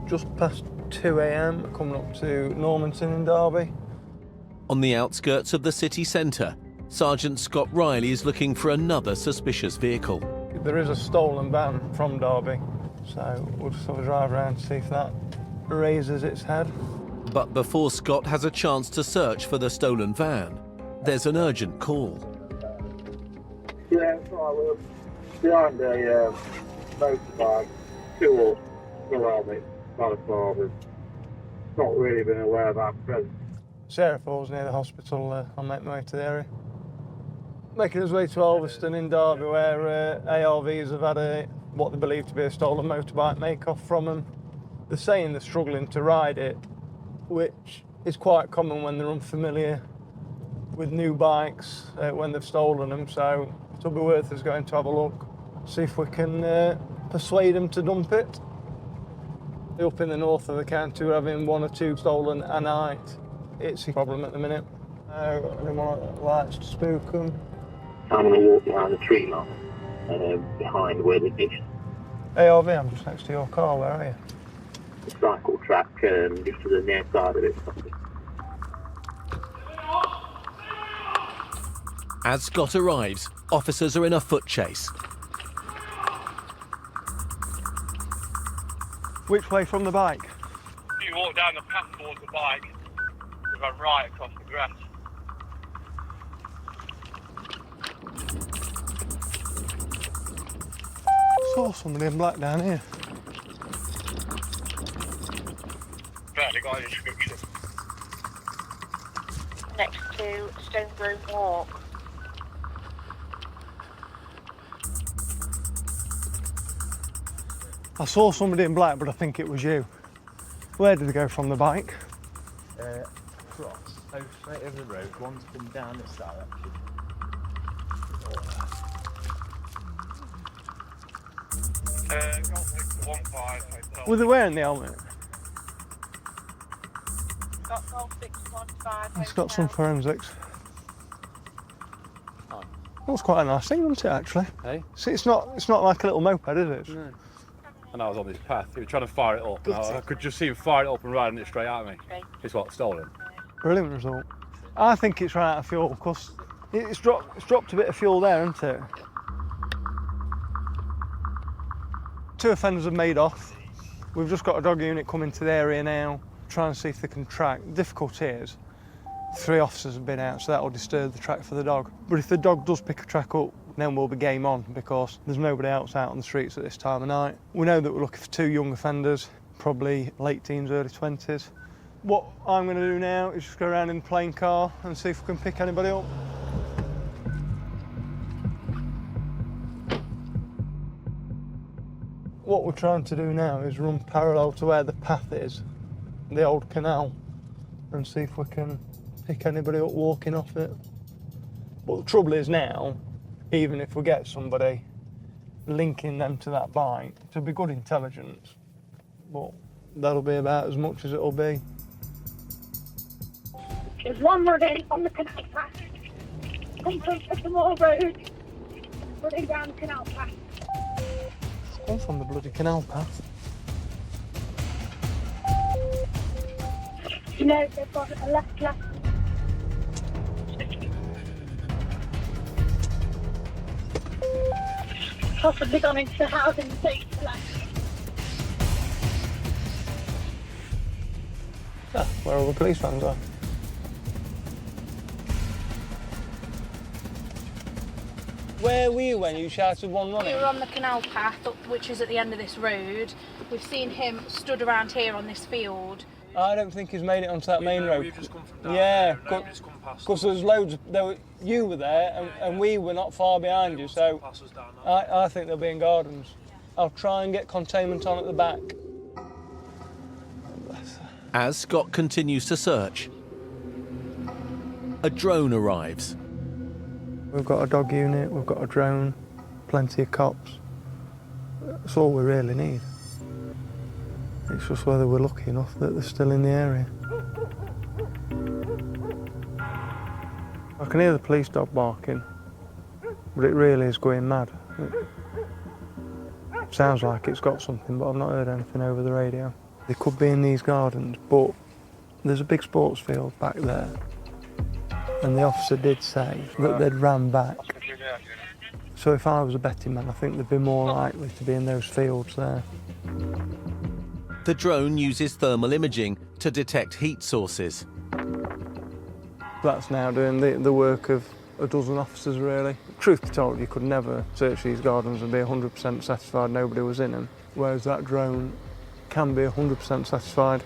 A: Just past 2 a.m, coming up to Normanton in Derby.
C: On the outskirts of the city centre, Sergeant Scott Riley is looking for another suspicious vehicle.
A: There is a stolen van from Derby, so we'll just have a drive around to see if that raises its head.
C: But before Scott has a chance to search for the stolen van, there's an urgent call.
G: Yeah, we're behind a motorbike, 2 up, still on it, not a problem. Not really been aware of our presence.
A: Sarah Falls near the hospital. I'll make my way to the area. Making his way to Ulverston in Derby, where ARVs have had what they believe to be a stolen motorbike make off from them. They're saying they're struggling to ride it, which is quite common when they're unfamiliar with new bikes when they've stolen them. So it'll be worth us going to have a look, see if we can persuade them to dump it. Up in the north of the county, we're having 1 or 2 stolen a night. It's a problem at the minute. Anyone that likes to spook them.
G: I'm going to walk behind the tree line, behind where the ditch.
A: ARV, I'm just next to your car. Where are you?
G: The cycle track, just to the near side of it.
C: As Scott arrives, officers are in a foot chase.
A: Which way from the bike?
S: If you walk down the path towards the bike, we run right across the grass.
A: Saw somebody in black down here.
S: Barely got a description.
B: Next to Stonegrove Walk.
A: I saw somebody in black, but I think it was you. Where did they go from the bike?
I: Cross, straight over the road. One's been down this direction.
S: Golf Victor 15.
A: Were they wearing the helmet?
B: Got Golf Victor 15.
A: It's got some forensics. That's quite a nice thing, isn't it, actually?
K: Hey?
A: See, it's not like a little moped, is it?
K: No. And I was on this path, he was trying to fire it up. And I could just see him fire it up and riding it straight at me. It's what, stolen?
A: Brilliant result. I think it's right out of fuel, because it's dropped a bit of fuel there, isn't it? 2 offenders have made off. We've just got a dog unit coming to the area now, trying to see if they can track. The difficulty is 3 officers have been out, so that'll disturb the track for the dog. But if the dog does pick a track up, then we'll be game on, because there's nobody else out on the streets at this time of night. We know that we're looking for 2 young offenders, probably late teens, early 20s. What I'm going to do now is just go around in the plain car and see if we can pick anybody up. What we're trying to do now is run parallel to where the path is, the old canal, and see if we can pick anybody up walking off it. But the trouble is now, even if we get somebody linking them to that bike, it'll be good intelligence, but that'll be about as much as it'll be.
B: There's one running on the canal path. Come from Sycamore Road, running down the canal path.
A: It's come from the bloody canal path.
B: You know, they've got a left. Possibly gone into the housing estate left.
A: Ah, where all the police vans are. Where were you when you shouted one running?
O: We were on the canal path, which is at the end of this road. We've seen him stood around here on this field.
A: I don't think he's made it onto that main road.
K: We've just come from down
A: yeah,
K: there, just come past
A: because there's loads. You were there, and we were not far behind you. So I think they'll be in gardens. I'll try and get containment on at the back.
C: As Scott continues to search, a drone arrives.
A: We've got a dog unit, we've got a drone, plenty of cops. That's all we really need. It's just whether we're lucky enough that they're still in the area. I can hear the police dog barking, but it really is going mad. It sounds like it's got something, but I've not heard anything over the radio. They could be in these gardens, but there's a big sports field back there. And the officer did say that they'd ran back. So if I was a betting man, I think they'd be more likely to be in those fields there.
C: The drone uses thermal imaging to detect heat sources.
A: That's now doing the work of a dozen officers, really. Truth be told, you could never search these gardens and be 100% satisfied nobody was in them, whereas that drone can be 100% satisfied,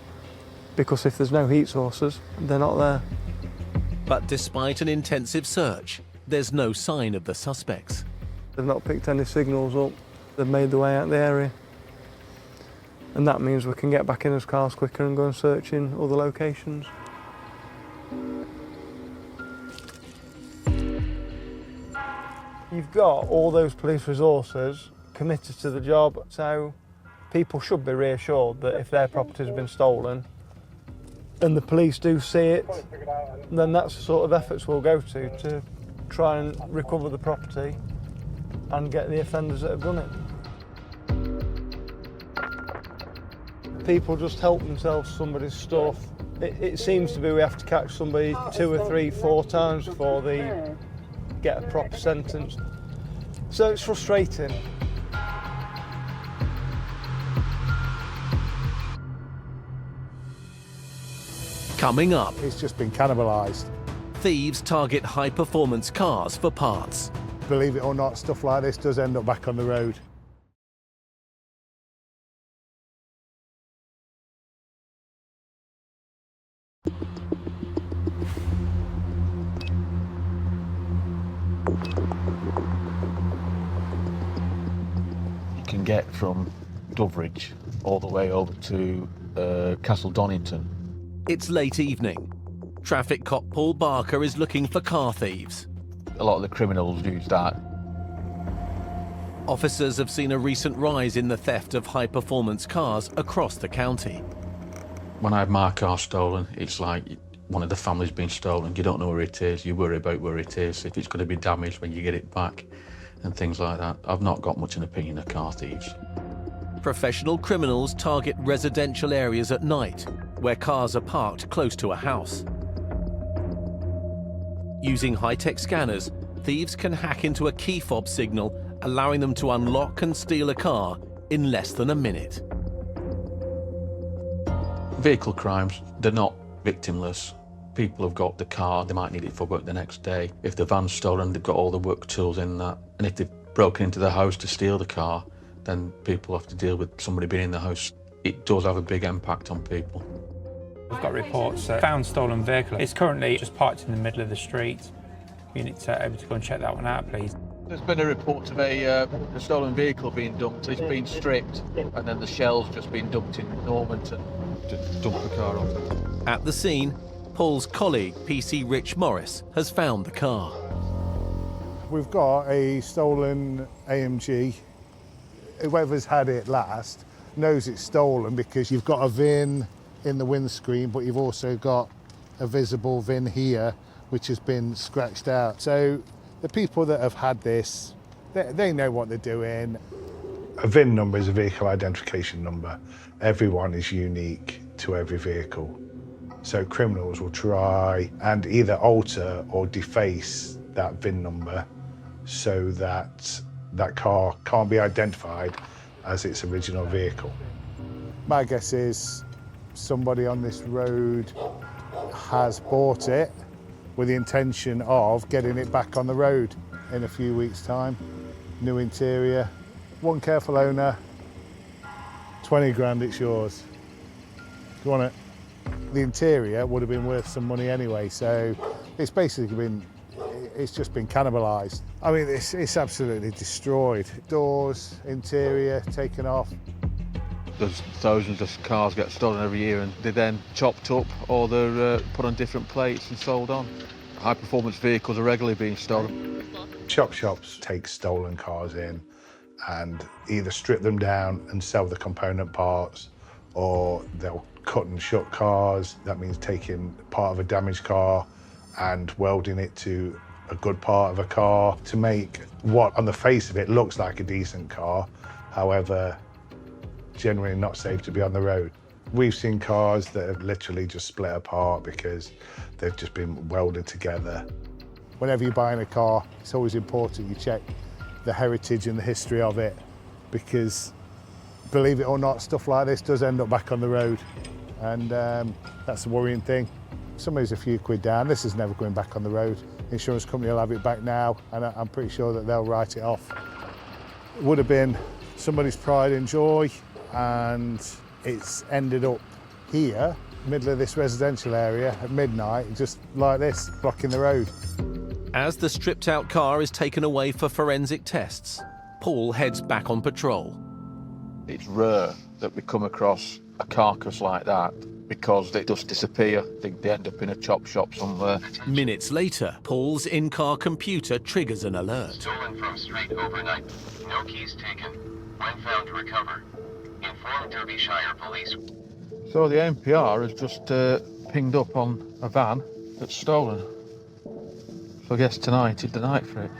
A: because if there's no heat sources, they're not there.
C: But despite an intensive search, there's no sign of the suspects.
A: They've not picked any signals up. They've made their way out of the area. And that means we can get back in as cars quicker and go and search in other locations. You've got all those police resources committed to the job, so people should be reassured that if their property has been stolen and the police do see it, then that's the sort of efforts we'll go to try and recover the property and get the offenders that have done it. People just help themselves to somebody's stuff. It seems to be we have to catch somebody 2 or 3, 4 times before they get a proper sentence. So it's frustrating.
C: Coming up,
M: it's just been cannibalised.
C: Thieves target high-performance cars for parts.
M: Believe it or not, stuff like this does end up back on the road.
I: You can get from Doveridge all the way over to Castle Donington.
C: It's late evening. Traffic cop Paul Barker is looking for car thieves.
I: A lot of the criminals use that.
C: Officers have seen a recent rise in the theft of high-performance cars across the county.
N: When I have my car stolen, it's like one of the family's been stolen. You don't know where it is, you worry about where it is, if it's going to be damaged when you get it back, and things like that. I've not got much an opinion of car thieves.
C: Professional criminals target residential areas at night, where cars are parked close to a house. Using high-tech scanners, thieves can hack into a key fob signal, allowing them to unlock and steal a car in less than a minute.
N: Vehicle crimes, they're not victimless. People have got the car, they might need it for work the next day. If the van's stolen, they've got all the work tools in that. And if they've broken into the house to steal the car, then people have to deal with somebody being in the house. It does have a big impact on people.
T: We've got reports found stolen vehicle. It's currently just parked in the middle of the street. You need to able to go and check that one out, please.
I: There's been a report of a stolen vehicle being dumped. It's been stripped, and then the shell's just been dumped in Normanton to dump the car off.
C: At the scene, Paul's colleague, PC Rich Morris, has found the car.
M: We've got a stolen AMG. Whoever's had it last knows it's stolen because you've got a VIN in the windscreen, but you've also got a visible VIN here, which has been scratched out. So the people that have had this, they know what they're doing.
W: A VIN number is a vehicle identification number. Everyone is unique to every vehicle. So criminals will try and either alter or deface that VIN number so that that car can't be identified as its original vehicle.
M: My guess is somebody on this road has bought it with the intention of getting it back on the road in a few weeks' time. New interior, one careful owner, 20 grand, it's yours. Do you want it? The interior would have been worth some money anyway, so it's basically it's just been cannibalised. I mean, it's absolutely destroyed. Doors, interior, taken off.
I: There's thousands of cars get stolen every year, and they're then chopped up or they're put on different plates and sold on. High-performance vehicles are regularly being stolen.
W: Shops take stolen cars in and either strip them down and sell the component parts, or they'll cut and shut cars. That means taking part of a damaged car and welding it to a good part of a car to make what on the face of it looks like a decent car, however generally not safe to be on the road. We've seen cars that have literally just split apart because they've just been welded together.
M: Whenever you're buying a car, it's always important you check the heritage and the history of it, because believe it or not, stuff like this does end up back on the road, and that's a worrying thing. somebody's a few quid down, this is never going back on the road. The insurance company will have it back now, and I'm pretty sure that they'll write it off. It would have been somebody's pride and joy, and it's ended up here, middle of this residential area at midnight, just like this, blocking the road.
C: As the stripped-out car is taken away for forensic tests, Paul heads back on patrol.
I: It's rare that we come across a carcass like that because they just disappear. I think they end up in a chop shop somewhere.
C: Minutes later, Paul's in-car computer triggers an alert.
D: Stolen from street overnight. No keys taken. When found to recover. Inform Derbyshire Police.
I: So the NPR has just pinged up on a van that's stolen. So I guess tonight is the night for it.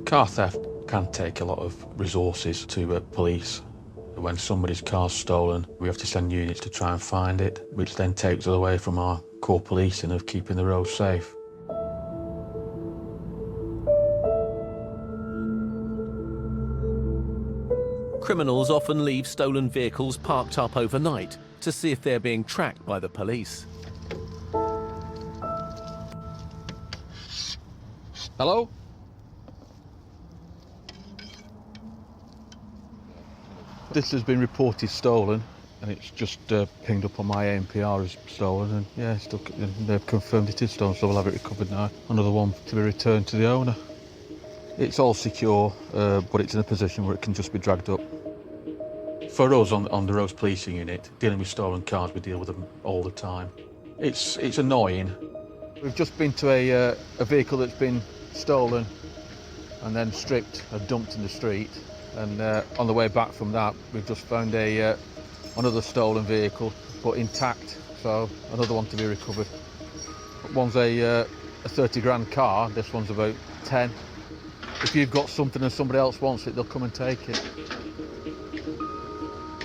N: Car theft can take a lot of resources to police. When somebody's car's stolen, we have to send units to try and find it, which then takes us away from our core policing of keeping the roads safe.
C: Criminals often leave stolen vehicles parked up overnight to see if they're being tracked by the police.
I: Hello? This has been reported stolen, and it's just pinged up on my ANPR as stolen, and yeah, they've confirmed it is stolen, so we'll have it recovered now. Another one to be returned to the owner. It's all secure, but it's in a position where it can just be dragged up.
N: For us on the roads policing unit, dealing with stolen cars, we deal with them all the time. It's annoying.
I: We've just been to a vehicle that's been stolen and then stripped and dumped in the street. And on the way back from that, we've just found another stolen vehicle, but intact, so another one to be recovered. One's a 30 grand car, this one's about 10. If you've got something and somebody else wants it, they'll come and take it.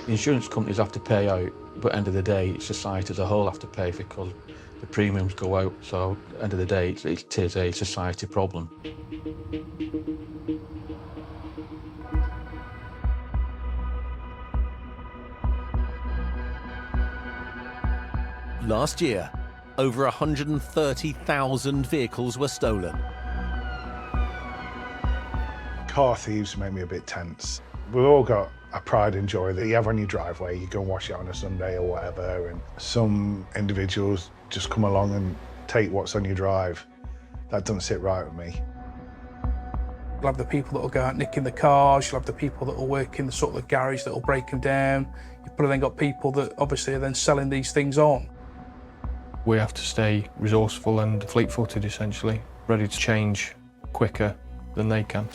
N: The insurance companies have to pay out, but at the end of the day, society as a whole have to pay because the premiums go out, so at the end of the day, it is a society problem.
C: Last year, over 130,000 vehicles were stolen.
W: Car thieves make me a bit tense. We've all got a pride and joy that you have on your driveway. You go and wash it on a Sunday or whatever, and some individuals just come along and take what's on your drive. That doesn't sit right with me.
H: You'll have the people that will go out nicking the cars, you'll have the people that will work in the sort of the garage that will break them down. You've then got people that obviously are then selling these things on.
V: We have to stay resourceful and fleet-footed, essentially, ready to change quicker than they can.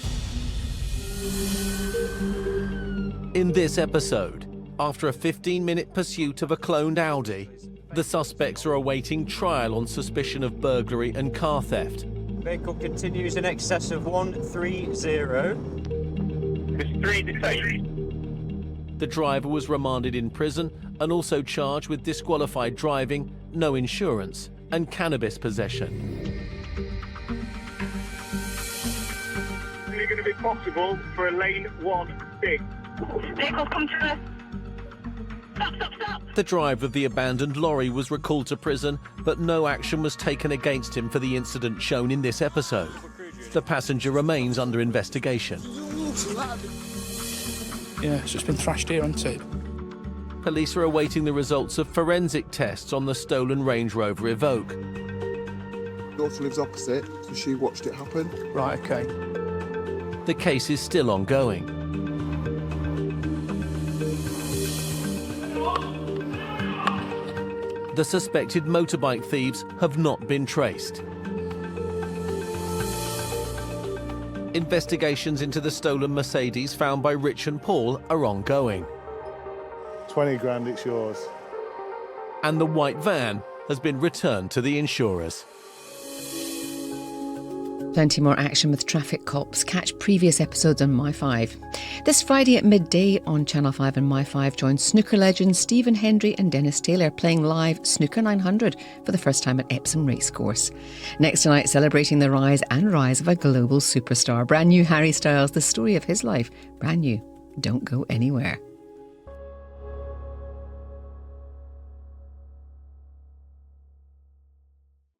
C: In this episode, after a 15-minute pursuit of a cloned Audi, the suspects are awaiting trial on suspicion of burglary and car theft.
U: Vehicle continues in excess of 130.
G: There's 3 detained.
C: The driver was remanded in prison and also charged with disqualified driving, no insurance, and cannabis possession.
S: Is it going to be possible for a lane 1 big?
B: Vehicles come to us. Stop.
C: The driver of the abandoned lorry was recalled to prison, but no action was taken against him for the incident shown in this episode. The passenger remains under investigation.
H: Yeah, so it's been thrashed here, hasn't it?
C: Police are awaiting the results of forensic tests on the stolen Range Rover Evoque.
R: Daughter lives opposite, so she watched it happen.
H: Right, okay.
C: The case is still ongoing. The suspected motorbike thieves have not been traced. Investigations into the stolen Mercedes found by Rich and Paul are ongoing.
M: 20 grand, it's yours.
C: And the white van has been returned to the insurers.
E: Plenty more action with traffic cops. Catch previous episodes on My5. This Friday at midday on Channel 5 and My5, join snooker legends Stephen Hendry and Dennis Taylor playing live Snooker 900 for the first time at Epsom Racecourse. Next tonight, celebrating the rise of a global superstar. Brand new Harry Styles, the story of his life. Brand new. Don't go anywhere.